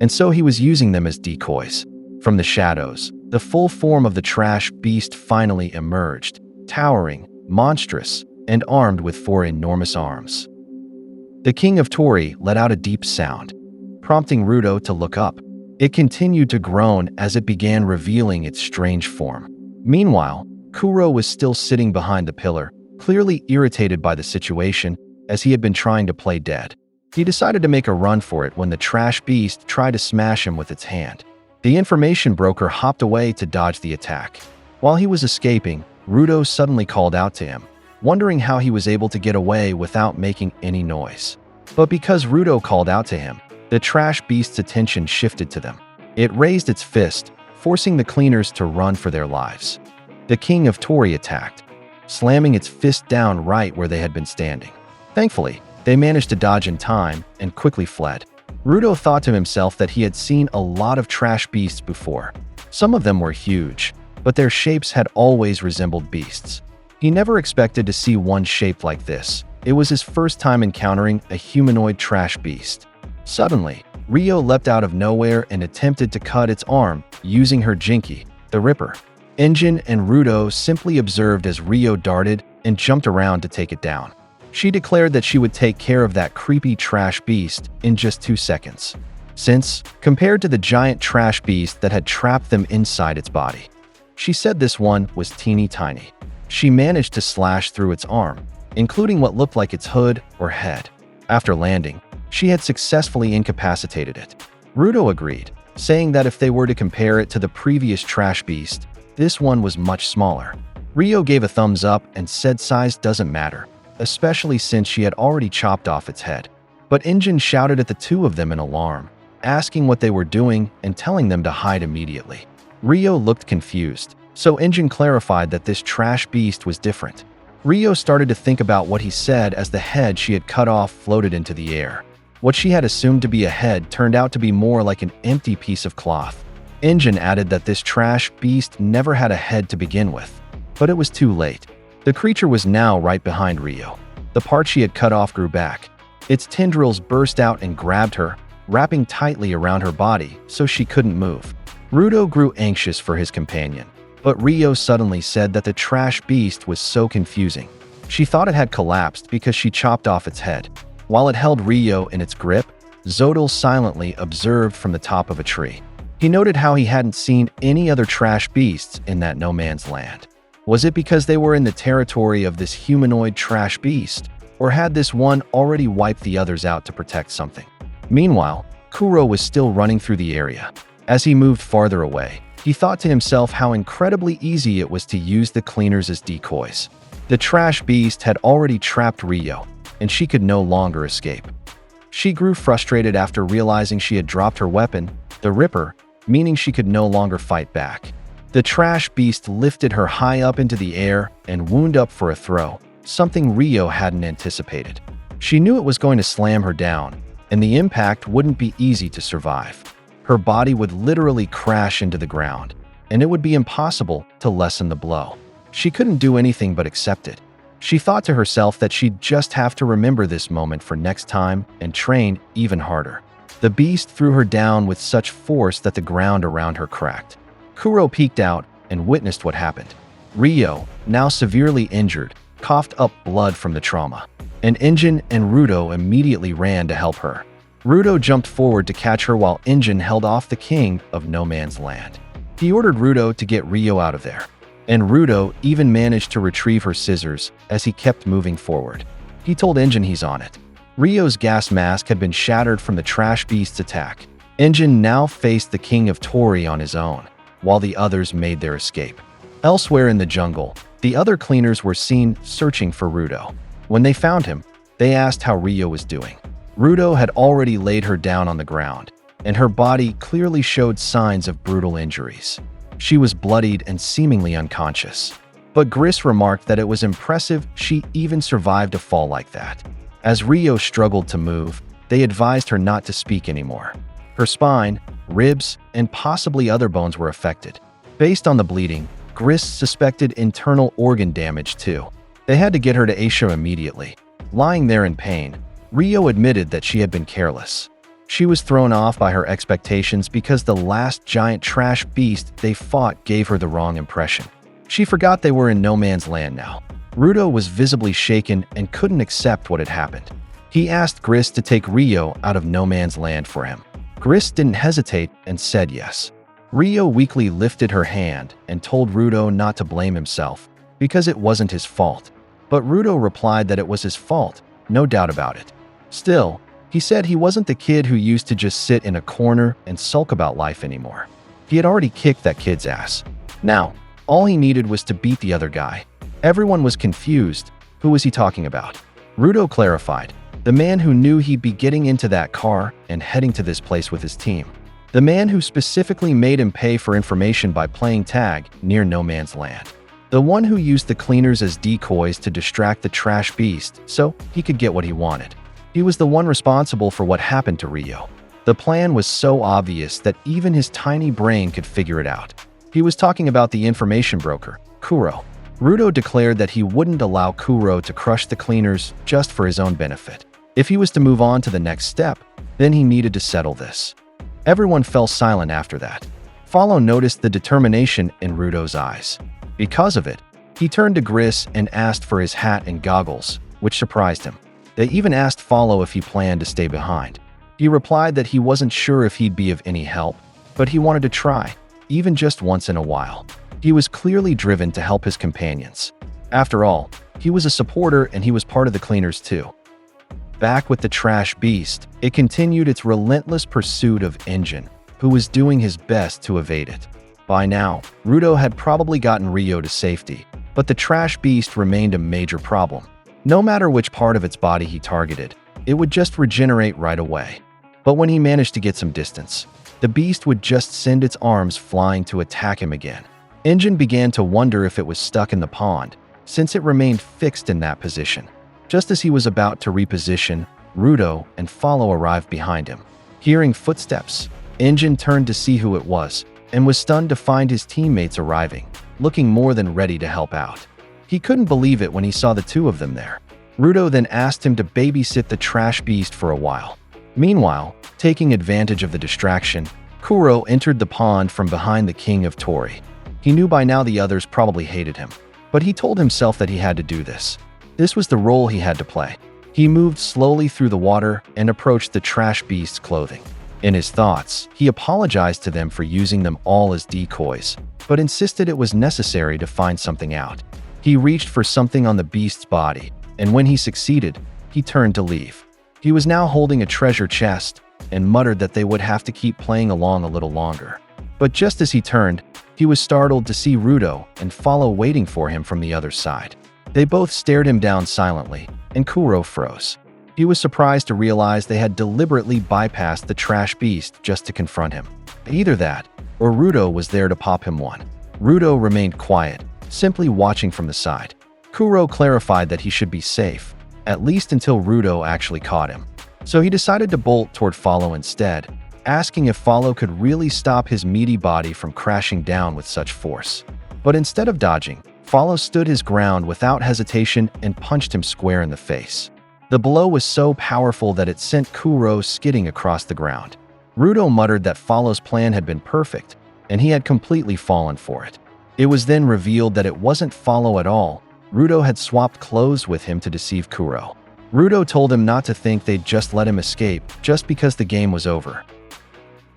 And so he was using them as decoys. From the shadows, the full form of the trash beast finally emerged, towering, monstrous, and armed with 4 enormous arms. The king of Tori let out a deep sound, prompting Rudo to look up. It continued to groan as it began revealing its strange form. Meanwhile, Kuro was still sitting behind the pillar, clearly irritated by the situation, as he had been trying to play dead. He decided to make a run for it when the trash beast tried to smash him with its hand. The information broker hopped away to dodge the attack. While he was escaping, Rudo suddenly called out to him, wondering how he was able to get away without making any noise. But because Rudo called out to him, the trash beast's attention shifted to them. It raised its fist, forcing the cleaners to run for their lives. The king of Tori attacked, slamming its fist down right where they had been standing. Thankfully, they managed to dodge in time and quickly fled. Rudo thought to himself that he had seen a lot of trash beasts before. Some of them were huge, but their shapes had always resembled beasts. He never expected to see one shaped like this. It was his first time encountering a humanoid trash beast. Suddenly, Rio leapt out of nowhere and attempted to cut its arm using her Jinky, the Ripper. Injin and Rudo simply observed as Rio darted and jumped around to take it down. She declared that she would take care of that creepy trash beast in just 2 seconds, since, compared to the giant trash beast that had trapped them inside its body, she said this one was teeny tiny. She managed to slash through its arm, including what looked like its hood or head. After landing, she had successfully incapacitated it. Rudo agreed, saying that if they were to compare it to the previous trash beast, this one was much smaller. Rio gave a thumbs up and said size doesn't matter, especially since she had already chopped off its head. But Injin shouted at the two of them in alarm, asking what they were doing and telling them to hide immediately. Rio looked confused, so Injin clarified that this trash beast was different. Rio started to think about what he said as the head she had cut off floated into the air. What she had assumed to be a head turned out to be more like an empty piece of cloth. Injin added that this trash beast never had a head to begin with, but it was too late. The creature was now right behind Rio. The part she had cut off grew back. Its tendrils burst out and grabbed her, wrapping tightly around her body so she couldn't move. Rudo grew anxious for his companion, but Rio suddenly said that the trash beast was so confusing. She thought it had collapsed because she chopped off its head. While it held Rio in its grip, Zodal silently observed from the top of a tree. He noted how he hadn't seen any other trash beasts in that no man's land. Was it because they were in the territory of this humanoid trash beast, or had this one already wiped the others out to protect something? Meanwhile, Kuro was still running through the area. As he moved farther away, he thought to himself how incredibly easy it was to use the cleaners as decoys. The trash beast had already trapped Rio, and she could no longer escape. She grew frustrated after realizing she had dropped her weapon, the Ripper, meaning she could no longer fight back. The trash beast lifted her high up into the air and wound up for a throw, something Rio hadn't anticipated. She knew it was going to slam her down, and the impact wouldn't be easy to survive. Her body would literally crash into the ground, and it would be impossible to lessen the blow. She couldn't do anything but accept it. She thought to herself that she'd just have to remember this moment for next time and train even harder. The beast threw her down with such force that the ground around her cracked. Kuro peeked out and witnessed what happened. Rio, now severely injured, coughed up blood from the trauma, and Injin and Rudo immediately ran to help her. Rudo jumped forward to catch her while Injin held off the king of No Man's Land. He ordered Rudo to get Ryo out of there, and Rudo even managed to retrieve her scissors as he kept moving forward. He told Injin he's on it. Ryo's gas mask had been shattered from the trash beast's attack. Injin now faced the king of Tori on his own, while the others made their escape. Elsewhere in the jungle, the other cleaners were seen searching for Rudo. When they found him, they asked how Ryo was doing. Rudo had already laid her down on the ground, and her body clearly showed signs of brutal injuries. She was bloodied and seemingly unconscious. But Gris remarked that it was impressive she even survived a fall like that. As Ryo struggled to move, they advised her not to speak anymore. Her spine, ribs, and possibly other bones were affected. Based on the bleeding, Gris suspected internal organ damage too. They had to get her to Asia immediately. Lying there in pain, Ryo admitted that she had been careless. She was thrown off by her expectations because the last giant trash beast they fought gave her the wrong impression. She forgot they were in No Man's Land now. Rudo was visibly shaken and couldn't accept what had happened. He asked Gris to take Ryo out of No Man's Land for him. Gris didn't hesitate and said yes. Ryo weakly lifted her hand and told Rudo not to blame himself because it wasn't his fault. But Rudo replied that it was his fault, no doubt about it. Still, he said he wasn't the kid who used to just sit in a corner and sulk about life anymore. He had already kicked that kid's ass. Now, all he needed was to beat the other guy. Everyone was confused. Who was he talking about? Rudo clarified. The man who knew he'd be getting into that car and heading to this place with his team. The man who specifically made him pay for information by playing tag near No Man's Land. The one who used the cleaners as decoys to distract the trash beast so he could get what he wanted. He was the one responsible for what happened to Ryo. The plan was so obvious that even his tiny brain could figure it out. He was talking about the information broker, Kuro. Rudo declared that he wouldn't allow Kuro to crush the cleaners just for his own benefit. If he was to move on to the next step, then he needed to settle this. Everyone fell silent after that. Follow noticed the determination in Rudo's eyes. Because of it, he turned to Gris and asked for his hat and goggles, which surprised him. They even asked Follow if he planned to stay behind. He replied that he wasn't sure if he'd be of any help, but he wanted to try, even just once in a while. He was clearly driven to help his companions. After all, he was a supporter and he was part of the cleaners too. Back with the trash beast, it continued its relentless pursuit of Injin, who was doing his best to evade it. By now, Rudo had probably gotten Ryo to safety, but the trash beast remained a major problem. No matter which part of its body he targeted, it would just regenerate right away. But when he managed to get some distance, the beast would just send its arms flying to attack him again. Injin began to wonder if it was stuck in the pond, since it remained fixed in that position. Just as he was about to reposition, Rudo and Follow arrived behind him. Hearing footsteps, Injin turned to see who it was, and was stunned to find his teammates arriving, looking more than ready to help out. He couldn't believe it when he saw the two of them there. Rudo then asked him to babysit the trash beast for a while. Meanwhile, taking advantage of the distraction, Kuro entered the pond from behind the king of Tori. He knew by now the others probably hated him, but he told himself that he had to do this. This was the role he had to play. He moved slowly through the water and approached the trash beast's clothing. In his thoughts, he apologized to them for using them all as decoys, but insisted it was necessary to find something out. He reached for something on the beast's body, and when he succeeded, he turned to leave. He was now holding a treasure chest and muttered that they would have to keep playing along a little longer. But just as he turned, he was startled to see Rudo and Follow waiting for him from the other side. They both stared him down silently, and Kuro froze. He was surprised to realize they had deliberately bypassed the trash beast just to confront him. Either that, or Rudo was there to pop him one. Rudo remained quiet, simply watching from the side. Kuro clarified that he should be safe, at least until Rudo actually caught him. So he decided to bolt toward Follow instead, asking if Follow could really stop his meaty body from crashing down with such force. But instead of dodging, Follow stood his ground without hesitation and punched him square in the face. The blow was so powerful that it sent Kuro skidding across the ground. Rudo muttered that Follow's plan had been perfect, and he had completely fallen for it. It was then revealed that it wasn't Follow at all. Rudo had swapped clothes with him to deceive Kuro. Rudo told him not to think they'd just let him escape just because the game was over.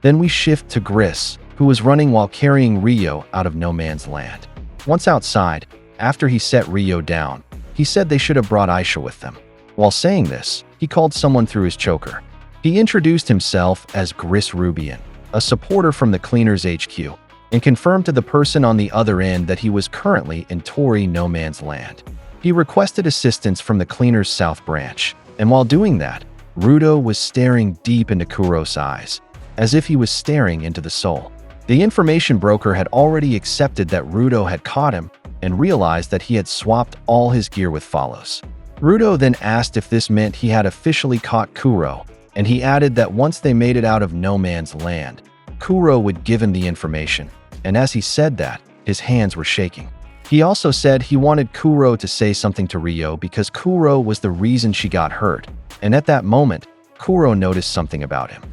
Then we shift to Gris, who was running while carrying Rio out of no man's land. Once outside, after he set Rio down, he said they should have brought Aisha with them. While saying this, he called someone through his choker. He introduced himself as Gris Rubian, a supporter from the Cleaners HQ, and confirmed to the person on the other end that he was currently in Tori no man's land. He requested assistance from the Cleaners South branch, and while doing that, Rudo was staring deep into Kuro's eyes, as if he was staring into the soul. The information broker had already accepted that Rudo had caught him and realized that he had swapped all his gear with Follows. Rudo then asked if this meant he had officially caught Kuro, and he added that once they made it out of no man's land, Kuro would give him the information, and as he said that, his hands were shaking. He also said he wanted Kuro to say something to Rio because Kuro was the reason she got hurt, and at that moment, Kuro noticed something about him.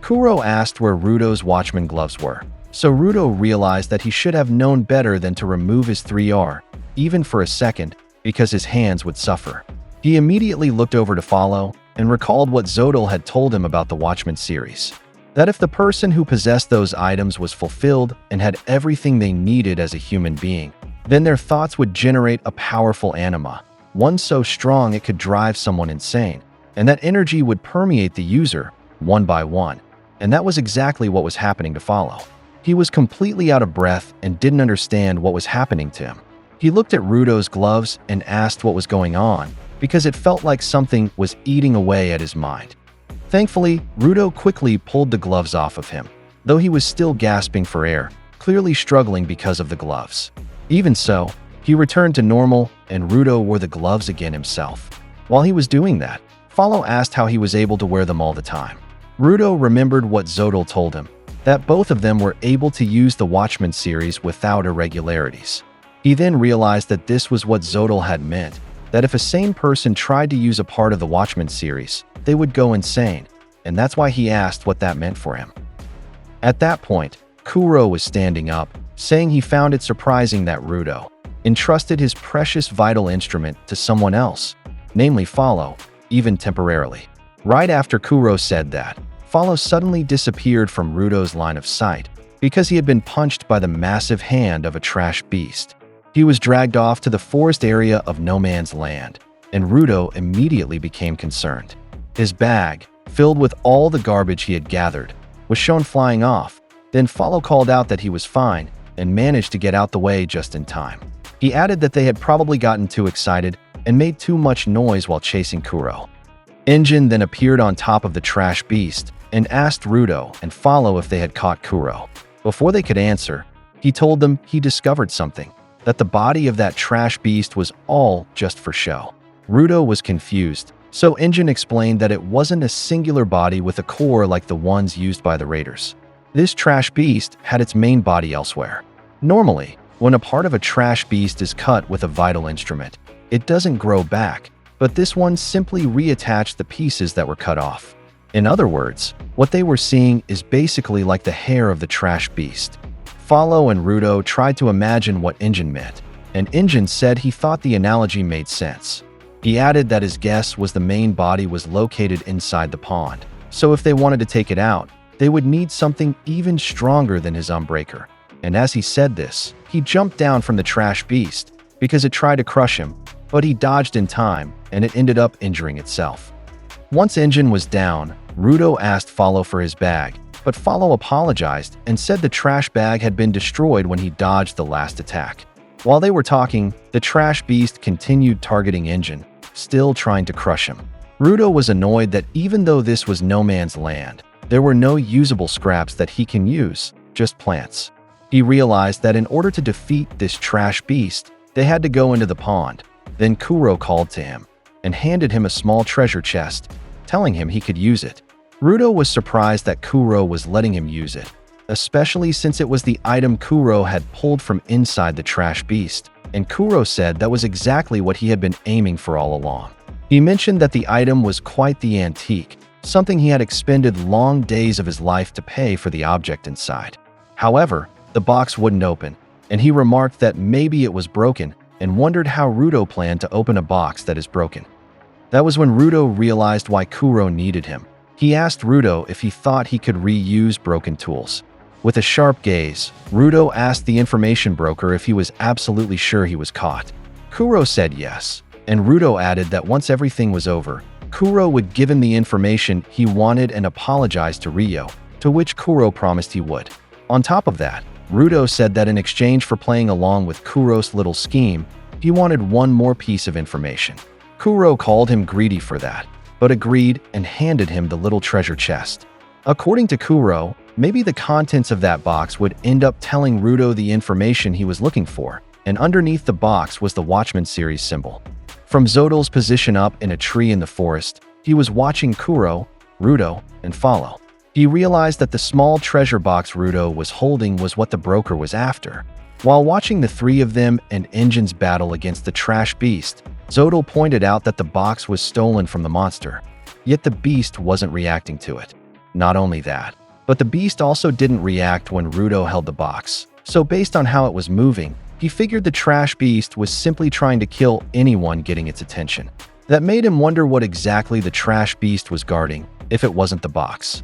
Kuro asked where Rudo's watchman gloves were, so Rudo realized that he should have known better than to remove his 3R, even for a second, because his hands would suffer. He immediately looked over to Follow and recalled what Zodal had told him about the Watchman series. That if the person who possessed those items was fulfilled and had everything they needed as a human being, then their thoughts would generate a powerful anima, one so strong it could drive someone insane, and that energy would permeate the user, one by one. And that was exactly what was happening to Follow. He was completely out of breath and didn't understand what was happening to him. He looked at Rudo's gloves and asked what was going on, because it felt like something was eating away at his mind. Thankfully, Rudo quickly pulled the gloves off of him, though he was still gasping for air, clearly struggling because of the gloves. Even so, he returned to normal, and Rudo wore the gloves again himself. While he was doing that, Follow asked how he was able to wear them all the time. Rudo remembered what Zodal told him, that both of them were able to use the Watchman series without irregularities. He then realized that this was what Zodal had meant, that if a sane person tried to use a part of the Watchman series, they would go insane, and that's why he asked what that meant for him. At that point, Kuro was standing up, saying he found it surprising that Rudo entrusted his precious vital instrument to someone else, namely Follow, even temporarily. Right after Kuro said that, Follow suddenly disappeared from Rudo's line of sight because he had been punched by the massive hand of a trash beast. He was dragged off to the forest area of no man's land, and Rudo immediately became concerned. His bag, filled with all the garbage he had gathered, was shown flying off. Then Follow called out that he was fine and managed to get out the way just in time. He added that they had probably gotten too excited and made too much noise while chasing Kuro. Engine then appeared on top of the trash beast and asked Rudo and Follow if they had caught Kuro. Before they could answer, he told them he discovered something, that the body of that trash beast was all just for show. Rudo was confused, so Engine explained that it wasn't a singular body with a core like the ones used by the raiders. This trash beast had its main body elsewhere. Normally, when a part of a trash beast is cut with a vital instrument, it doesn't grow back, but this one simply reattached the pieces that were cut off. In other words, what they were seeing is basically like the hair of the trash beast. Follow and Rudo tried to imagine what Engine meant, and Engine said he thought the analogy made sense. He added that his guess was the main body was located inside the pond, so if they wanted to take it out, they would need something even stronger than his Unbreaker. And as he said this, he jumped down from the trash beast because it tried to crush him, but he dodged in time and it ended up injuring itself. Once Engine was down, Rudo asked Follow for his bag, but Follow apologized and said the trash bag had been destroyed when he dodged the last attack. While they were talking, the trash beast continued targeting Engine, still trying to crush him. Rudo was annoyed that even though this was no man's land, there were no usable scraps that he can use, just plants. He realized that in order to defeat this trash beast, they had to go into the pond. Then Kuro called to him and handed him a small treasure chest, telling him he could use it. Rudo was surprised that Kuro was letting him use it, especially since it was the item Kuro had pulled from inside the trash beast, and Kuro said that was exactly what he had been aiming for all along. He mentioned that the item was quite the antique, something he had expended long days of his life to pay for the object inside. However, the box wouldn't open, and he remarked that maybe it was broken and wondered how Rudo planned to open a box that is broken. That was when Rudo realized why Kuro needed him. He asked Rudo if he thought he could reuse broken tools. With a sharp gaze, Rudo asked the information broker if he was absolutely sure he was caught. Kuro said yes, and Rudo added that once everything was over, Kuro would give him the information he wanted and apologize to Ryo, to which Kuro promised he would. On top of that, Rudo said that in exchange for playing along with Kuro's little scheme, he wanted one more piece of information. Kuro called him greedy for that, but agreed and handed him the little treasure chest. According to Kuro, maybe the contents of that box would end up telling Rudo the information he was looking for, and underneath the box was the Watchman series symbol. From Zodal's position up in a tree in the forest, he was watching Kuro, Rudo, and Follow. He realized that the small treasure box Rudo was holding was what the broker was after. While watching the three of them and Engin's battle against the trash beast, Zodal pointed out that the box was stolen from the monster. Yet the beast wasn't reacting to it. Not only that, but the beast also didn't react when Rudo held the box. So based on how it was moving, he figured the trash beast was simply trying to kill anyone getting its attention. That made him wonder what exactly the trash beast was guarding, if it wasn't the box.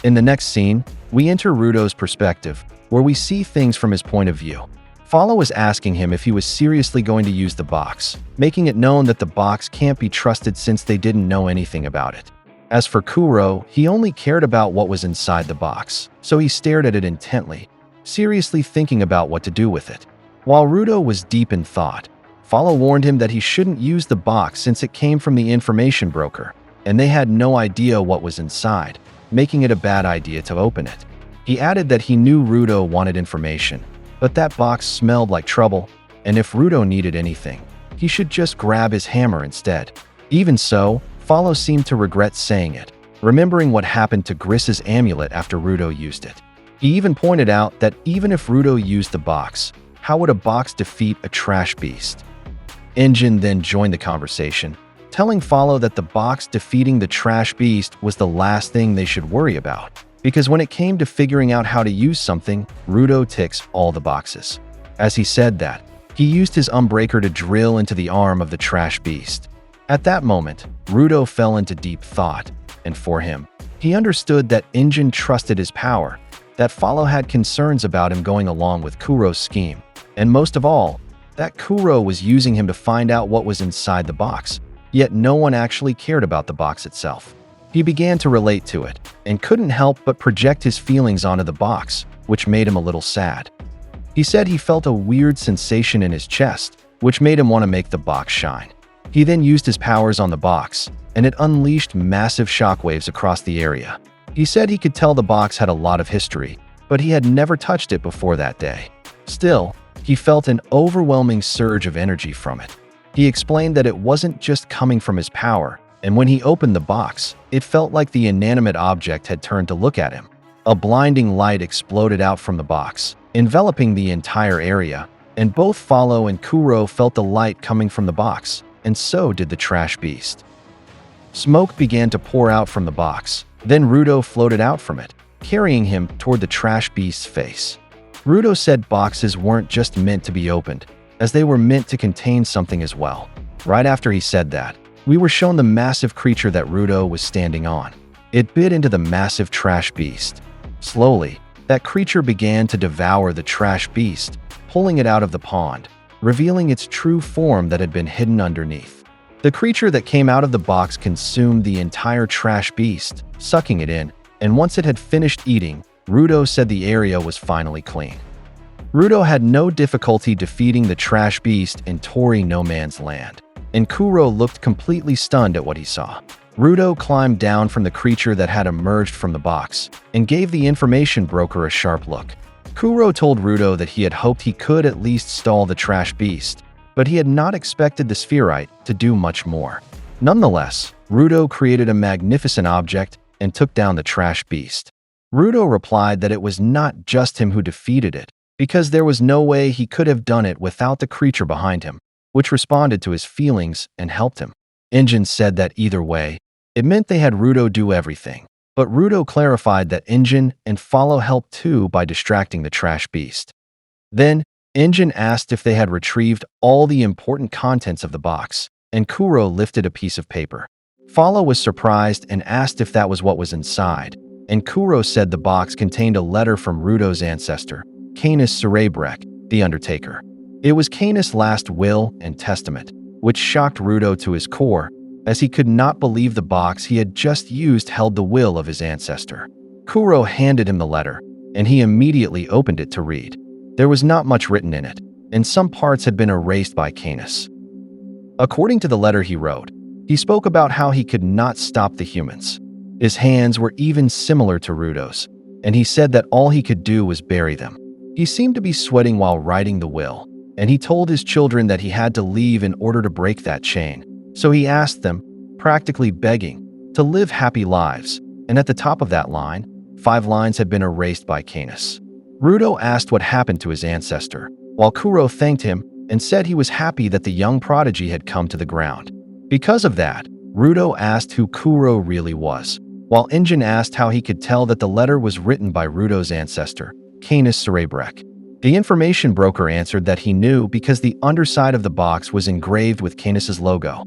In the next scene, we enter Rudo's perspective, where we see things from his point of view. Follow is asking him if he was seriously going to use the box, making it known that the box can't be trusted since they didn't know anything about it. As for Kuro, he only cared about what was inside the box, so he stared at it intently, seriously thinking about what to do with it. While Rudo was deep in thought, Follow warned him that he shouldn't use the box since it came from the information broker, and they had no idea what was inside, making it a bad idea to open it. He added that he knew Rudo wanted information, but that box smelled like trouble, and if Rudo needed anything, he should just grab his hammer instead. Even so, Follow seemed to regret saying it, remembering what happened to Griss's amulet after Rudo used it. He even pointed out that even if Rudo used the box, how would a box defeat a trash beast? Engin then joined the conversation, telling Follow that the box defeating the trash beast was the last thing they should worry about, because when it came to figuring out how to use something, Rudo ticks all the boxes. As he said that, he used his Umbreaker to drill into the arm of the trash beast. At that moment, Rudo fell into deep thought, and for him, he understood that Engin trusted his power, that Follow had concerns about him going along with Kuro's scheme, and most of all, that Kuro was using him to find out what was inside the box, yet no one actually cared about the box itself. He began to relate to it, and couldn't help but project his feelings onto the box, which made him a little sad. He said he felt a weird sensation in his chest, which made him want to make the box shine. He then used his powers on the box, and it unleashed massive shockwaves across the area. He said he could tell the box had a lot of history, but he had never touched it before that day. Still, he felt an overwhelming surge of energy from it. He explained that it wasn't just coming from his power, and when he opened the box, it felt like the inanimate object had turned to look at him. A blinding light exploded out from the box, enveloping the entire area, and both Follow and Kuro felt the light coming from the box, and so did the trash beast. Smoke began to pour out from the box, then Rudo floated out from it, carrying him toward the trash beast's face. Rudo said boxes weren't just meant to be opened, as they were meant to contain something as well. Right after he said that, we were shown the massive creature that Rudo was standing on. It bit into the massive trash beast. Slowly, that creature began to devour the trash beast, pulling it out of the pond, revealing its true form that had been hidden underneath. The creature that came out of the box consumed the entire trash beast, sucking it in, and once it had finished eating, Rudo said the area was finally clean. Rudo had no difficulty defeating the trash beast in Tori No Man's Land, and Kuro looked completely stunned at what he saw. Rudo climbed down from the creature that had emerged from the box and gave the information broker a sharp look. Kuro told Rudo that he had hoped he could at least stall the trash beast, but he had not expected the spherite to do much more. Nonetheless, Rudo created a magnificent object and took down the trash beast. Rudo replied that it was not just him who defeated it, because there was no way he could have done it without the creature behind him, which responded to his feelings and helped him. Engin said that either way, it meant they had Rudo do everything, but Rudo clarified that Engin and Follow helped too by distracting the trash beast. Then, Engin asked if they had retrieved all the important contents of the box, and Kuro lifted a piece of paper. Follow was surprised and asked if that was what was inside, and Kuro said the box contained a letter from Rudo's ancestor, Canis Cerebrek, the Undertaker. It was Canis' last will and testament, which shocked Rudo to his core, as he could not believe the box he had just used held the will of his ancestor. Kuro handed him the letter, and he immediately opened it to read. There was not much written in it, and some parts had been erased by Canis. According to the letter he wrote, he spoke about how he could not stop the humans. His hands were even similar to Rudo's, and he said that all he could do was bury them. He seemed to be sweating while writing the will, and he told his children that he had to leave in order to break that chain. So he asked them, practically begging, to live happy lives, and at the top of that line, 5 lines had been erased by Canis. Rudo asked what happened to his ancestor, while Kuro thanked him and said he was happy that the young prodigy had come to the ground. Because of that, Rudo asked who Kuro really was, while Injin asked how he could tell that the letter was written by Rudo's ancestor, Canis Cerebrek. The information broker answered that he knew because the underside of the box was engraved with Canis' logo.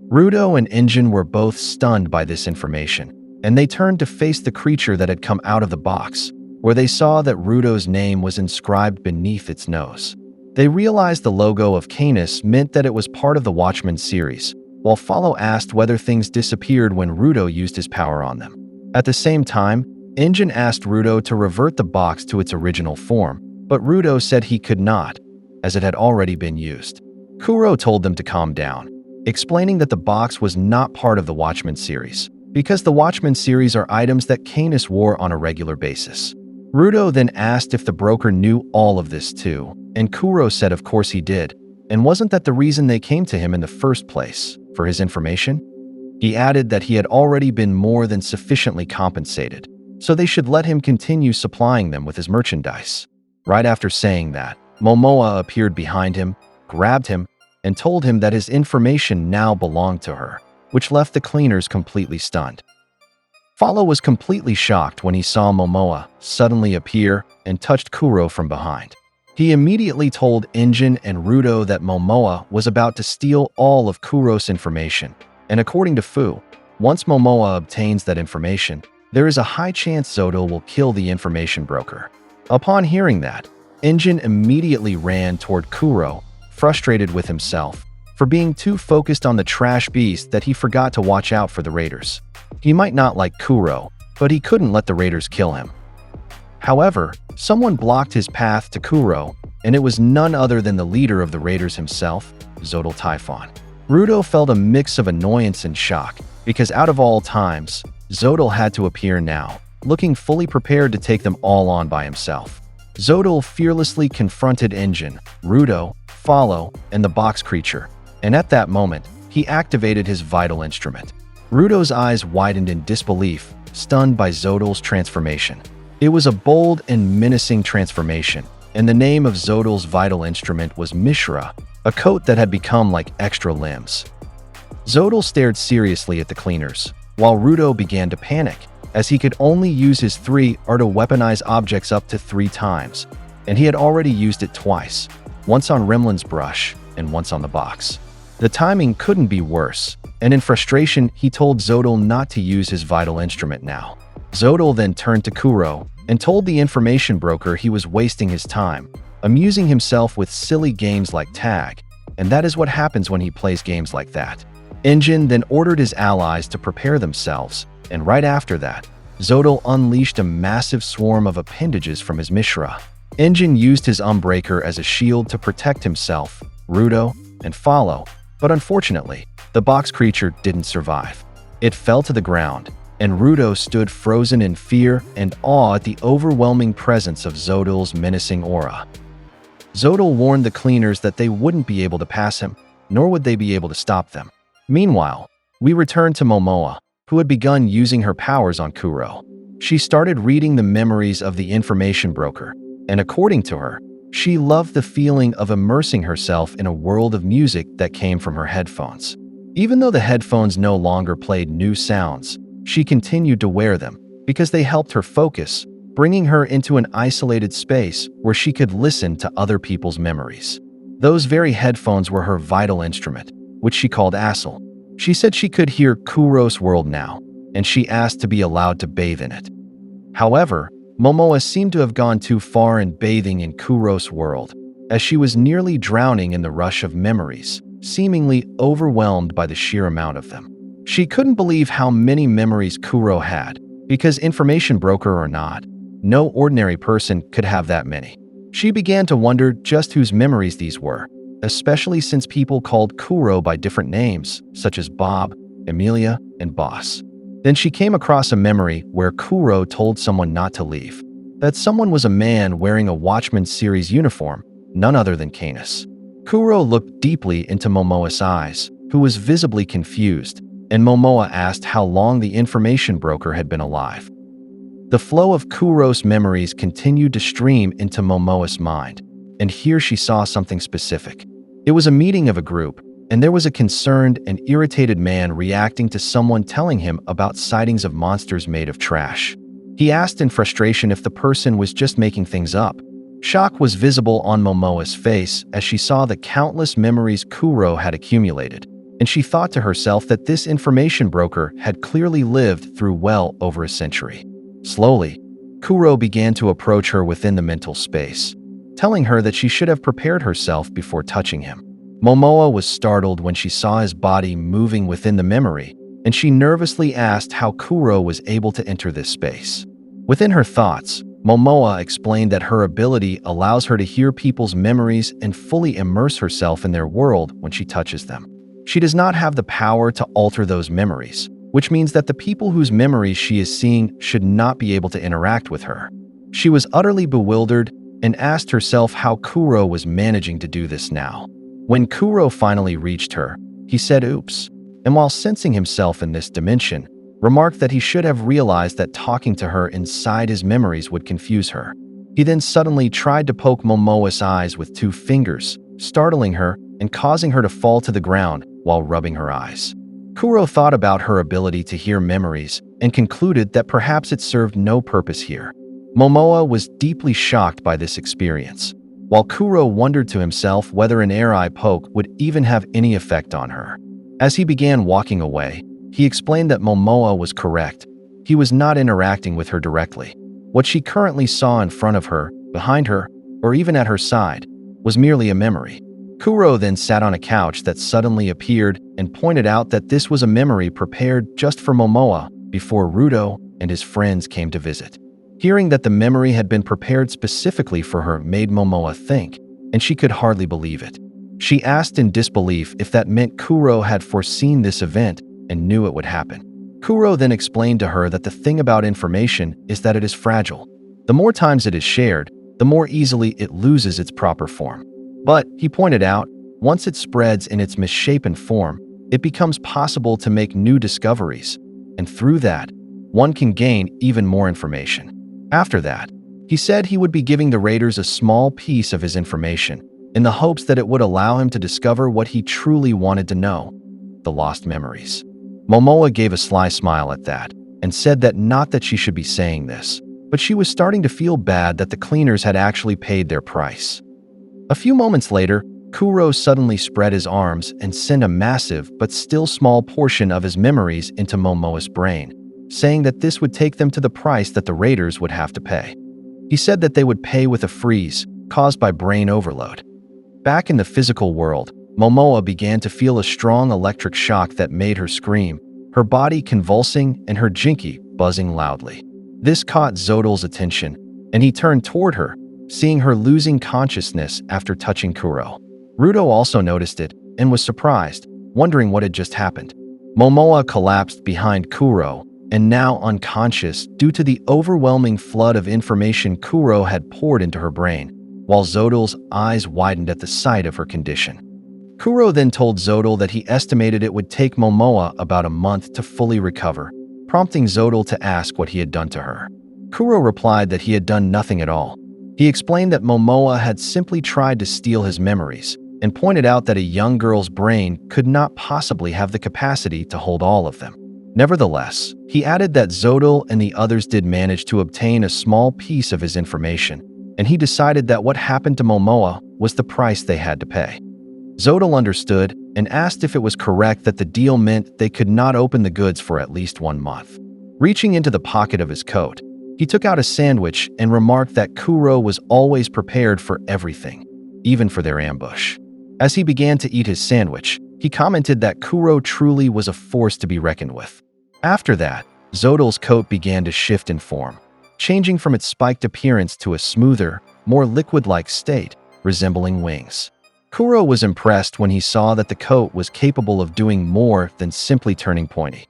Rudo and Injin were both stunned by this information, and they turned to face the creature that had come out of the box, where they saw that Rudo's name was inscribed beneath its nose. They realized the logo of Canis meant that it was part of the Watchmen series, while Follow asked whether things disappeared when Rudo used his power on them. At the same time, Injin asked Rudo to revert the box to its original form, but Rudo said he could not, as it had already been used. Kuro told them to calm down, explaining that the box was not part of the Watchmen series, because the Watchmen series are items that Canis wore on a regular basis. Rudo then asked if the broker knew all of this too, and Kuro said of course he did, and wasn't that the reason they came to him in the first place, for his information? He added that he had already been more than sufficiently compensated, so they should let him continue supplying them with his merchandise. Right after saying that, Momoa appeared behind him, grabbed him, and told him that his information now belonged to her, which left the cleaners completely stunned. Follow was completely shocked when he saw Momoa suddenly appear and touched Kuro from behind. He immediately told Injin and Rudo that Momoa was about to steal all of Kuro's information, and according to Fu, once Momoa obtains that information, there is a high chance Zodo will kill the information broker. Upon hearing that, Injin immediately ran toward Kuro, frustrated with himself for being too focused on the trash beast that he forgot to watch out for the raiders. He might not like Kuro, but he couldn't let the raiders kill him. However, someone blocked his path to Kuro, and it was none other than the leader of the raiders himself, Zodal Typhon. Rudo felt a mix of annoyance and shock, because out of all times, Zodal had to appear now, looking fully prepared to take them all on by himself. Zodal fearlessly confronted Injin, Rudo, Follow, and the box creature, and at that moment, he activated his vital instrument. Rudo's eyes widened in disbelief, stunned by Zodal's transformation. It was a bold and menacing transformation, and the name of Zodal's vital instrument was Mishra, a coat that had become like extra limbs. Zodal stared seriously at the cleaners, while Rudo began to panic, as he could only use his 3 or to weaponize objects up to 3 times, and he had already used it twice, once on Remlin's brush and once on the box. The timing couldn't be worse, and in frustration, he told Zodal not to use his vital instrument now. Zodal then turned to Kuro and told the information broker he was wasting his time, amusing himself with silly games like tag, and that is what happens when he plays games like that. Injin then ordered his allies to prepare themselves, and right after that, Zodal unleashed a massive swarm of appendages from his Mishra. Injin used his Umbreaker as a shield to protect himself, Rudo, and Follow, but unfortunately, the box creature didn't survive. It fell to the ground, and Rudo stood frozen in fear and awe at the overwhelming presence of Zodal's menacing aura. Zodal warned the cleaners that they wouldn't be able to pass him, nor would they be able to stop them. Meanwhile, we return to Momoa, who had begun using her powers on Kuro. She started reading the memories of the information broker, and according to her, she loved the feeling of immersing herself in a world of music that came from her headphones. Even though the headphones no longer played new sounds, she continued to wear them because they helped her focus, bringing her into an isolated space where she could listen to other people's memories. Those very headphones were her vital instrument, which she called Assel. She said she could hear Kuro's world now, and she asked to be allowed to bathe in it. However, Momoa seemed to have gone too far in bathing in Kuro's world, as she was nearly drowning in the rush of memories, seemingly overwhelmed by the sheer amount of them. She couldn't believe how many memories Kuro had, because information broker or not, no ordinary person could have that many. She began to wonder just whose memories these were, especially since people called Kuro by different names, such as Bob, Emilia, and Boss. Then she came across a memory where Kuro told someone not to leave. That someone was a man wearing a Watchman series uniform, none other than Canis. Kuro looked deeply into Momoa's eyes, who was visibly confused, and Momoa asked how long the information broker had been alive. The flow of Kuro's memories continued to stream into Momoa's mind, and here she saw something specific. It was a meeting of a group, and there was a concerned and irritated man reacting to someone telling him about sightings of monsters made of trash. He asked in frustration if the person was just making things up. Shock was visible on Momoa's face as she saw the countless memories Kuro had accumulated, and she thought to herself that this information broker had clearly lived through well over a century. Slowly, Kuro began to approach her within the mental space, telling her that she should have prepared herself before touching him. Momoa was startled when she saw his body moving within the memory, and she nervously asked how Kuro was able to enter this space. Within her thoughts, Momoa explained that her ability allows her to hear people's memories and fully immerse herself in their world when she touches them. She does not have the power to alter those memories, which means that the people whose memories she is seeing should not be able to interact with her. She was utterly bewildered and asked herself how Kuro was managing to do this now. When Kuro finally reached her, he said oops, and while sensing himself in this dimension, remarked that he should have realized that talking to her inside his memories would confuse her. He then suddenly tried to poke Momoa's eyes with 2 fingers, startling her and causing her to fall to the ground while rubbing her eyes. Kuro thought about her ability to hear memories and concluded that perhaps it served no purpose here. Momoa was deeply shocked by this experience, while Kuro wondered to himself whether an air eye poke would even have any effect on her. As he began walking away, he explained that Momoa was correct. He was not interacting with her directly. What she currently saw in front of her, behind her, or even at her side, was merely a memory. Kuro then sat on a couch that suddenly appeared and pointed out that this was a memory prepared just for Momoa before Rudo and his friends came to visit. Hearing that the memory had been prepared specifically for her made Momoa think, and she could hardly believe it. She asked in disbelief if that meant Kuro had foreseen this event and knew it would happen. Kuro then explained to her that the thing about information is that it is fragile. The more times it is shared, the more easily it loses its proper form. But, he pointed out, once it spreads in its misshapen form, it becomes possible to make new discoveries, and through that, one can gain even more information. After that, he said he would be giving the raiders a small piece of his information, in the hopes that it would allow him to discover what he truly wanted to know, the lost memories. Momoa gave a sly smile at that, and said that not that she should be saying this, but she was starting to feel bad that the cleaners had actually paid their price. A few moments later, Kuro suddenly spread his arms and sent a massive but still small portion of his memories into Momoa's brain, saying that this would take them to the price that the raiders would have to pay. He said that they would pay with a freeze caused by brain overload. Back in the physical world, Momoa began to feel a strong electric shock that made her scream, her body convulsing and her jinky buzzing loudly. This caught Zodal's attention, and he turned toward her, seeing her losing consciousness after touching Kuro. Rudo also noticed it and was surprised, wondering what had just happened. Momoa collapsed behind Kuro, and now unconscious due to the overwhelming flood of information Kuro had poured into her brain, while Zodal's eyes widened at the sight of her condition. Kuro then told Zodal that he estimated it would take Momoa about a month to fully recover, prompting Zodal to ask what he had done to her. Kuro replied that he had done nothing at all. He explained that Momoa had simply tried to steal his memories, and pointed out that a young girl's brain could not possibly have the capacity to hold all of them. Nevertheless, he added that Zodal and the others did manage to obtain a small piece of his information, and he decided that what happened to Momoa was the price they had to pay. Zodal understood and asked if it was correct that the deal meant they could not open the goods for at least 1 month. Reaching into the pocket of his coat, he took out a sandwich and remarked that Kuro was always prepared for everything, even for their ambush. As he began to eat his sandwich, he commented that Kuro truly was a force to be reckoned with. After that, Zodal's coat began to shift in form, changing from its spiked appearance to a smoother, more liquid-like state, resembling wings. Kuro was impressed when he saw that the coat was capable of doing more than simply turning pointy.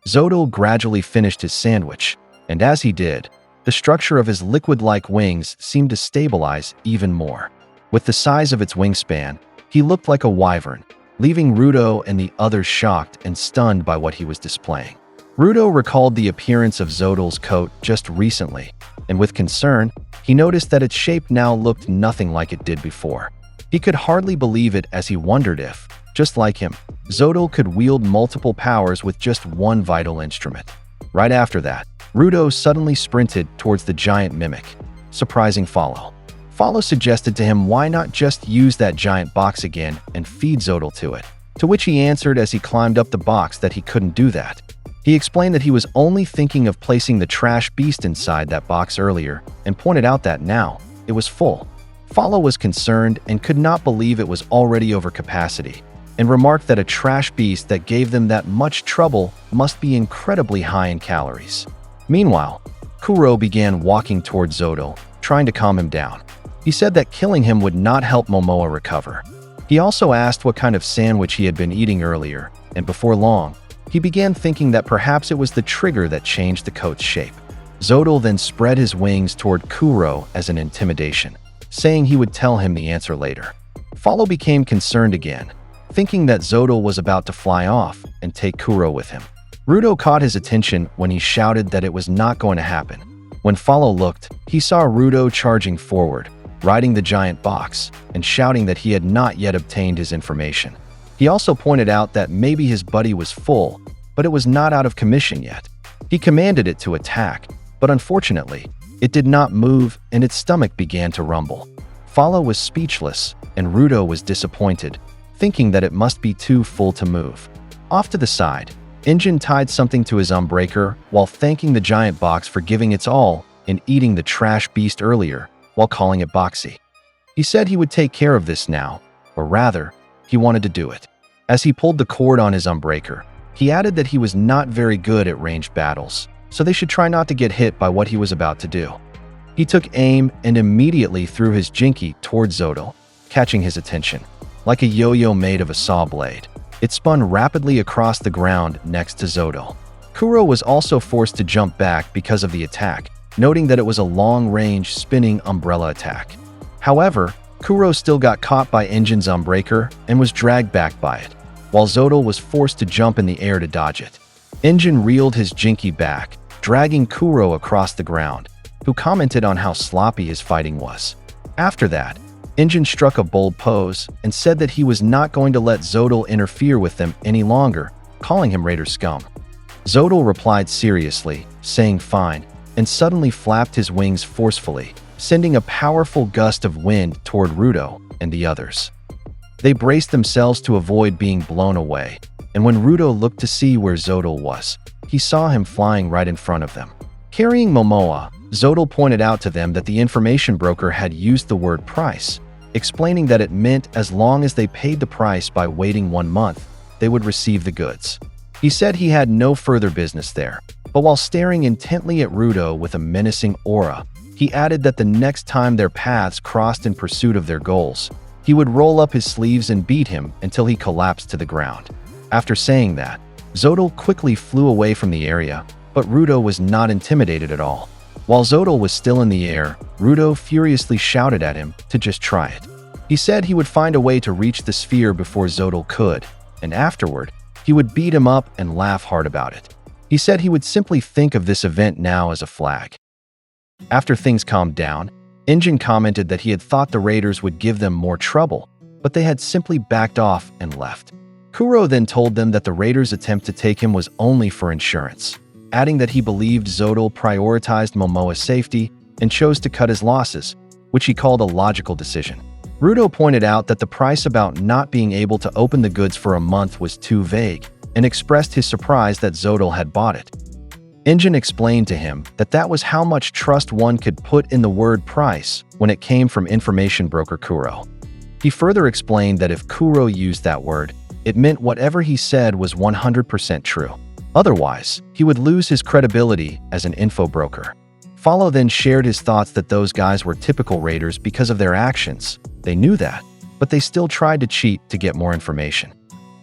Zodal gradually finished his sandwich, and as he did, the structure of his liquid-like wings seemed to stabilize even more. With the size of its wingspan, he looked like a wyvern, leaving Rudo and the others shocked and stunned by what he was displaying. Rudo recalled the appearance of Zodal's coat just recently, and with concern, he noticed that its shape now looked nothing like it did before. He could hardly believe it as he wondered if, just like him, Zodal could wield multiple powers with just one vital instrument. Right after that, Rudo suddenly sprinted towards the giant mimic, surprising Follow. Follow suggested to him why not just use that giant box again and feed Zodal to it, to which he answered as he climbed up the box that he couldn't do that. He explained that he was only thinking of placing the trash beast inside that box earlier and pointed out that now it was full. Follow was concerned and could not believe it was already over capacity, and remarked that a trash beast that gave them that much trouble must be incredibly high in calories. Meanwhile, Kuro began walking toward Zodal, trying to calm him down. He said that killing him would not help Momoa recover. He also asked what kind of sandwich he had been eating earlier, and before long, he began thinking that perhaps it was the trigger that changed the coat's shape. Zodal then spread his wings toward Kuro as an intimidation, saying he would tell him the answer later. Follow became concerned again, thinking that Zodal was about to fly off and take Kuro with him. Rudo caught his attention when he shouted that it was not going to happen. When Follow looked, he saw Rudo charging forward, riding the giant box, and shouting that he had not yet obtained his information. He also pointed out that maybe his buddy was full, but it was not out of commission yet. He commanded it to attack, but unfortunately, it did not move and its stomach began to rumble. Follow was speechless, and Rudo was disappointed, thinking that it must be too full to move. Off to the side, Engine tied something to his umbreaker while thanking the giant box for giving its all in eating the trash beast earlier, while calling it Boxy. He said he would take care of this now, or rather, he wanted to do it. As he pulled the cord on his umbreaker, he added that he was not very good at ranged battles, so they should try not to get hit by what he was about to do. He took aim and immediately threw his jinky toward Zodal, catching his attention. Like a yo-yo made of a saw blade, it spun rapidly across the ground next to Zodal. Kuro was also forced to jump back because of the attack, noting that it was a long-range spinning umbrella attack. However, Kuro still got caught by Engine's umbreaker and was dragged back by it, while Zodal was forced to jump in the air to dodge it. Engine reeled his jinky back, dragging Kuro across the ground, who commented on how sloppy his fighting was. After that, Engine struck a bold pose and said that he was not going to let Zodal interfere with them any longer, calling him Raider scum. Zodal replied seriously, saying fine, and suddenly flapped his wings forcefully, sending a powerful gust of wind toward Rudo and the others. They braced themselves to avoid being blown away, and when Rudo looked to see where Zodal was, he saw him flying right in front of them. Carrying Momoa, Zodal pointed out to them that the information broker had used the word price, explaining that it meant as long as they paid the price by waiting 1 month, they would receive the goods. He said he had no further business there, but while staring intently at Rudo with a menacing aura, he added that the next time their paths crossed in pursuit of their goals, he would roll up his sleeves and beat him until he collapsed to the ground. After saying that, Zodal quickly flew away from the area, but Rudo was not intimidated at all. While Zodal was still in the air, Rudo furiously shouted at him to just try it. He said he would find a way to reach the sphere before Zodal could, and afterward, he would beat him up and laugh hard about it. He said he would simply think of this event now as a flag. After things calmed down, Engine commented that he had thought the raiders would give them more trouble, but they had simply backed off and left. Kuro then told them that the raiders' attempt to take him was only for insurance, adding that he believed Zodal prioritized Momoa's safety and chose to cut his losses, which he called a logical decision. Rudo pointed out that the price about not being able to open the goods for a month was too vague and expressed his surprise that Zodal had bought it. Injin explained to him that that was how much trust one could put in the word price when it came from information broker Kuro. He further explained that if Kuro used that word, it meant whatever he said was 100% true. Otherwise, he would lose his credibility as an info broker. Follow then shared his thoughts that those guys were typical raiders because of their actions. They knew that, but they still tried to cheat to get more information.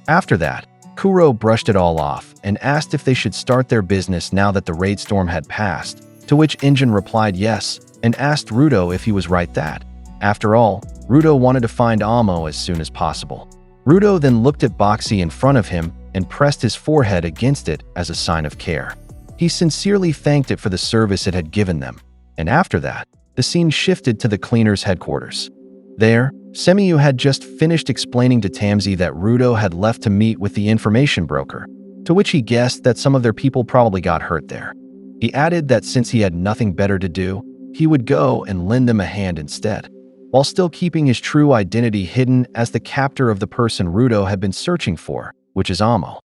After that, Kuro brushed it all off and asked if they should start their business now that the raid storm had passed, to which Injin replied yes and asked Rudo if he was right that. After all, Rudo wanted to find Amo as soon as possible. Rudo then looked at Boxy in front of him and pressed his forehead against it as a sign of care. He sincerely thanked it for the service it had given them, and after that, the scene shifted to the cleaners' headquarters. There, Semiyu had just finished explaining to Tamsi that Rudo had left to meet with the information broker, to which he guessed that some of their people probably got hurt there. He added that since he had nothing better to do, he would go and lend them a hand instead, while still keeping his true identity hidden as the captor of the person Rudo had been searching for, which is Amo.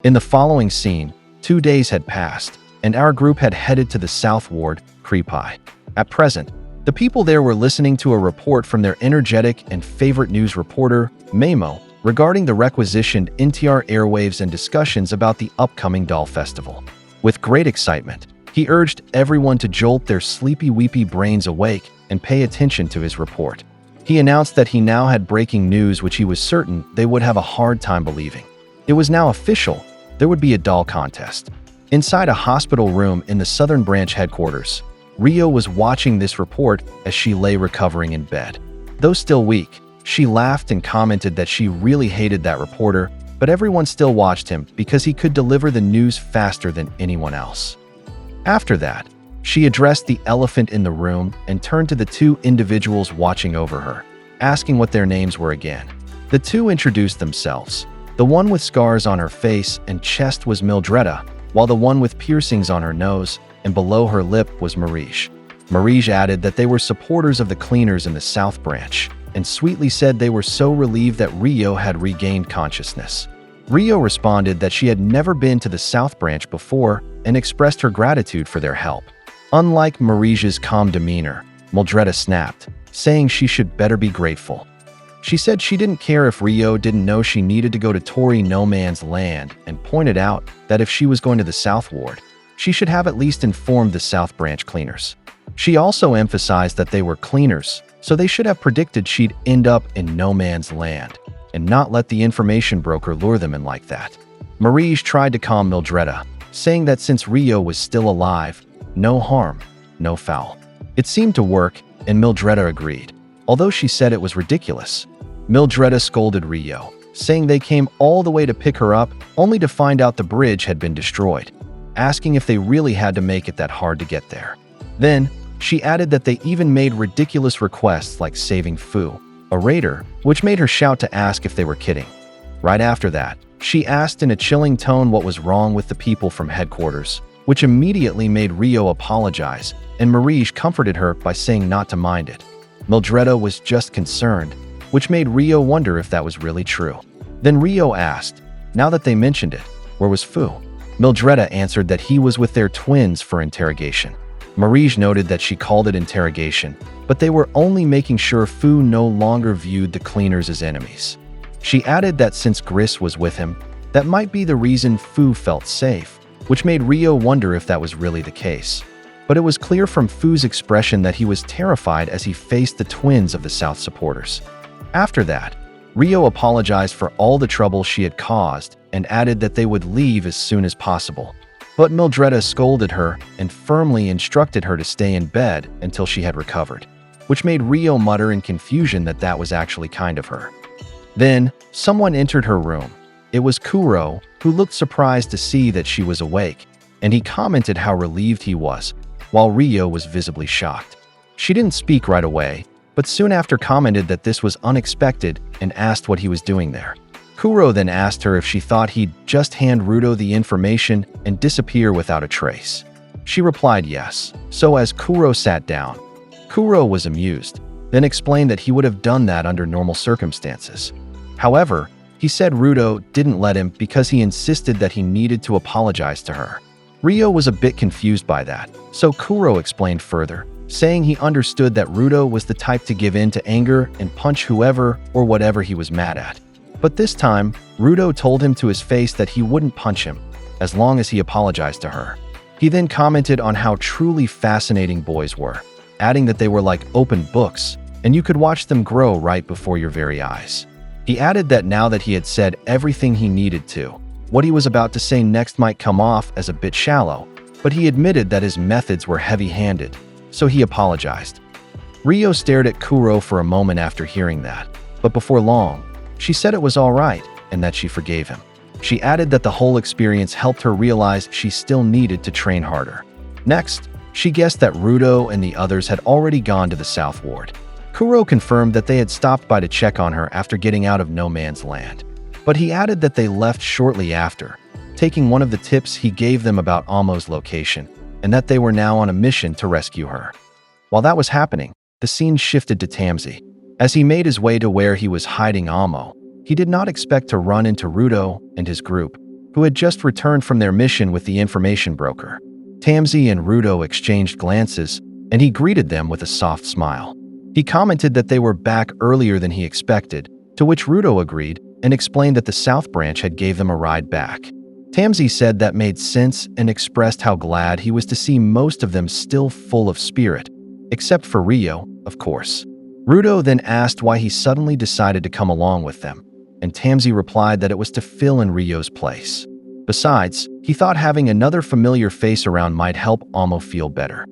In the following scene, 2 days had passed, and our group had headed to the South Ward, Kripai. At present, the people there were listening to a report from their energetic and favorite news reporter, Mamo, regarding the requisitioned NTR airwaves and discussions about the upcoming Doll Festival. With great excitement, he urged everyone to jolt their sleepy-weepy brains awake and pay attention to his report. He announced that he now had breaking news which he was certain they would have a hard time believing. It was now official. There would be a doll contest. Inside a hospital room in the Southern Branch headquarters, Rio was watching this report as she lay recovering in bed. Though still weak, she laughed and commented that she really hated that reporter, but everyone still watched him because he could deliver the news faster than anyone else. After that, she addressed the elephant in the room and turned to the two individuals watching over her, asking what their names were again. The two introduced themselves. The one with scars on her face and chest was Mildreda, while the one with piercings on her nose and below her lip was Marij. Marij added that they were supporters of the cleaners in the South Branch, and sweetly said they were so relieved that Rio had regained consciousness. Rio responded that she had never been to the South Branch before and expressed her gratitude for their help. Unlike Marij's calm demeanor, Mildreda snapped, saying she should better be grateful. She said she didn't care if Rio didn't know she needed to go to Tori No Man's Land and pointed out that if she was going to the South Ward, she should have at least informed the South Branch cleaners. She also emphasized that they were cleaners, so they should have predicted she'd end up in No Man's Land and not let the information broker lure them in like that. Marij tried to calm Mildreda, saying that since Rio was still alive, no harm, no foul. It seemed to work, and Mildreda agreed, although she said it was ridiculous. Mildreda scolded Rio, saying they came all the way to pick her up only to find out the bridge had been destroyed, asking if they really had to make it that hard to get there. Then, she added that they even made ridiculous requests like saving Fu, a raider, which made her shout to ask if they were kidding. Right after that, she asked in a chilling tone what was wrong with the people from headquarters, which immediately made Rio apologize, and Marij comforted her by saying not to mind it. Mildreda was just concerned, which made Rio wonder if that was really true. Then Rio asked, now that they mentioned it, where was Fu? Mildreda answered that he was with their twins for interrogation. Marij noted that she called it interrogation, but they were only making sure Fu no longer viewed the cleaners as enemies. She added that since Gris was with him, that might be the reason Fu felt safe, which made Rio wonder if that was really the case. But it was clear from Fu's expression that he was terrified as he faced the twins of the South supporters. After that, Rio apologized for all the trouble she had caused and added that they would leave as soon as possible. But Mildreda scolded her and firmly instructed her to stay in bed until she had recovered, which made Rio mutter in confusion that that was actually kind of her. Then, someone entered her room. It was Kuro, who looked surprised to see that she was awake, and he commented how relieved he was, while Rio was visibly shocked. She didn't speak right away, but soon after commented that this was unexpected and asked what he was doing there. Kuro then asked her if she thought he'd just hand Rudo the information and disappear without a trace. She replied yes, so as Kuro sat down, Kuro was amused. then explained that he would have done that under normal circumstances. However, he said Rudo didn't let him because he insisted that he needed to apologize to her. Ryo was a bit confused by that, so Kuro explained further, saying he understood that Rudo was the type to give in to anger and punch whoever or whatever he was mad at. But this time, Rudo told him to his face that he wouldn't punch him, as long as he apologized to her. He then commented on how truly fascinating boys were, adding that they were like open books, and you could watch them grow right before your very eyes. He added that now that he had said everything he needed to, what he was about to say next might come off as a bit shallow, but he admitted that his methods were heavy-handed, so he apologized. Ryo stared at Kuro for a moment after hearing that, but before long, she said it was all right and that she forgave him. She added that the whole experience helped her realize she still needed to train harder. Next, she guessed that Rudo and the others had already gone to the South Ward. Kuro confirmed that they had stopped by to check on her after getting out of no man's land, but he added that they left shortly after, taking one of the tips he gave them about Amo's location, and that they were now on a mission to rescue her. While that was happening, the scene shifted to Tamsi. As he made his way to where he was hiding Amo, he did not expect to run into Rudo and his group, who had just returned from their mission with the information broker. Tamsi and Rudo exchanged glances, and he greeted them with a soft smile. He commented that they were back earlier than he expected, to which Rudo agreed and explained that the South Branch had gave them a ride back. Tamsi said that made sense and expressed how glad he was to see most of them still full of spirit, except for Ryo, of course. Rudo then asked why he suddenly decided to come along with them, and Tamsi replied that it was to fill in Ryo's place. Besides, he thought having another familiar face around might help Amo feel better.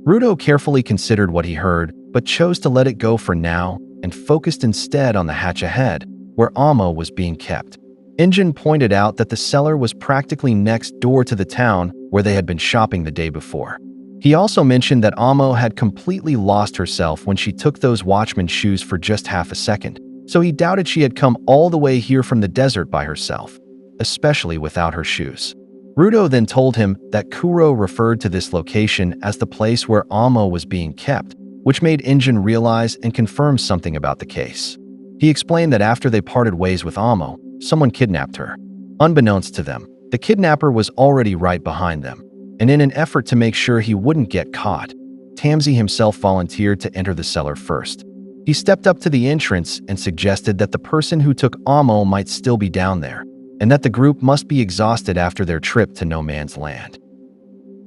Rudo carefully considered what he heard, but chose to let it go for now and focused instead on the hatch ahead, where Amo was being kept. Injin pointed out that the cellar was practically next door to the town where they had been shopping the day before. He also mentioned that Amo had completely lost herself when she took those watchman shoes for just half a second, so he doubted she had come all the way here from the desert by herself, especially without her shoes. Rudo then told him that Kuro referred to this location as the place where Amo was being kept, which made Injin realize and confirm something about the case. He explained that after they parted ways with Amo, someone kidnapped her. Unbeknownst to them, the kidnapper was already right behind them, and in an effort to make sure he wouldn't get caught, Tamsi himself volunteered to enter the cellar first. He stepped up to the entrance and suggested that the person who took Amo might still be down there, and that the group must be exhausted after their trip to no man's land.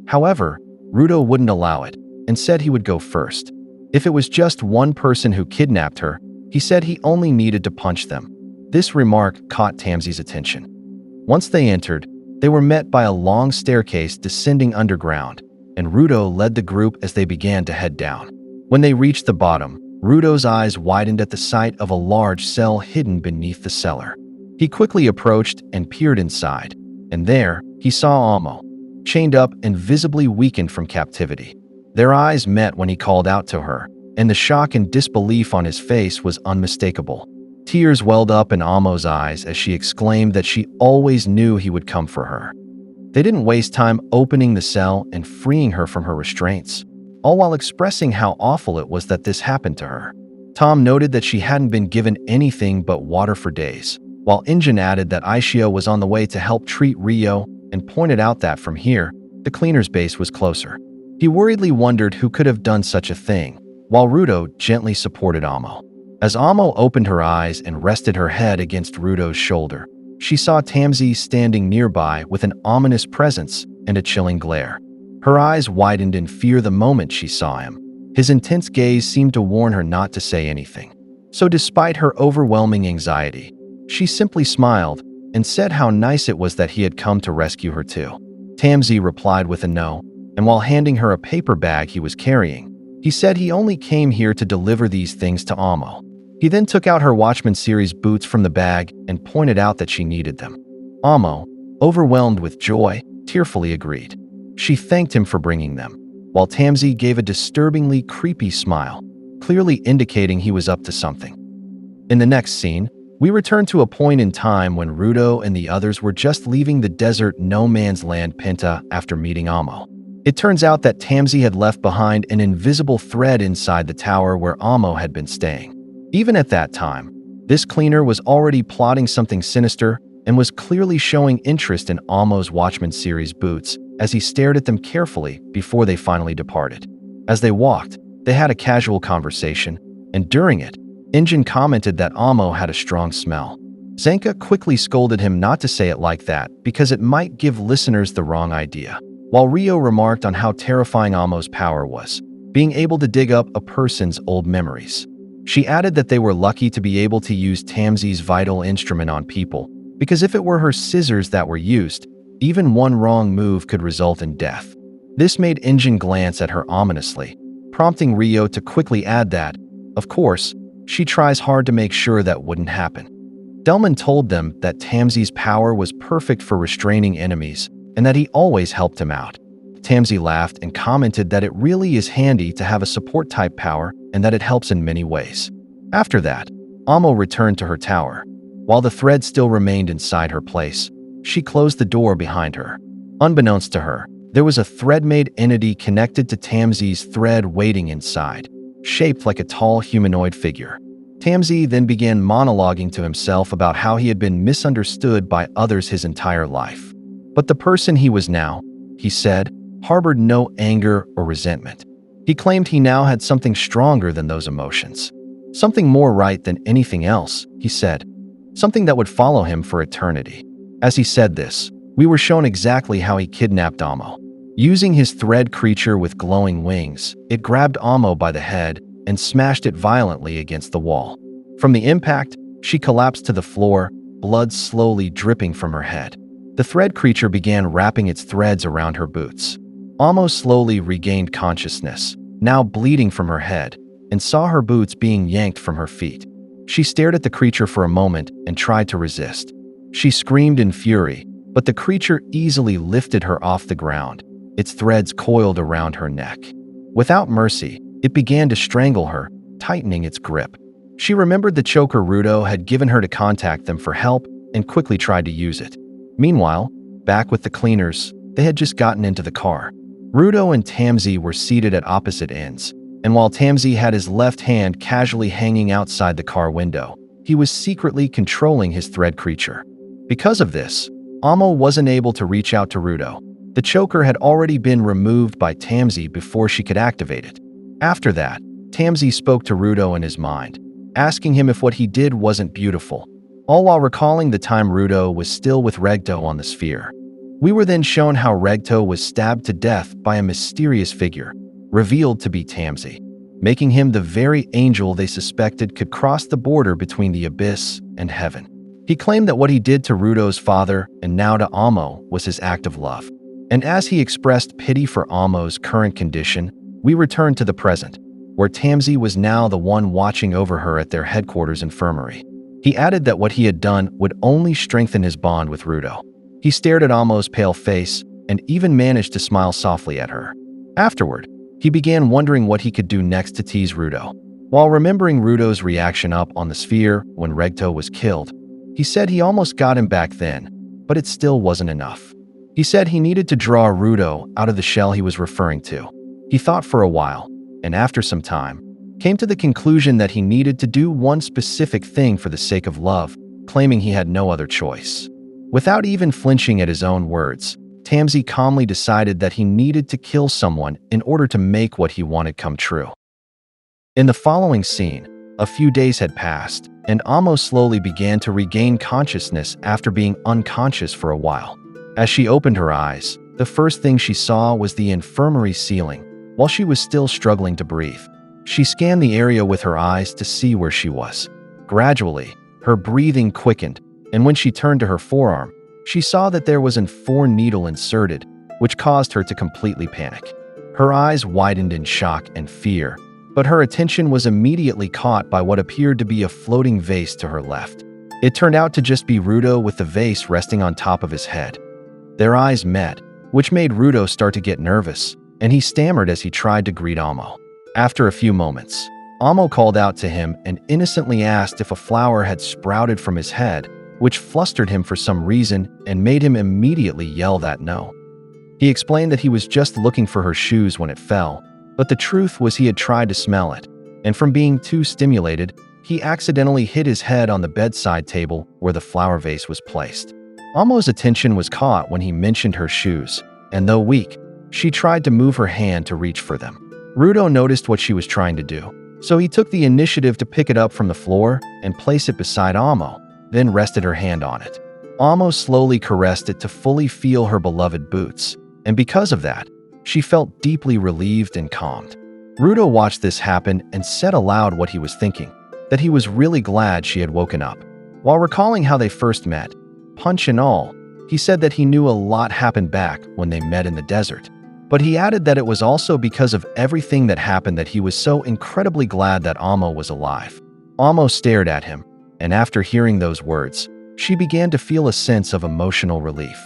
However, Rudo wouldn't allow it, and said he would go first. If it was just one person who kidnapped her, he said he only needed to punch them. This remark caught Tamsi's attention. Once they entered, they were met by a long staircase descending underground, and Rudo led the group as they began to head down. When they reached the bottom, Rudo's eyes widened at the sight of a large cell hidden beneath the cellar. He quickly approached and peered inside, and there, he saw Amo, chained up and visibly weakened from captivity. Their eyes met when he called out to her, and the shock and disbelief on his face was unmistakable. Tears welled up in Amo's eyes as she exclaimed that she always knew he would come for her. They didn't waste time opening the cell and freeing her from her restraints, all while expressing how awful it was that this happened to her. Tom noted that she hadn't been given anything but water for days, while Injin added that Aishio was on the way to help treat Ryo and pointed out that from here, the cleaner's base was closer. He worriedly wondered who could have done such a thing, while Rudo gently supported Amo. As Amo opened her eyes and rested her head against Rudo's shoulder, she saw Tamsi standing nearby with an ominous presence and a chilling glare. Her eyes widened in fear the moment she saw him. His intense gaze seemed to warn her not to say anything. So despite her overwhelming anxiety, she simply smiled and said how nice it was that he had come to rescue her too. Tamsi replied with a no, and while handing her a paper bag he was carrying, he said he only came here to deliver these things to Amo. He then took out her Watchman series boots from the bag and pointed out that she needed them. Amo, overwhelmed with joy, tearfully agreed. She thanked him for bringing them, while Tamsi gave a disturbingly creepy smile, clearly indicating he was up to something. In the next scene, we return to a point in time when Rudo and the others were just leaving the desert no man's land Pinta after meeting Amo. It turns out that Tamsi had left behind an invisible thread inside the tower where Amo had been staying. Even at that time, this cleaner was already plotting something sinister and was clearly showing interest in Amo's Watchman series boots as he stared at them carefully before they finally departed. As they walked, they had a casual conversation, and during it, Injin commented that Amo had a strong smell. Zenka quickly scolded him not to say it like that because it might give listeners the wrong idea, while Rio remarked on how terrifying Amo's power was, being able to dig up a person's old memories. She added that they were lucky to be able to use Tamsi's vital instrument on people, because if it were her scissors that were used, even one wrong move could result in death. This made Injin glance at her ominously, prompting Rio to quickly add that, of course, she tries hard to make sure that wouldn't happen. Delman told them that Tamsi's power was perfect for restraining enemies and that he always helped him out. Tamsi laughed and commented that it really is handy to have a support-type power and that it helps in many ways. After that, Amo returned to her tower. While the thread still remained inside her place, she closed the door behind her. Unbeknownst to her, there was a thread-made entity connected to Tamsi's thread waiting inside, shaped like a tall humanoid figure. Tamsi then began monologuing to himself about how he had been misunderstood by others his entire life. But the person he was now, he said, harbored no anger or resentment. He claimed he now had something stronger than those emotions. Something more right than anything else, he said. Something that would follow him for eternity. As he said this, we were shown exactly how he kidnapped Amo. Using his thread creature with glowing wings, it grabbed Amo by the head and smashed it violently against the wall. From the impact, she collapsed to the floor, blood slowly dripping from her head. The thread creature began wrapping its threads around her boots. Amo slowly regained consciousness, now bleeding from her head, and saw her boots being yanked from her feet. She stared at the creature for a moment and tried to resist. She screamed in fury, but the creature easily lifted her off the ground, its threads coiled around her neck. Without mercy, it began to strangle her, tightening its grip. She remembered the choker Rudo had given her to contact them for help and quickly tried to use it. Meanwhile, back with the cleaners, they had just gotten into the car. Rudo and Tamsi were seated at opposite ends, and while Tamsi had his left hand casually hanging outside the car window, he was secretly controlling his thread creature. Because of this, Amo wasn't able to reach out to Rudo. The choker had already been removed by Tamsi before she could activate it. After that, Tamsi spoke to Rudo in his mind, asking him if what he did wasn't beautiful, all while recalling the time Rudo was still with Regto on the sphere. We were then shown how Regto was stabbed to death by a mysterious figure, revealed to be Tamsi, making him the very angel they suspected could cross the border between the abyss and heaven. He claimed that what he did to Rudo's father and now to Amo was his act of love. And as he expressed pity for Amo's current condition, we returned to the present, where Tamsi was now the one watching over her at their headquarters infirmary. He added that what he had done would only strengthen his bond with Rudo. He stared at Amo's pale face and even managed to smile softly at her. Afterward, he began wondering what he could do next to tease Rudo. While remembering Rudo's reaction up on the sphere when Regto was killed, he said he almost got him back then, but it still wasn't enough. He said he needed to draw Rudo out of the shell he was referring to. He thought for a while, and after some time, came to the conclusion that he needed to do one specific thing for the sake of love, claiming he had no other choice. Without even flinching at his own words, Tamsi calmly decided that he needed to kill someone in order to make what he wanted come true. In the following scene, a few days had passed, and Amo slowly began to regain consciousness after being unconscious for a while. As she opened her eyes, the first thing she saw was the infirmary ceiling, while she was still struggling to breathe. She scanned the area with her eyes to see where she was. Gradually, her breathing quickened, and when she turned to her forearm, she saw that there was a 4 needle inserted, which caused her to completely panic. Her eyes widened in shock and fear, but her attention was immediately caught by what appeared to be a floating vase to her left. It turned out to just be Rudo with the vase resting on top of his head. Their eyes met, which made Rudo start to get nervous, and he stammered as he tried to greet Amo. After a few moments, Amo called out to him and innocently asked if a flower had sprouted from his head, which flustered him for some reason and made him immediately yell that no. He explained that he was just looking for her shoes when it fell, but the truth was he had tried to smell it, and from being too stimulated, he accidentally hit his head on the bedside table where the flower vase was placed. Amo's attention was caught when he mentioned her shoes, and though weak, she tried to move her hand to reach for them. Rudo noticed what she was trying to do, so he took the initiative to pick it up from the floor and place it beside Amo, then rested her hand on it. Amo slowly caressed it to fully feel her beloved boots, and because of that, she felt deeply relieved and calmed. Rudo watched this happen and said aloud what he was thinking, that he was really glad she had woken up. While recalling how they first met, punch and all, he said that he knew a lot happened back when they met in the desert. But he added that it was also because of everything that happened that he was so incredibly glad that Amo was alive. Amo stared at him, and after hearing those words, she began to feel a sense of emotional relief.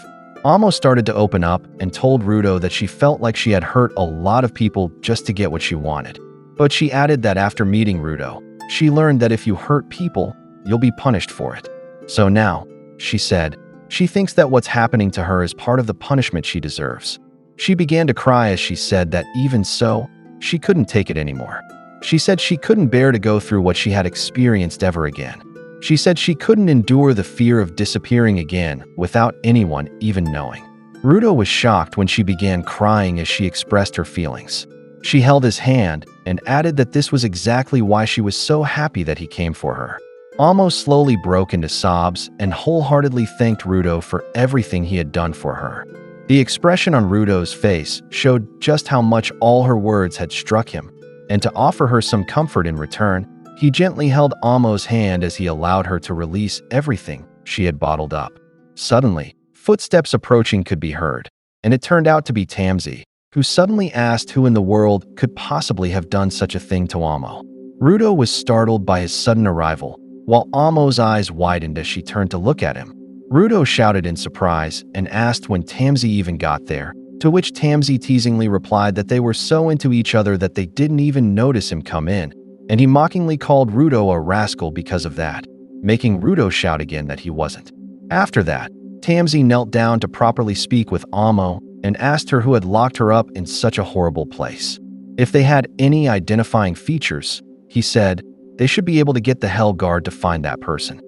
Amo started to open up and told Rudo that she felt like she had hurt a lot of people just to get what she wanted. But she added that after meeting Rudo, she learned that if you hurt people, you'll be punished for it. So now, she said, she thinks that what's happening to her is part of the punishment she deserves. She began to cry as she said that even so, she couldn't take it anymore. She said she couldn't bear to go through what she had experienced ever again. She said she couldn't endure the fear of disappearing again without anyone even knowing. Rudo was shocked when she began crying as she expressed her feelings. She held his hand and added that this was exactly why she was so happy that he came for her. Amo slowly broke into sobs and wholeheartedly thanked Rudo for everything he had done for her. The expression on Rudo's face showed just how much all her words had struck him, and to offer her some comfort in return, he gently held Amo's hand as he allowed her to release everything she had bottled up. Suddenly, footsteps approaching could be heard, and it turned out to be Tamsi, who suddenly asked who in the world could possibly have done such a thing to Amo. Rudo was startled by his sudden arrival, while Amo's eyes widened as she turned to look at him. Rudo shouted in surprise and asked when Tamsi even got there, to which Tamsi teasingly replied that they were so into each other that they didn't even notice him come in, and he mockingly called Rudo a rascal because of that, making Rudo shout again that he wasn't. After that, Tamsi knelt down to properly speak with Amo and asked her who had locked her up in such a horrible place. If they had any identifying features, he said, they should be able to get the Hell Guard to find that person.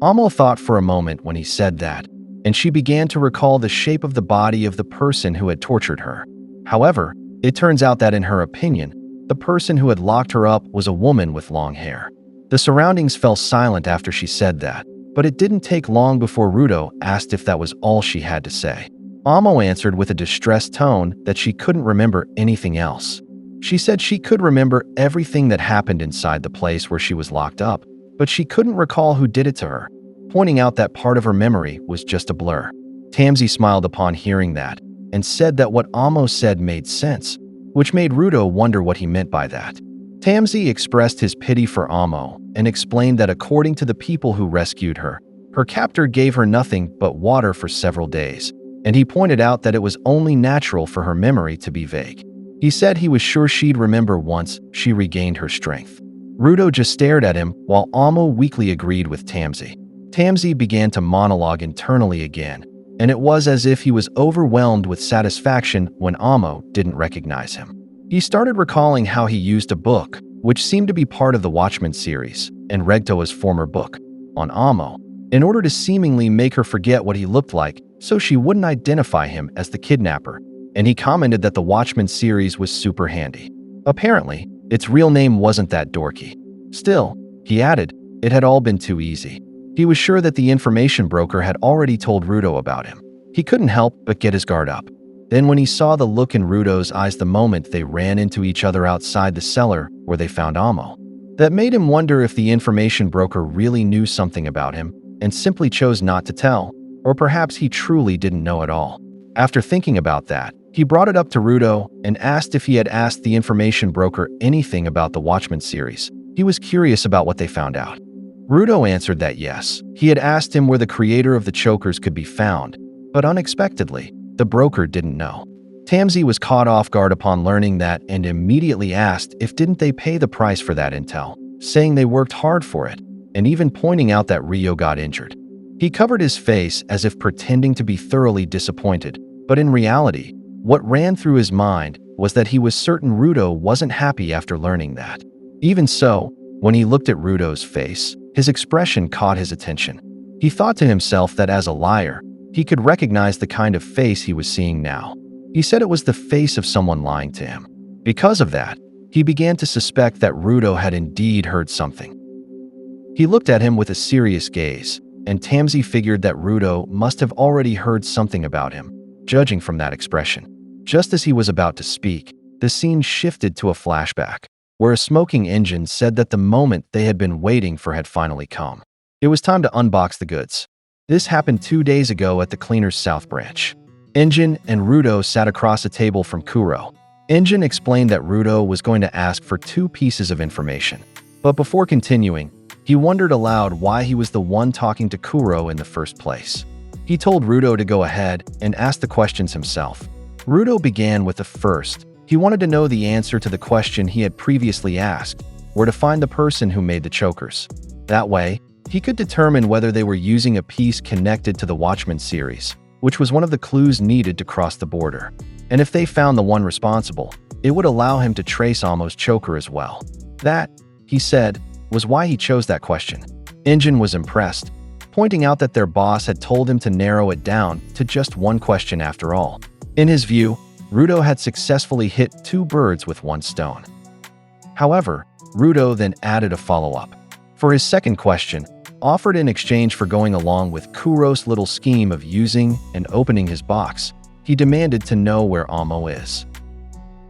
Amo thought for a moment when he said that, and she began to recall the shape of the body of the person who had tortured her. However, it turns out that in her opinion, the person who had locked her up was a woman with long hair. The surroundings fell silent after she said that, but it didn't take long before Rudo asked if that was all she had to say. Amo answered with a distressed tone that she couldn't remember anything else. She said she could remember everything that happened inside the place where she was locked up, but she couldn't recall who did it to her, pointing out that part of her memory was just a blur. Tamsi smiled upon hearing that and said that what Amo said made sense, which made Rudo wonder what he meant by that. Tamsi expressed his pity for Amo and explained that according to the people who rescued her, her captor gave her nothing but water for several days, and he pointed out that it was only natural for her memory to be vague. He said he was sure she'd remember once she regained her strength. Rudo just stared at him while Amo weakly agreed with Tamsi. Tamsi began to monologue internally again, and it was as if he was overwhelmed with satisfaction when Amo didn't recognize him. He started recalling how he used a book, which seemed to be part of the Watchmen series, and Regtoa's former book, on Amo, in order to seemingly make her forget what he looked like so she wouldn't identify him as the kidnapper, and he commented that the Watchmen series was super handy. Apparently, its real name wasn't that dorky. Still, he added, it had all been too easy. He was sure that the information broker had already told Rudo about him. He couldn't help but get his guard up. Then when he saw the look in Rudo's eyes the moment they ran into each other outside the cellar where they found Amo, that made him wonder if the information broker really knew something about him and simply chose not to tell, or perhaps he truly didn't know at all. After thinking about that, he brought it up to Rudo and asked if he had asked the information broker anything about the Watchmen series. He was curious about what they found out. Rudo answered that yes, he had asked him where the creator of the chokers could be found, but unexpectedly, the broker didn't know. Tamsi was caught off guard upon learning that and immediately asked if didn't they pay the price for that intel, saying they worked hard for it, and even pointing out that Rio got injured. He covered his face as if pretending to be thoroughly disappointed, but in reality, What ran through his mind was that he was certain Rudo wasn't happy after learning that. Even so, when he looked at Rudo's face, his expression caught his attention. He thought to himself that as a liar, he could recognize the kind of face he was seeing now. He said it was the face of someone lying to him. Because of that, he began to suspect that Rudo had indeed heard something. He looked at him with a serious gaze, and Tamsi figured that Rudo must have already heard something about him, judging from that expression. Just as he was about to speak, the scene shifted to a flashback, where a smoking engine said that the moment they had been waiting for had finally come. It was time to unbox the goods. This happened 2 days ago at the cleaner's South Branch. Engine and Rudo sat across a table from Kuro. Engine explained that Rudo was going to ask for 2 pieces of information. But before continuing, he wondered aloud why he was the one talking to Kuro in the first place. He told Rudo to go ahead and ask the questions himself. Rudo began with the first. He wanted to know the answer to the question he had previously asked, where to find the person who made the chokers. That way, he could determine whether they were using a piece connected to the Watchmen series, which was one of the clues needed to cross the border. And if they found the one responsible, it would allow him to trace Amo's choker as well. That, he said, was why he chose that question. Engine was impressed, pointing out that their boss had told him to narrow it down to just one question after all. In his view, Rudo had successfully hit 2 birds with 1 stone. However, Rudo then added a follow-up. For his second question, offered in exchange for going along with Kuro's little scheme of using and opening his box, he demanded to know where Amo is.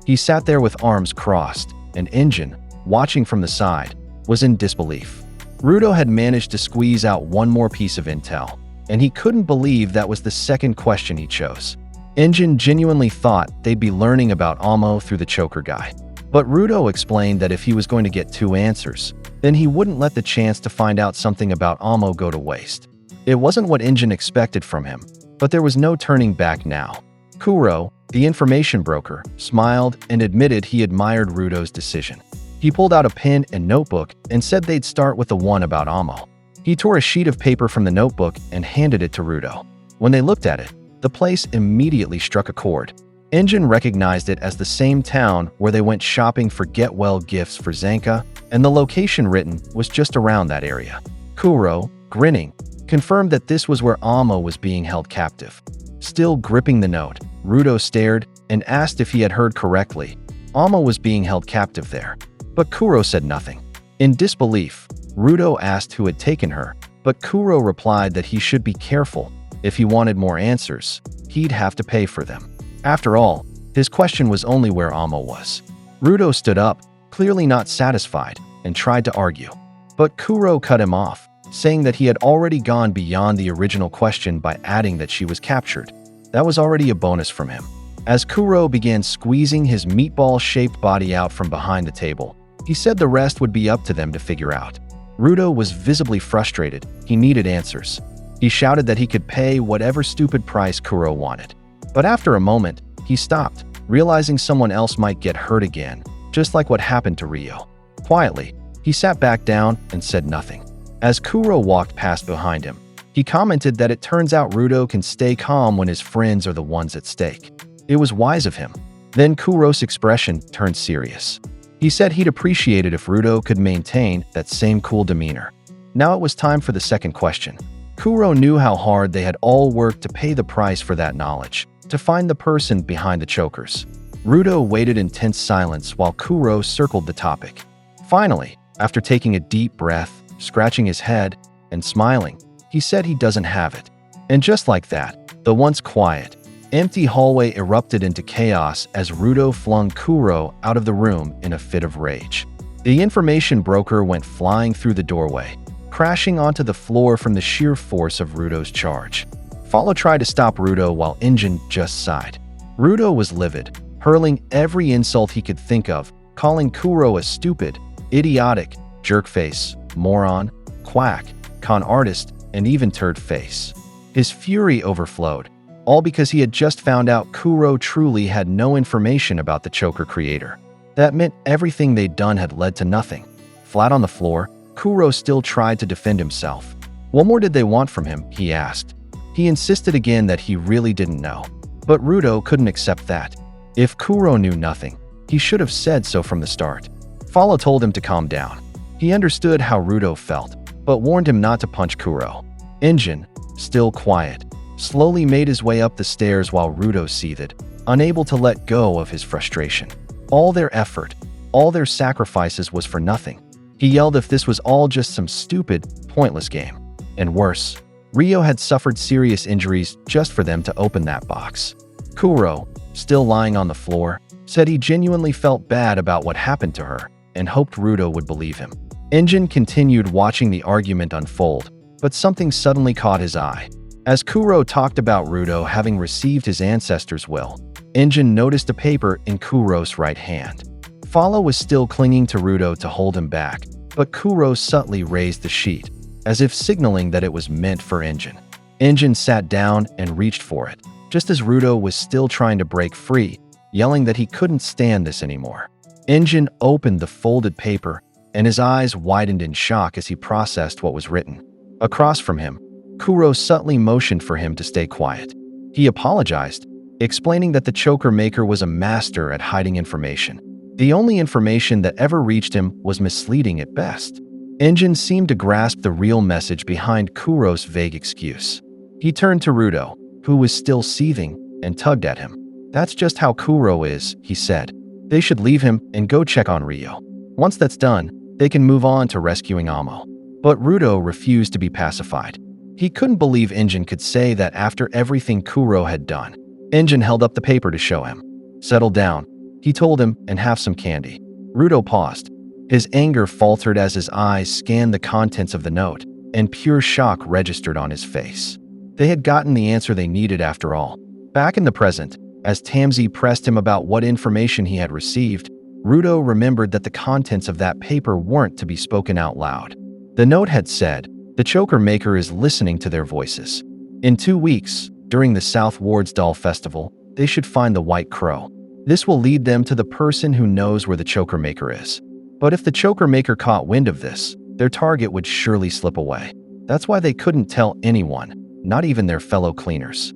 He sat there with arms crossed, and Engine, watching from the side, was in disbelief. Rudo had managed to squeeze out one more piece of intel, and he couldn't believe that was the second question he chose. Engine genuinely thought they'd be learning about Amo through the choker guy. But Rudo explained that if he was going to get 2 answers, then he wouldn't let the chance to find out something about Amo go to waste. It wasn't what Engine expected from him, but there was no turning back now. Kuro, the information broker, smiled and admitted he admired Rudo's decision. He pulled out a pen and notebook and said they'd start with the one about Amo. He tore a sheet of paper from the notebook and handed it to Rudo. When they looked at it, the place immediately struck a chord. Engine recognized it as the same town where they went shopping for get-well gifts for Zanka, and the location written was just around that area. Kuro, grinning, confirmed that this was where Amo was being held captive. Still gripping the note, Rudo stared and asked if he had heard correctly. Amo was being held captive there. But Kuro said nothing. In disbelief, Rudo asked who had taken her, but Kuro replied that he should be careful. If he wanted more answers, he'd have to pay for them. After all, his question was only where Amo was. Rudo stood up, clearly not satisfied, and tried to argue. But Kuro cut him off, saying that he had already gone beyond the original question by adding that she was captured. That was already a bonus from him. As Kuro began squeezing his meatball-shaped body out from behind the table, he said the rest would be up to them to figure out. Rudo was visibly frustrated. He needed answers. He shouted that he could pay whatever stupid price Kuro wanted. But after a moment, he stopped, realizing someone else might get hurt again, just like what happened to Ryo. Quietly, he sat back down and said nothing. As Kuro walked past behind him, he commented that it turns out Rudo can stay calm when his friends are the ones at stake. It was wise of him. Then Kuro's expression turned serious. He said he'd appreciate it if Rudo could maintain that same cool demeanor. Now it was time for the second question. Kuro knew how hard they had all worked to pay the price for that knowledge, to find the person behind the chokers. Rudo waited in tense silence while Kuro circled the topic. Finally, after taking a deep breath, scratching his head, and smiling, he said he doesn't have it. And just like that, the once quiet, empty hallway erupted into chaos as Rudo flung Kuro out of the room in a fit of rage. The information broker went flying through the doorway, crashing onto the floor from the sheer force of Rudo's charge. Follow tried to stop Rudo while Engine just sighed. Rudo was livid, hurling every insult he could think of, calling Kuro a stupid, idiotic, jerkface, moron, quack, con artist, and even turd face. His fury overflowed, all because he had just found out Kuro truly had no information about the choker creator. That meant everything they'd done had led to nothing. Flat on the floor, Kuro still tried to defend himself. What more did they want from him, he asked. He insisted again that he really didn't know. But Rudo couldn't accept that. If Kuro knew nothing, he should have said so from the start. Follow told him to calm down. He understood how Rudo felt, but warned him not to punch Kuro. Injin, still quiet, slowly made his way up the stairs while Rudo seethed, unable to let go of his frustration. All their effort, all their sacrifices was for nothing. He yelled if this was all just some stupid, pointless game. And worse, Rio had suffered serious injuries just for them to open that box. Kuro, still lying on the floor, said he genuinely felt bad about what happened to her and hoped Rudo would believe him. Injin continued watching the argument unfold, but something suddenly caught his eye. As Kuro talked about Rudo having received his ancestors' will, Injin noticed a paper in Kuro's right hand. Follow was still clinging to Rudo to hold him back, but Kuro subtly raised the sheet, as if signaling that it was meant for Injin. Injin sat down and reached for it, just as Rudo was still trying to break free, yelling that he couldn't stand this anymore. Injin opened the folded paper, and his eyes widened in shock as he processed what was written. Across from him, Kuro subtly motioned for him to stay quiet. He apologized, explaining that the choker maker was a master at hiding information. The only information that ever reached him was misleading at best. Injin seemed to grasp the real message behind Kuro's vague excuse. He turned to Rudo, who was still seething, and tugged at him. "That's just how Kuro is," he said. "They should leave him and go check on Rio. Once that's done, they can move on to rescuing Amo." But Rudo refused to be pacified. He couldn't believe Injin could say that after everything Kuro had done. Injin held up the paper to show him. "Settle down," he told him, "and have some candy." Rudo paused. His anger faltered as his eyes scanned the contents of the note, and pure shock registered on his face. They had gotten the answer they needed after all. Back in the present, as Tamsi pressed him about what information he had received, Rudo remembered that the contents of that paper weren't to be spoken out loud. The note had said, "The choker maker is listening to their voices. In 2 weeks, during the South Ward's Doll Festival, they should find the White Crow. This will lead them to the person who knows where the choker maker is. But if the choker maker caught wind of this, their target would surely slip away. That's why they couldn't tell anyone, not even their fellow cleaners."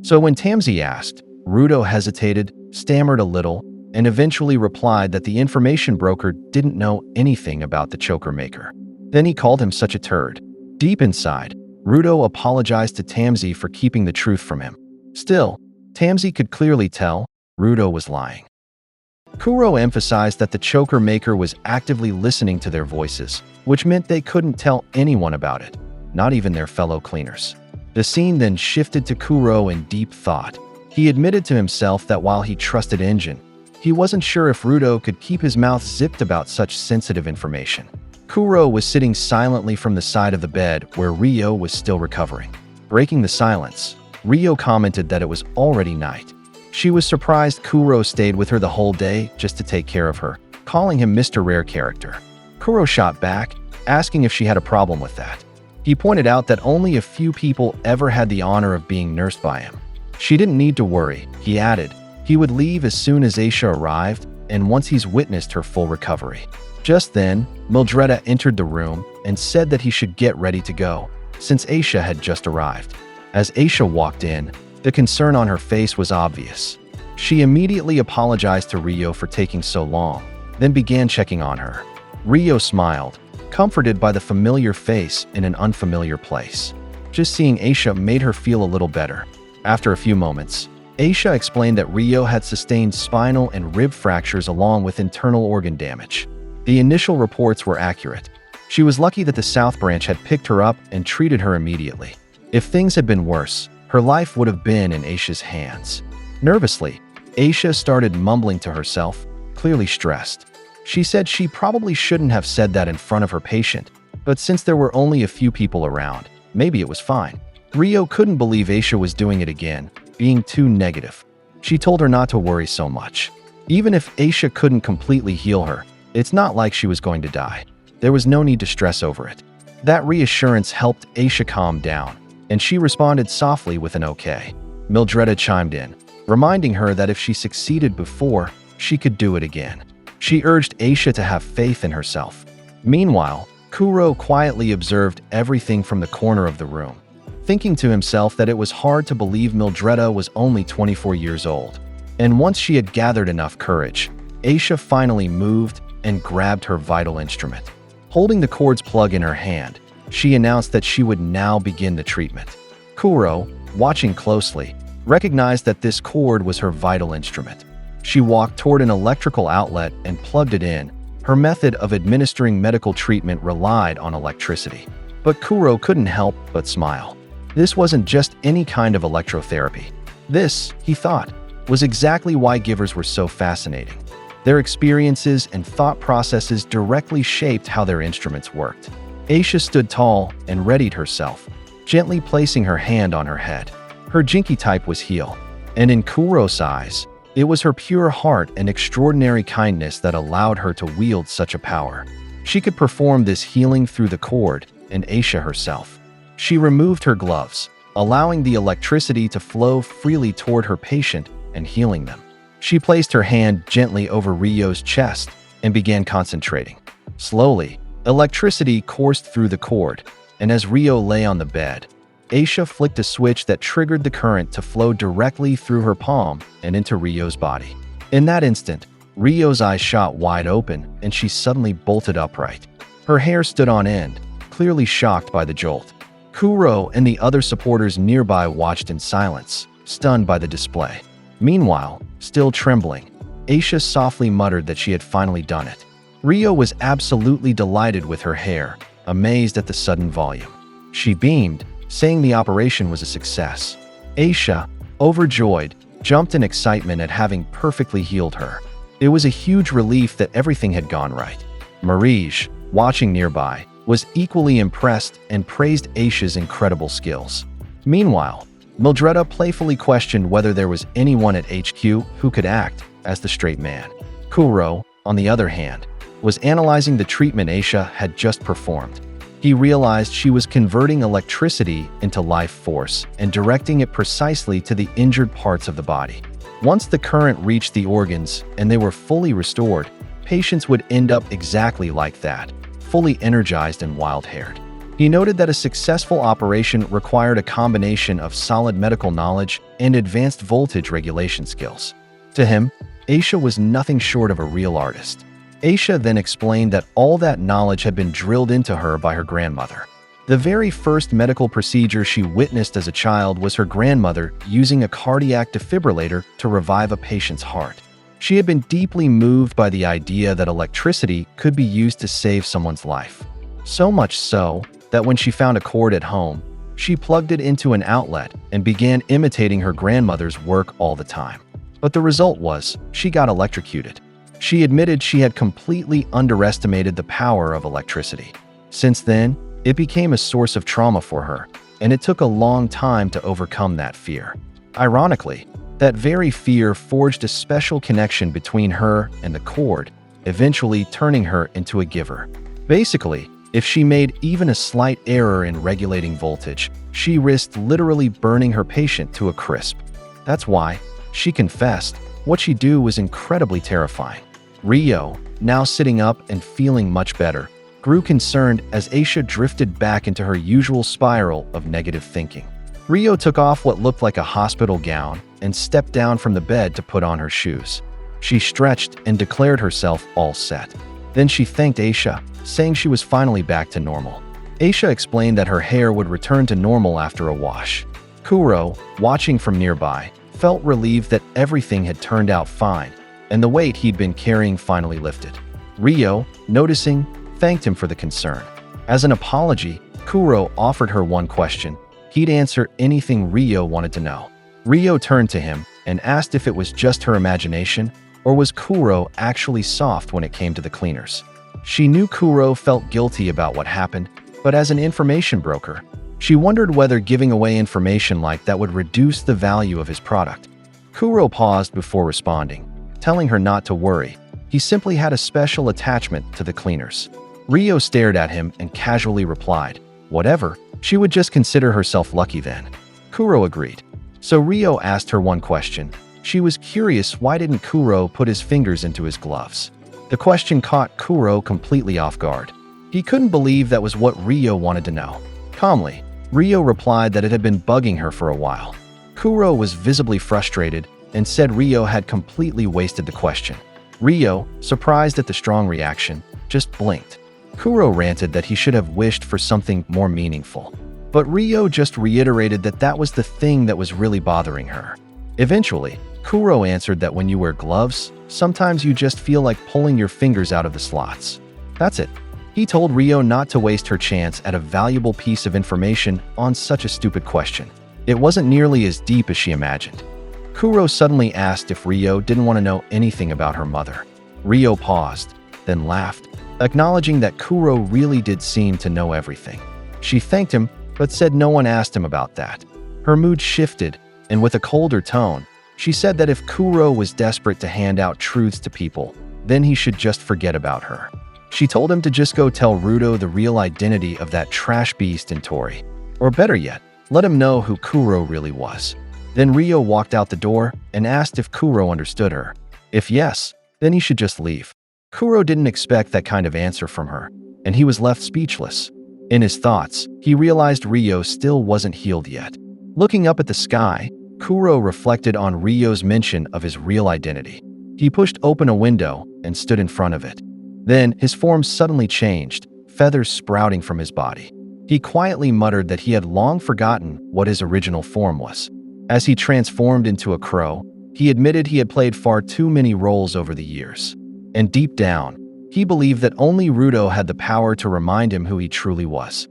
So when Tamsi asked, Rudo hesitated, stammered a little, and eventually replied that the information broker didn't know anything about the choker maker. Then he called him such a turd. Deep inside, Rudo apologized to Tamsi for keeping the truth from him. Still, Tamsi could clearly tell Rudo was lying. Kuro emphasized that the choker maker was actively listening to their voices, which meant they couldn't tell anyone about it, not even their fellow cleaners. The scene then shifted to Kuro in deep thought. He admitted to himself that while he trusted Injin, he wasn't sure if Rudo could keep his mouth zipped about such sensitive information. Kuro was sitting silently from the side of the bed where Rio was still recovering. Breaking the silence, Rio commented that it was already night. She was surprised Kuro stayed with her the whole day just to take care of her, calling him Mr. Rare Character. Kuro shot back, asking if she had a problem with that. He pointed out that only a few people ever had the honor of being nursed by him. She didn't need to worry, he added. He would leave as soon as Aisha arrived, and once he's witnessed her full recovery. Just then, Mildreda entered the room and said that he should get ready to go, since Aisha had just arrived. As Aisha walked in, the concern on her face was obvious. She immediately apologized to Rio for taking so long, then began checking on her. Rio smiled, comforted by the familiar face in an unfamiliar place. Just seeing Aisha made her feel a little better. After a few moments, Aisha explained that Rio had sustained spinal and rib fractures along with internal organ damage. The initial reports were accurate. She was lucky that the South Branch had picked her up and treated her immediately. If things had been worse, her life would have been in Aisha's hands. Nervously, Aisha started mumbling to herself, clearly stressed. She said she probably shouldn't have said that in front of her patient, but since there were only a few people around, maybe it was fine. Rio couldn't believe Aisha was doing it again, being too negative. She told her not to worry so much. Even if Aisha couldn't completely heal her, it's not like she was going to die. There was no need to stress over it. That reassurance helped Aisha calm down, and she responded softly with an okay. Mildreda chimed in, reminding her that if she succeeded before, she could do it again. She urged Aisha to have faith in herself. Meanwhile, Kuro quietly observed everything from the corner of the room. thinking to himself that it was hard to believe Mildreda was only 24 years old. And once she had gathered enough courage, Aisha finally moved and grabbed her vital instrument. Holding the cord's plug in her hand, she announced that she would now begin the treatment. Kuro, watching closely, recognized that this cord was her vital instrument. She walked toward an electrical outlet and plugged it in. Her method of administering medical treatment relied on electricity. But Kuro couldn't help but smile. This wasn't just any kind of electrotherapy. This, he thought, was exactly why givers were so fascinating. Their experiences and thought processes directly shaped how their instruments worked. Aisha stood tall and readied herself, gently placing her hand on her head. Her Jinki type was heal, and in Kuro's eyes, it was her pure heart and extraordinary kindness that allowed her to wield such a power. She could perform this healing through the cord and Aisha herself. She removed her gloves, allowing the electricity to flow freely toward her patient and healing them. She placed her hand gently over Ryo's chest and began concentrating. Slowly, electricity coursed through the cord, and as Ryo lay on the bed, Aisha flicked a switch that triggered the current to flow directly through her palm and into Ryo's body. In that instant, Ryo's eyes shot wide open and she suddenly bolted upright. Her hair stood on end, clearly shocked by the jolt. Kuro and the other supporters nearby watched in silence, stunned by the display. Meanwhile, still trembling, Aisha softly muttered that she had finally done it. Ryo was absolutely delighted with her hair, amazed at the sudden volume. She beamed, saying the operation was a success. Aisha, overjoyed, jumped in excitement at having perfectly healed her. It was a huge relief that everything had gone right. Marij, watching nearby, was equally impressed and praised Aisha's incredible skills. Meanwhile, Mildreda playfully questioned whether there was anyone at HQ who could act as the straight man. Kuro, on the other hand, was analyzing the treatment Aisha had just performed. He realized she was converting electricity into life force and directing it precisely to the injured parts of the body. Once the current reached the organs and they were fully restored, patients would end up exactly like that, fully energized and wild-haired. He noted that a successful operation required a combination of solid medical knowledge and advanced voltage regulation skills. To him, Aisha was nothing short of a real artist. Aisha then explained that all that knowledge had been drilled into her by her grandmother. The very first medical procedure she witnessed as a child was her grandmother using a cardiac defibrillator to revive a patient's heart. She had been deeply moved by the idea that electricity could be used to save someone's life. So much so that when she found a cord at home, she plugged it into an outlet and began imitating her grandmother's work all the time. But the result was, she got electrocuted. She admitted she had completely underestimated the power of electricity. Since then, it became a source of trauma for her, and it took a long time to overcome that fear. Ironically, that very fear forged a special connection between her and the cord, eventually turning her into a giver. Basically, if she made even a slight error in regulating voltage, she risked literally burning her patient to a crisp. That's why, she confessed, what she'd do was incredibly terrifying. Ryo, now sitting up and feeling much better, grew concerned as Aisha drifted back into her usual spiral of negative thinking. Ryo took off what looked like a hospital gown and stepped down from the bed to put on her shoes. She stretched and declared herself all set. Then she thanked Aisha, saying she was finally back to normal. Aisha explained that her hair would return to normal after a wash. Kuro, watching from nearby, felt relieved that everything had turned out fine, and the weight he'd been carrying finally lifted. Ryo, noticing, thanked him for the concern. As an apology, Kuro offered her one question. He'd answer anything Ryo wanted to know. Ryo turned to him and asked if it was just her imagination, or was Kuro actually soft when it came to the cleaners. She knew Kuro felt guilty about what happened, but as an information broker, she wondered whether giving away information like that would reduce the value of his product. Kuro paused before responding, telling her not to worry. He simply had a special attachment to the cleaners. Ryo stared at him and casually replied, "Whatever, she would just consider herself lucky then." Kuro agreed. So Ryo asked her one question. She was curious why didn't Kuro put his fingers into his gloves. The question caught Kuro completely off guard. He couldn't believe that was what Ryo wanted to know. Calmly, Rio replied that it had been bugging her for a while. Kuro was visibly frustrated and said Rio had completely wasted the question. Rio, surprised at the strong reaction, just blinked. Kuro ranted that he should have wished for something more meaningful. But Rio just reiterated that that was the thing that was really bothering her. Eventually, Kuro answered that when you wear gloves, sometimes you just feel like pulling your fingers out of the slots. That's it. He told Rio not to waste her chance at a valuable piece of information on such a stupid question. It wasn't nearly as deep as she imagined. Kuro suddenly asked if Rio didn't want to know anything about her mother. Rio paused, then laughed, acknowledging that Kuro really did seem to know everything. She thanked him, but said no one asked him about that. Her mood shifted, and with a colder tone, she said that if Kuro was desperate to hand out truths to people, then he should just forget about her. She told him to just go tell Rudo the real identity of that trash beast in Tori. Or better yet, let him know who Kuro really was. Then Rio walked out the door and asked if Kuro understood her. If yes, then he should just leave. Kuro didn't expect that kind of answer from her, and he was left speechless. In his thoughts, he realized Rio still wasn't healed yet. Looking up at the sky, Kuro reflected on Ryo's mention of his real identity. He pushed open a window and stood in front of it. Then his form suddenly changed, feathers sprouting from his body. He quietly muttered that he had long forgotten what his original form was. As he transformed into a crow, he admitted he had played far too many roles over the years. And deep down, he believed that only Rudo had the power to remind him who he truly was.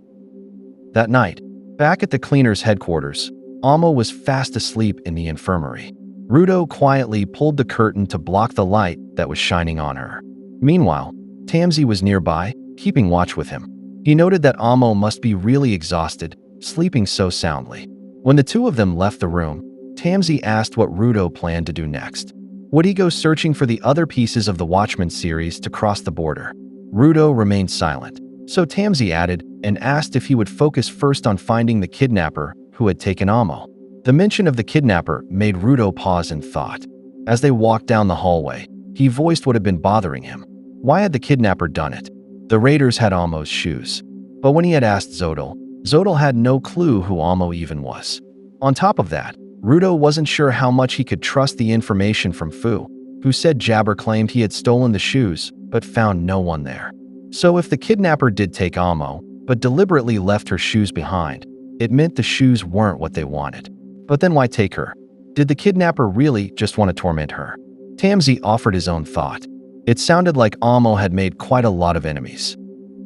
That night, back at the cleaner's headquarters, Amo was fast asleep in the infirmary. Rudo quietly pulled the curtain to block the light that was shining on her. Meanwhile, Tamsi was nearby, keeping watch with him. He noted that Amo must be really exhausted, sleeping so soundly. When the two of them left the room, Tamsi asked what Rudo planned to do next. Would he go searching for the other pieces of the Watchmen series to cross the border? Rudo remained silent, so Tamsi added and asked if he would focus first on finding the kidnapper who had taken Amo. The mention of the kidnapper made Rudo pause in thought. As they walked down the hallway, he voiced what had been bothering him. Why had the kidnapper done it? The raiders had Amo's shoes. But when he had asked Zodal, Zodal had no clue who Amo even was. On top of that, Rudo wasn't sure how much he could trust the information from Fu, who said Jabber claimed he had stolen the shoes, but found no one there. So if the kidnapper did take Amo, but deliberately left her shoes behind, it meant the shoes weren't what they wanted. But then why take her? Did the kidnapper really just want to torment her? Tamsi offered his own thought. It sounded like Amo had made quite a lot of enemies.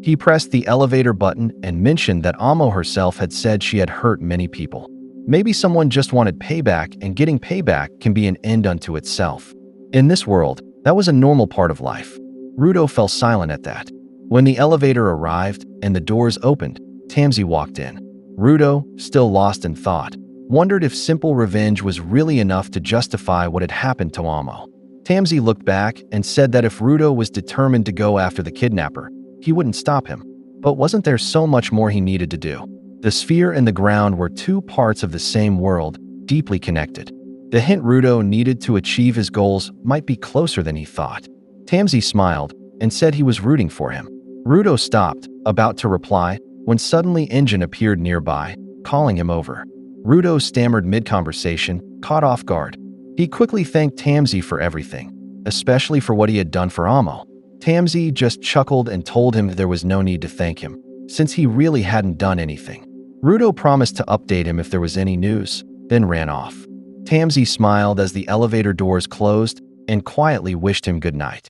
He pressed the elevator button and mentioned that Amo herself had said she had hurt many people. Maybe someone just wanted payback, and getting payback can be an end unto itself. In this world, that was a normal part of life. Rudo fell silent at that. When the elevator arrived and the doors opened, Tamsi walked in. Rudo, still lost in thought, wondered if simple revenge was really enough to justify what had happened to Amo. Tamsi looked back and said that if Rudo was determined to go after the kidnapper, he wouldn't stop him. But wasn't there so much more he needed to do? The sphere and the ground were two parts of the same world, deeply connected. The hint Rudo needed to achieve his goals might be closer than he thought. Tamsi smiled and said he was rooting for him. Rudo stopped, about to reply, when suddenly Engine appeared nearby, calling him over. Rudo stammered mid-conversation, caught off guard. He quickly thanked Tamsi for everything, especially for what he had done for Amo. Tamsi just chuckled and told him there was no need to thank him, since he really hadn't done anything. Rudo promised to update him if there was any news, then ran off. Tamsi smiled as the elevator doors closed and quietly wished him good night.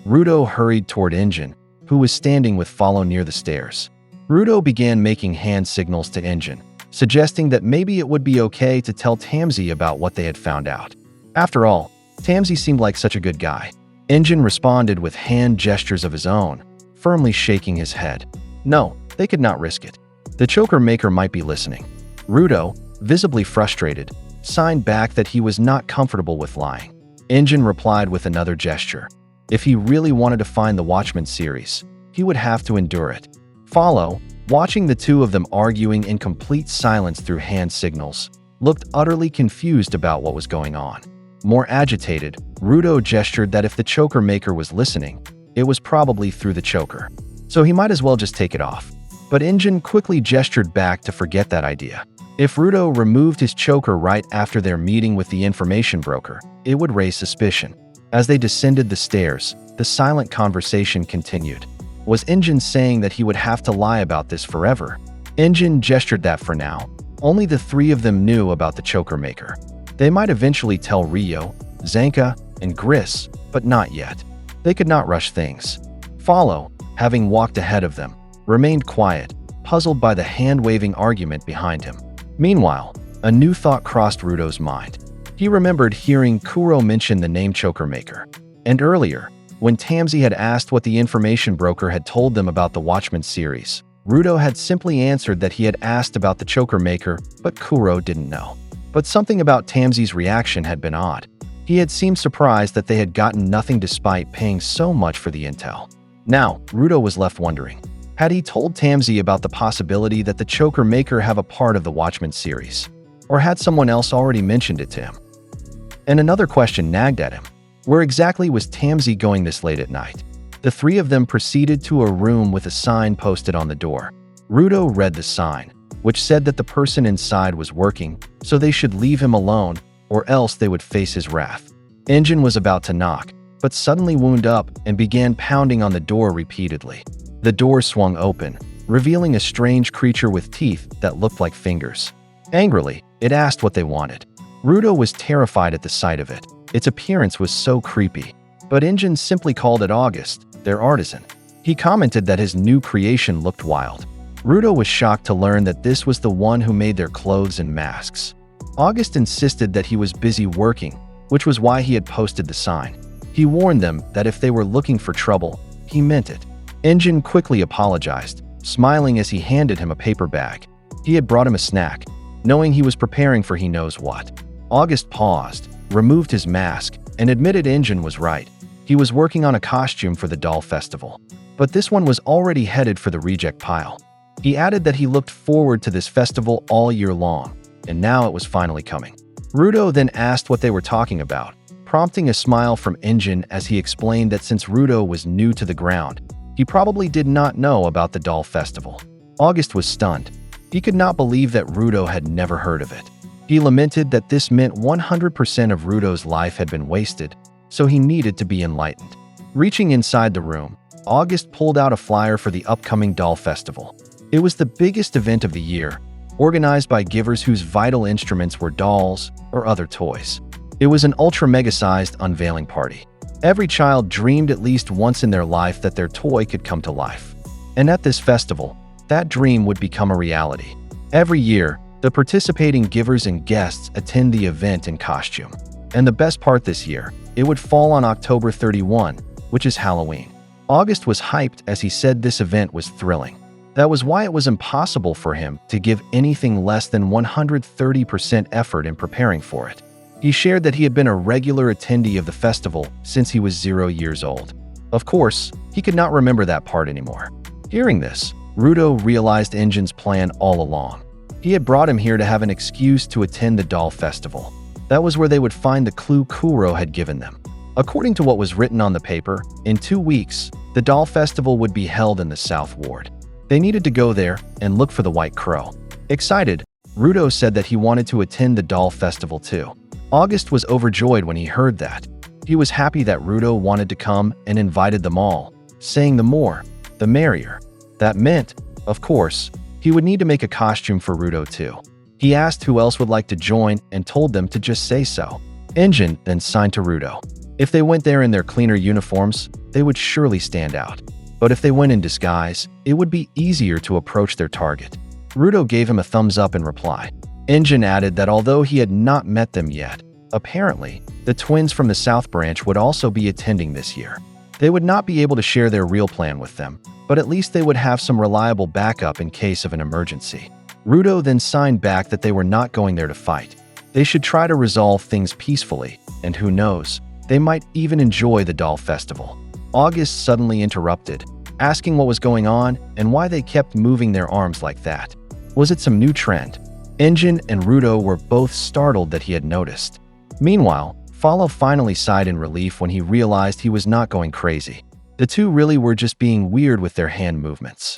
Rudo hurried toward Engine, who was standing with Follow near the stairs. Rudo began making hand signals to Engine, suggesting that maybe it would be okay to tell Tamsi about what they had found out. After all, Tamsi seemed like such a good guy. Engine responded with hand gestures of his own, firmly shaking his head. No, they could not risk it. The choker maker might be listening. Rudo, visibly frustrated, signed back that he was not comfortable with lying. Engine replied with another gesture. If he really wanted to find the Watchmen series, he would have to endure it. Follow, watching the two of them arguing in complete silence through hand signals, looked utterly confused about what was going on. More agitated, Rudo gestured that if the choker maker was listening, it was probably through the choker. So he might as well just take it off. but Injin quickly gestured back to forget that idea. If Rudo removed his choker right after their meeting with the information broker, it would raise suspicion. As they descended the stairs, the silent conversation continued. Was Injin saying that he would have to lie about this forever? Injin gestured that for now, only the three of them knew about the choker maker. They might eventually tell Ryo, Zanka, and Gris, but not yet. They could not rush things. Follow, having walked ahead of them, remained quiet, puzzled by the hand-waving argument behind him. Meanwhile, a new thought crossed Rudo's mind. He remembered hearing Kuro mention the name choker maker. And earlier, when Tamsi had asked what the information broker had told them about the Watchmen series, Rudo had simply answered that he had asked about the choker maker, but Kuro didn't know. But something about Tamsi's reaction had been odd. He had seemed surprised that they had gotten nothing despite paying so much for the intel. Now, Rudo was left wondering. Had he told Tamsi about the possibility that the choker maker have a part of the Watchmen series? Or had someone else already mentioned it to him? And another question nagged at him. Where exactly was Tamsi going this late at night? The three of them proceeded to a room with a sign posted on the door. Rudo read the sign, which said that the person inside was working, so they should leave him alone, or else they would face his wrath. Injin was about to knock, but suddenly wound up and began pounding on the door repeatedly. The door swung open, revealing a strange creature with teeth that looked like fingers. Angrily, it asked what they wanted. Rudo was terrified at the sight of it. Its appearance was so creepy. But Injin simply called it August, their artisan. He commented that his new creation looked wild. Rudo was shocked to learn that this was the one who made their clothes and masks. August insisted that he was busy working, which was why he had posted the sign. He warned them that if they were looking for trouble, he meant it. Injin quickly apologized, smiling as he handed him a paper bag. He had brought him a snack, knowing he was preparing for he knows what. August paused, removed his mask, and admitted Injin was right. He was working on a costume for the doll festival. But this one was already headed for the reject pile. He added that he looked forward to this festival all year long, and now it was finally coming. Rudo then asked what they were talking about, prompting a smile from Injin as he explained that since Rudo was new to the ground, he probably did not know about the doll festival. August was stunned. He could not believe that Rudo had never heard of it. He lamented that this meant 100% of Rudo's life had been wasted, so he needed to be enlightened. Reaching inside the room, August pulled out a flyer for the upcoming doll festival. It was the biggest event of the year, organized by givers whose vital instruments were dolls or other toys. It was an ultra-mega-sized unveiling party. Every child dreamed at least once in their life that their toy could come to life. And at this festival, that dream would become a reality. Every year, the participating givers and guests attend the event in costume. And the best part this year, it would fall on October 31, which is Halloween. August was hyped as he said this event was thrilling. That was why it was impossible for him to give anything less than 130% effort in preparing for it. He shared that he had been a regular attendee of the festival since he was 0 years old. Of course, he could not remember that part anymore. Hearing this, Rudo realized Injin's plan all along. He had brought him here to have an excuse to attend the doll festival. That was where they would find the clue Kuro had given them. According to what was written on the paper, in 2 weeks, the doll festival would be held in the South Ward. They needed to go there and look for the White Crow. Excited, Rudo said that he wanted to attend the doll festival too. August was overjoyed when he heard that. He was happy that Rudo wanted to come and invited them all, saying the more, the merrier. That meant, of course, he would need to make a costume for Rudo too. He asked who else would like to join and told them to just say so. Injin then signed to Rudo. If they went there in their cleaner uniforms, they would surely stand out. But if they went in disguise, it would be easier to approach their target. Rudo gave him a thumbs up in reply. Injin added that although he had not met them yet, apparently, the twins from the South Branch would also be attending this year. They would not be able to share their real plan with them, but at least they would have some reliable backup in case of an emergency. Rudo then signed back that they were not going there to fight. They should try to resolve things peacefully, and who knows, they might even enjoy the doll festival. August suddenly interrupted, asking what was going on and why they kept moving their arms like that. Was it some new trend? Injin and Rudo were both startled that he had noticed. Meanwhile, Follow finally sighed in relief when he realized he was not going crazy. The two really were just being weird with their hand movements.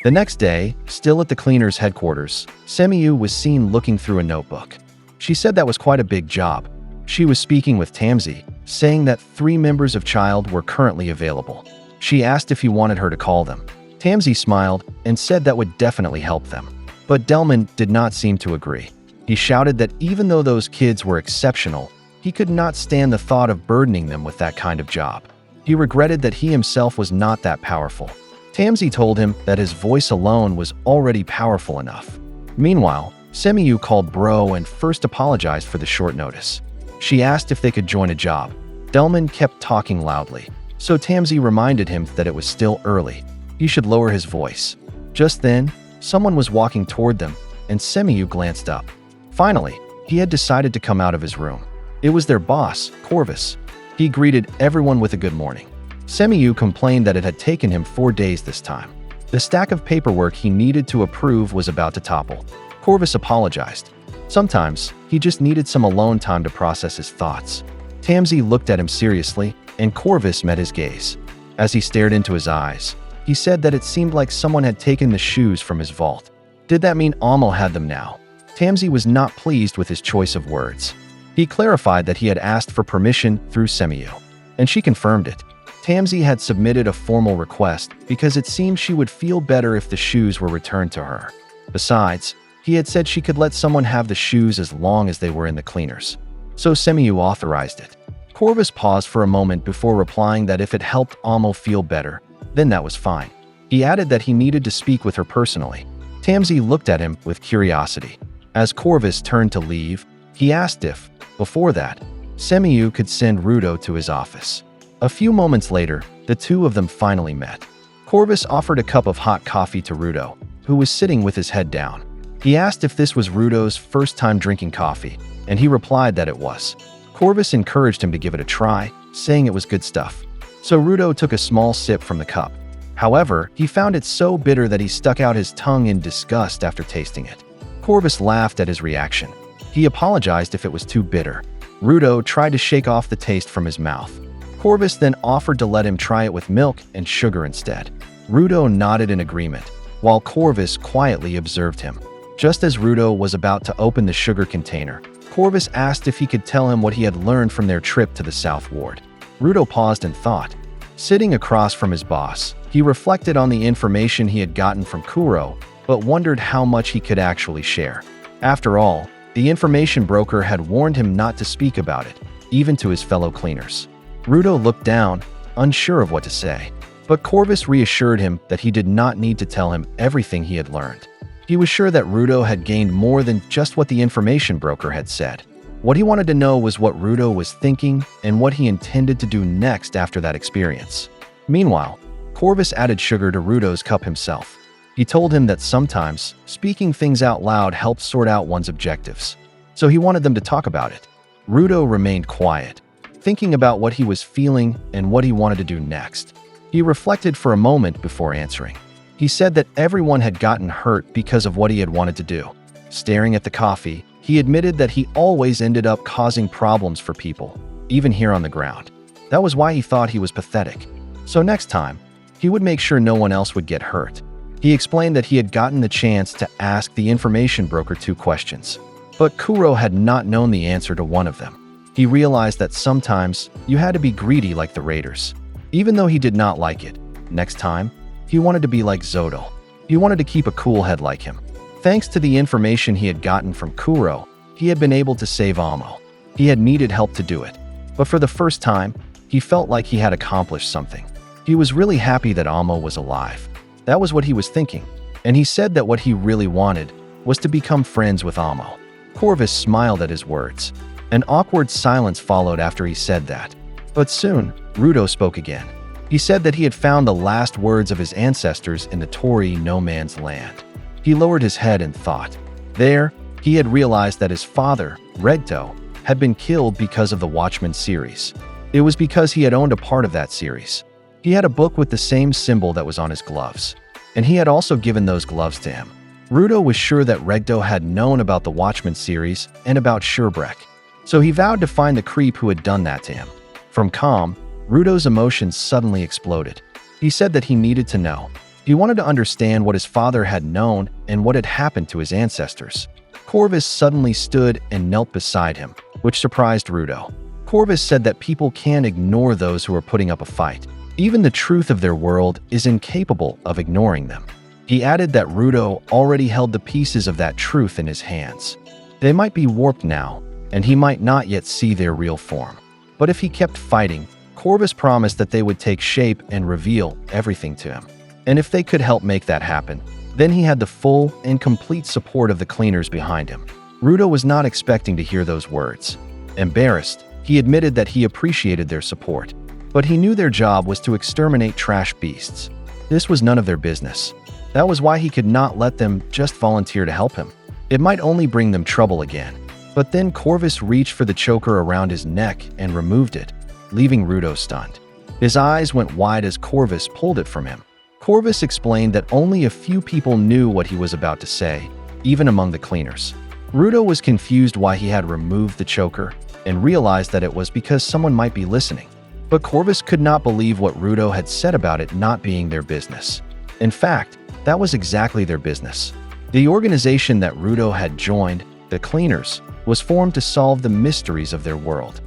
The next day, still at the cleaner's headquarters, Semiyu was seen looking through a notebook. She said that was quite a big job. She was speaking with Tamsi, saying that 3 members of Child were currently available. She asked if he wanted her to call them. Tamsi smiled and said that would definitely help them. But Delman did not seem to agree. He shouted that even though those kids were exceptional, he could not stand the thought of burdening them with that kind of job. He regretted that he himself was not that powerful. Tamsi told him that his voice alone was already powerful enough. Meanwhile, Semiyu called Bro and first apologized for the short notice. She asked if they could join a job. Delman kept talking loudly, so Tamsi reminded him that it was still early. He should lower his voice. Just then, someone was walking toward them, and Semiyu glanced up. Finally, he had decided to come out of his room. It was their boss, Corvus. He greeted everyone with a good morning. Semiyu complained that it had taken him 4 days this time. The stack of paperwork he needed to approve was about to topple. Corvus apologized. Sometimes, he just needed some alone time to process his thoughts. Tamsi looked at him seriously, and Corvus met his gaze. As he stared into his eyes, he said that it seemed like someone had taken the shoes from his vault. Did that mean Amo had them now? Tamsi was not pleased with his choice of words. He clarified that he had asked for permission through Semiyu, and she confirmed it. Tamsi had submitted a formal request because it seemed she would feel better if the shoes were returned to her. Besides, he had said she could let someone have the shoes as long as they were in the cleaners. So Semiyu authorized it. Corvus paused for a moment before replying that if it helped Amo feel better, then that was fine. He added that he needed to speak with her personally. Tamsi looked at him with curiosity. As Corvus turned to leave, he asked if, before that, Semiyu could send Rudo to his office. A few moments later, the two of them finally met. Corvus offered a cup of hot coffee to Rudo, who was sitting with his head down. He asked if this was Rudo's first time drinking coffee, and he replied that it was. Corvus encouraged him to give it a try, saying it was good stuff. So Rudo took a small sip from the cup. However, he found it so bitter that he stuck out his tongue in disgust after tasting it. Corvus laughed at his reaction. He apologized if it was too bitter. Rudo tried to shake off the taste from his mouth. Corvus then offered to let him try it with milk and sugar instead. Rudo nodded in agreement, while Corvus quietly observed him. Just as Rudo was about to open the sugar container, Corvus asked if he could tell him what he had learned from their trip to the South Ward. Rudo paused and thought. Sitting across from his boss, he reflected on the information he had gotten from Kuro, but wondered how much he could actually share. After all, the information broker had warned him not to speak about it, even to his fellow cleaners. Rudo looked down, unsure of what to say, but Corvus reassured him that he did not need to tell him everything he had learned. He was sure that Rudo had gained more than just what the information broker had said. What he wanted to know was what Rudo was thinking and what he intended to do next after that experience. Meanwhile, Corvus added sugar to Rudo's cup himself. He told him that sometimes speaking things out loud helps sort out one's objectives, so he wanted them to talk about it. Rudo remained quiet, thinking about what he was feeling and what he wanted to do next. He reflected for a moment before answering. He said that everyone had gotten hurt because of what he had wanted to do. Staring at the coffee, he admitted that he always ended up causing problems for people, even here on the ground. That was why he thought he was pathetic. So next time, he would make sure no one else would get hurt. He explained that he had gotten the chance to ask the information broker 2 questions, but Kuro had not known the answer to one of them. He realized that sometimes you had to be greedy like the Raiders. Even though he did not like it, next time, he wanted to be like Zodo. He wanted to keep a cool head like him. Thanks to the information he had gotten from Kuro, he had been able to save Amo. He had needed help to do it, but for the first time, he felt like he had accomplished something. He was really happy that Amo was alive. That was what he was thinking, and he said that what he really wanted was to become friends with Amo. Corvus smiled at his words. An awkward silence followed after he said that. But soon, Rudo spoke again. He said that he had found the last words of his ancestors in the Tori no man's land. He lowered his head and thought. There, he had realized that his father, Regto, had been killed because of the Watchmen series. It was because he had owned a part of that series. He had a book with the same symbol that was on his gloves, and he had also given those gloves to him. Rudo was sure that Regto had known about the Watchmen series and about Sherbrek, so he vowed to find the creep who had done that to him. From calm, Rudo's emotions suddenly exploded. He said that he needed to know. He wanted to understand what his father had known and what had happened to his ancestors. Corvus suddenly stood and knelt beside him, which surprised Rudo. Corvus said that people can't ignore those who are putting up a fight. Even the truth of their world is incapable of ignoring them. He added that Rudo already held the pieces of that truth in his hands. They might be warped now, and he might not yet see their real form. But if he kept fighting, Corvus promised that they would take shape and reveal everything to him. And if they could help make that happen, then he had the full and complete support of the cleaners behind him. Rudo was not expecting to hear those words. Embarrassed, he admitted that he appreciated their support, but he knew their job was to exterminate trash beasts. This was none of their business. That was why he could not let them just volunteer to help him. It might only bring them trouble again. But then Corvus reached for the choker around his neck and removed it, leaving Rudo stunned. His eyes went wide as Corvus pulled it from him. Corvus explained that only a few people knew what he was about to say, even among the cleaners. Rudo was confused why he had removed the choker and realized that it was because someone might be listening. But Corvus could not believe what Rudo had said about it not being their business. In fact, that was exactly their business. The organization that Rudo had joined, the Cleaners, was formed to solve the mysteries of their world.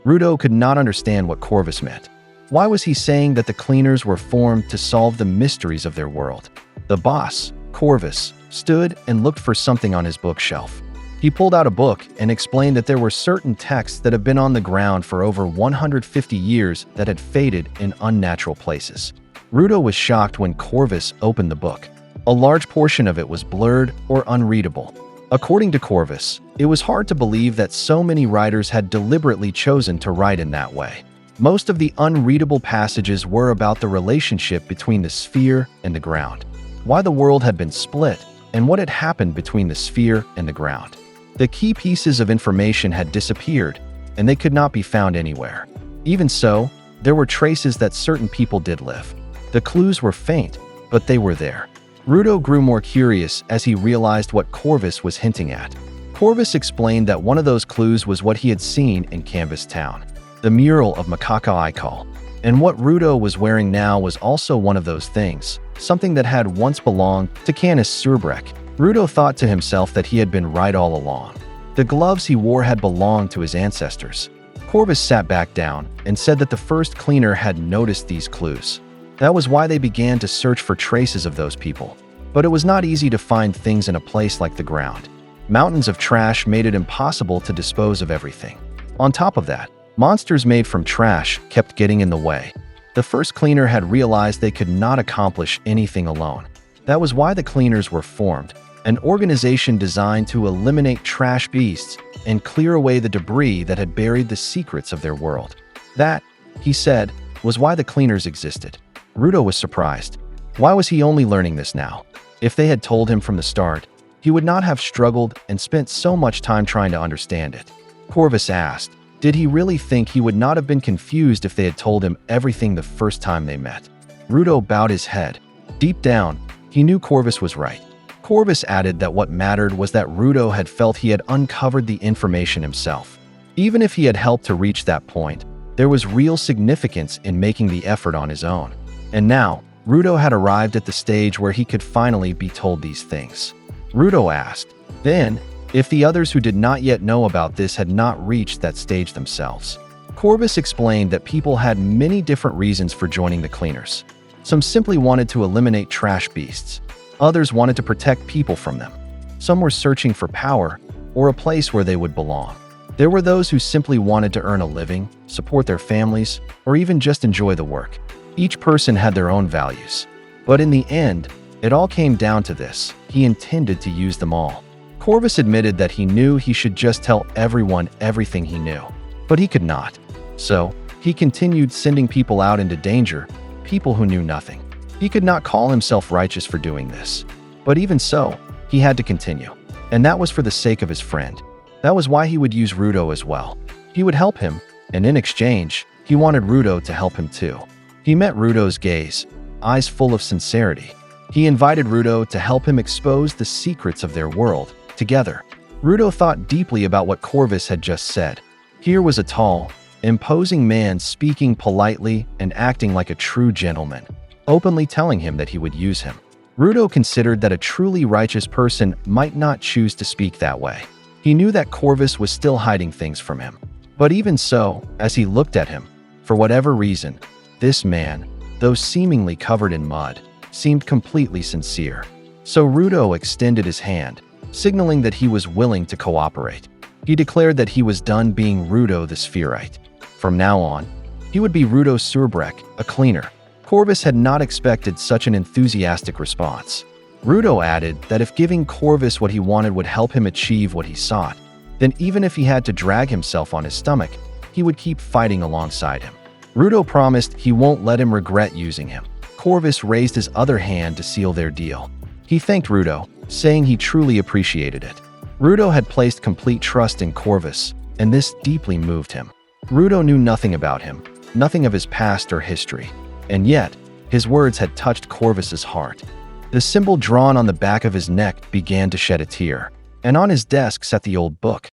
Rudo could not understand what Corvus meant. Why was he saying that the Cleaners were formed to solve the mysteries of their world? The boss, Corvus, stood and looked for something on his bookshelf. He pulled out a book and explained that there were certain texts that have been on the ground for over 150 years that had faded in unnatural places. Rudo was shocked when Corvus opened the book. A large portion of it was blurred or unreadable. According to Corvus, it was hard to believe that so many writers had deliberately chosen to write in that way. Most of the unreadable passages were about the relationship between the sphere and the ground, why the world had been split, and what had happened between the sphere and the ground. The key pieces of information had disappeared, and they could not be found anywhere. Even so, there were traces that certain people did live. The clues were faint, but they were there. Rudo grew more curious as he realized what Corvus was hinting at. Corvus explained that one of those clues was what he had seen in Canvas Town, the mural of Gachiakuta, and what Rudo was wearing now was also one of those things, something that had once belonged to Canis Surbrek. Rudo thought to himself that he had been right all along. The gloves he wore had belonged to his ancestors. Corvus sat back down and said that the first cleaner had noticed these clues. That was why they began to search for traces of those people. But it was not easy to find things in a place like the ground. Mountains of trash made it impossible to dispose of everything. On top of that, monsters made from trash kept getting in the way. The first cleaner had realized they could not accomplish anything alone. That was why the cleaners were formed, an organization designed to eliminate trash beasts and clear away the debris that had buried the secrets of their world. That, he said, was why the cleaners existed. Rudo was surprised. Why was he only learning this now? If they had told him from the start, he would not have struggled and spent so much time trying to understand it. Corvus asked, did he really think he would not have been confused if they had told him everything the first time they met? Rudo bowed his head. Deep down, he knew Corvus was right. Corvus added that what mattered was that Rudo had felt he had uncovered the information himself. Even if he had helped to reach that point, there was real significance in making the effort on his own. And now, Rudo had arrived at the stage where he could finally be told these things. Rudo asked, then, if the others who did not yet know about this had not reached that stage themselves. Corvus explained that people had many different reasons for joining the cleaners. Some simply wanted to eliminate trash beasts. Others wanted to protect people from them. Some were searching for power or a place where they would belong. There were those who simply wanted to earn a living, support their families, or even just enjoy the work. Each person had their own values. But in the end, it all came down to this. He intended to use them all. Corvus admitted that he knew he should just tell everyone everything he knew. But he could not. So, he continued sending people out into danger, people who knew nothing. He could not call himself righteous for doing this. But even so, he had to continue. And that was for the sake of his friend. That was why he would use Rudo as well. He would help him, and in exchange, he wanted Rudo to help him too. He met Rudo's gaze, eyes full of sincerity. He invited Rudo to help him expose the secrets of their world, together. Rudo thought deeply about what Corvus had just said. Here was a tall, imposing man speaking politely and acting like a true gentleman. openly telling him that he would use him. Rudo considered that a truly righteous person might not choose to speak that way. He knew that Corvus was still hiding things from him. But even so, as he looked at him, for whatever reason, this man, though seemingly covered in mud, seemed completely sincere. So Rudo extended his hand, signaling that he was willing to cooperate. He declared that he was done being Rudo the Spherite. From now on, he would be Rudo Surbrek, a cleaner. Corvus had not expected such an enthusiastic response. Rudo added that if giving Corvus what he wanted would help him achieve what he sought, then even if he had to drag himself on his stomach, he would keep fighting alongside him. Rudo promised he won't let him regret using him. Corvus raised his other hand to seal their deal. He thanked Rudo, saying he truly appreciated it. Rudo had placed complete trust in Corvus, and this deeply moved him. Rudo knew nothing about him, nothing of his past or history, and yet, his words had touched Corvus's heart. The symbol drawn on the back of his neck began to shed a tear, and on his desk sat the old book.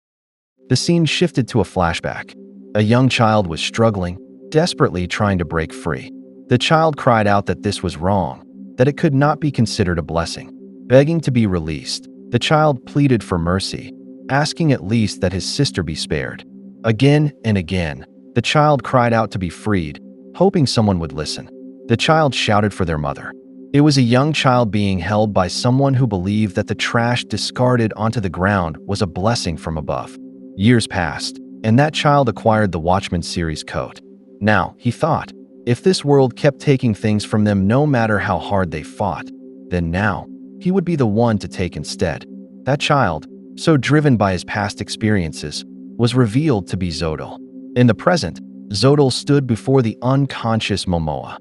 The scene shifted to a flashback. A young child was struggling, desperately trying to break free. The child cried out that this was wrong, that it could not be considered a blessing. Begging to be released, the child pleaded for mercy, asking at least that his sister be spared. Again and again, the child cried out to be freed, hoping someone would listen. The child shouted for their mother. It was a young child being held by someone who believed that the trash discarded onto the ground was a blessing from above. Years passed, and that child acquired the Watchman series coat. Now, he thought, if this world kept taking things from them no matter how hard they fought, then now, he would be the one to take instead. That child, so driven by his past experiences, was revealed to be Zodal. In the present, Zodal stood before the unconscious Momoa.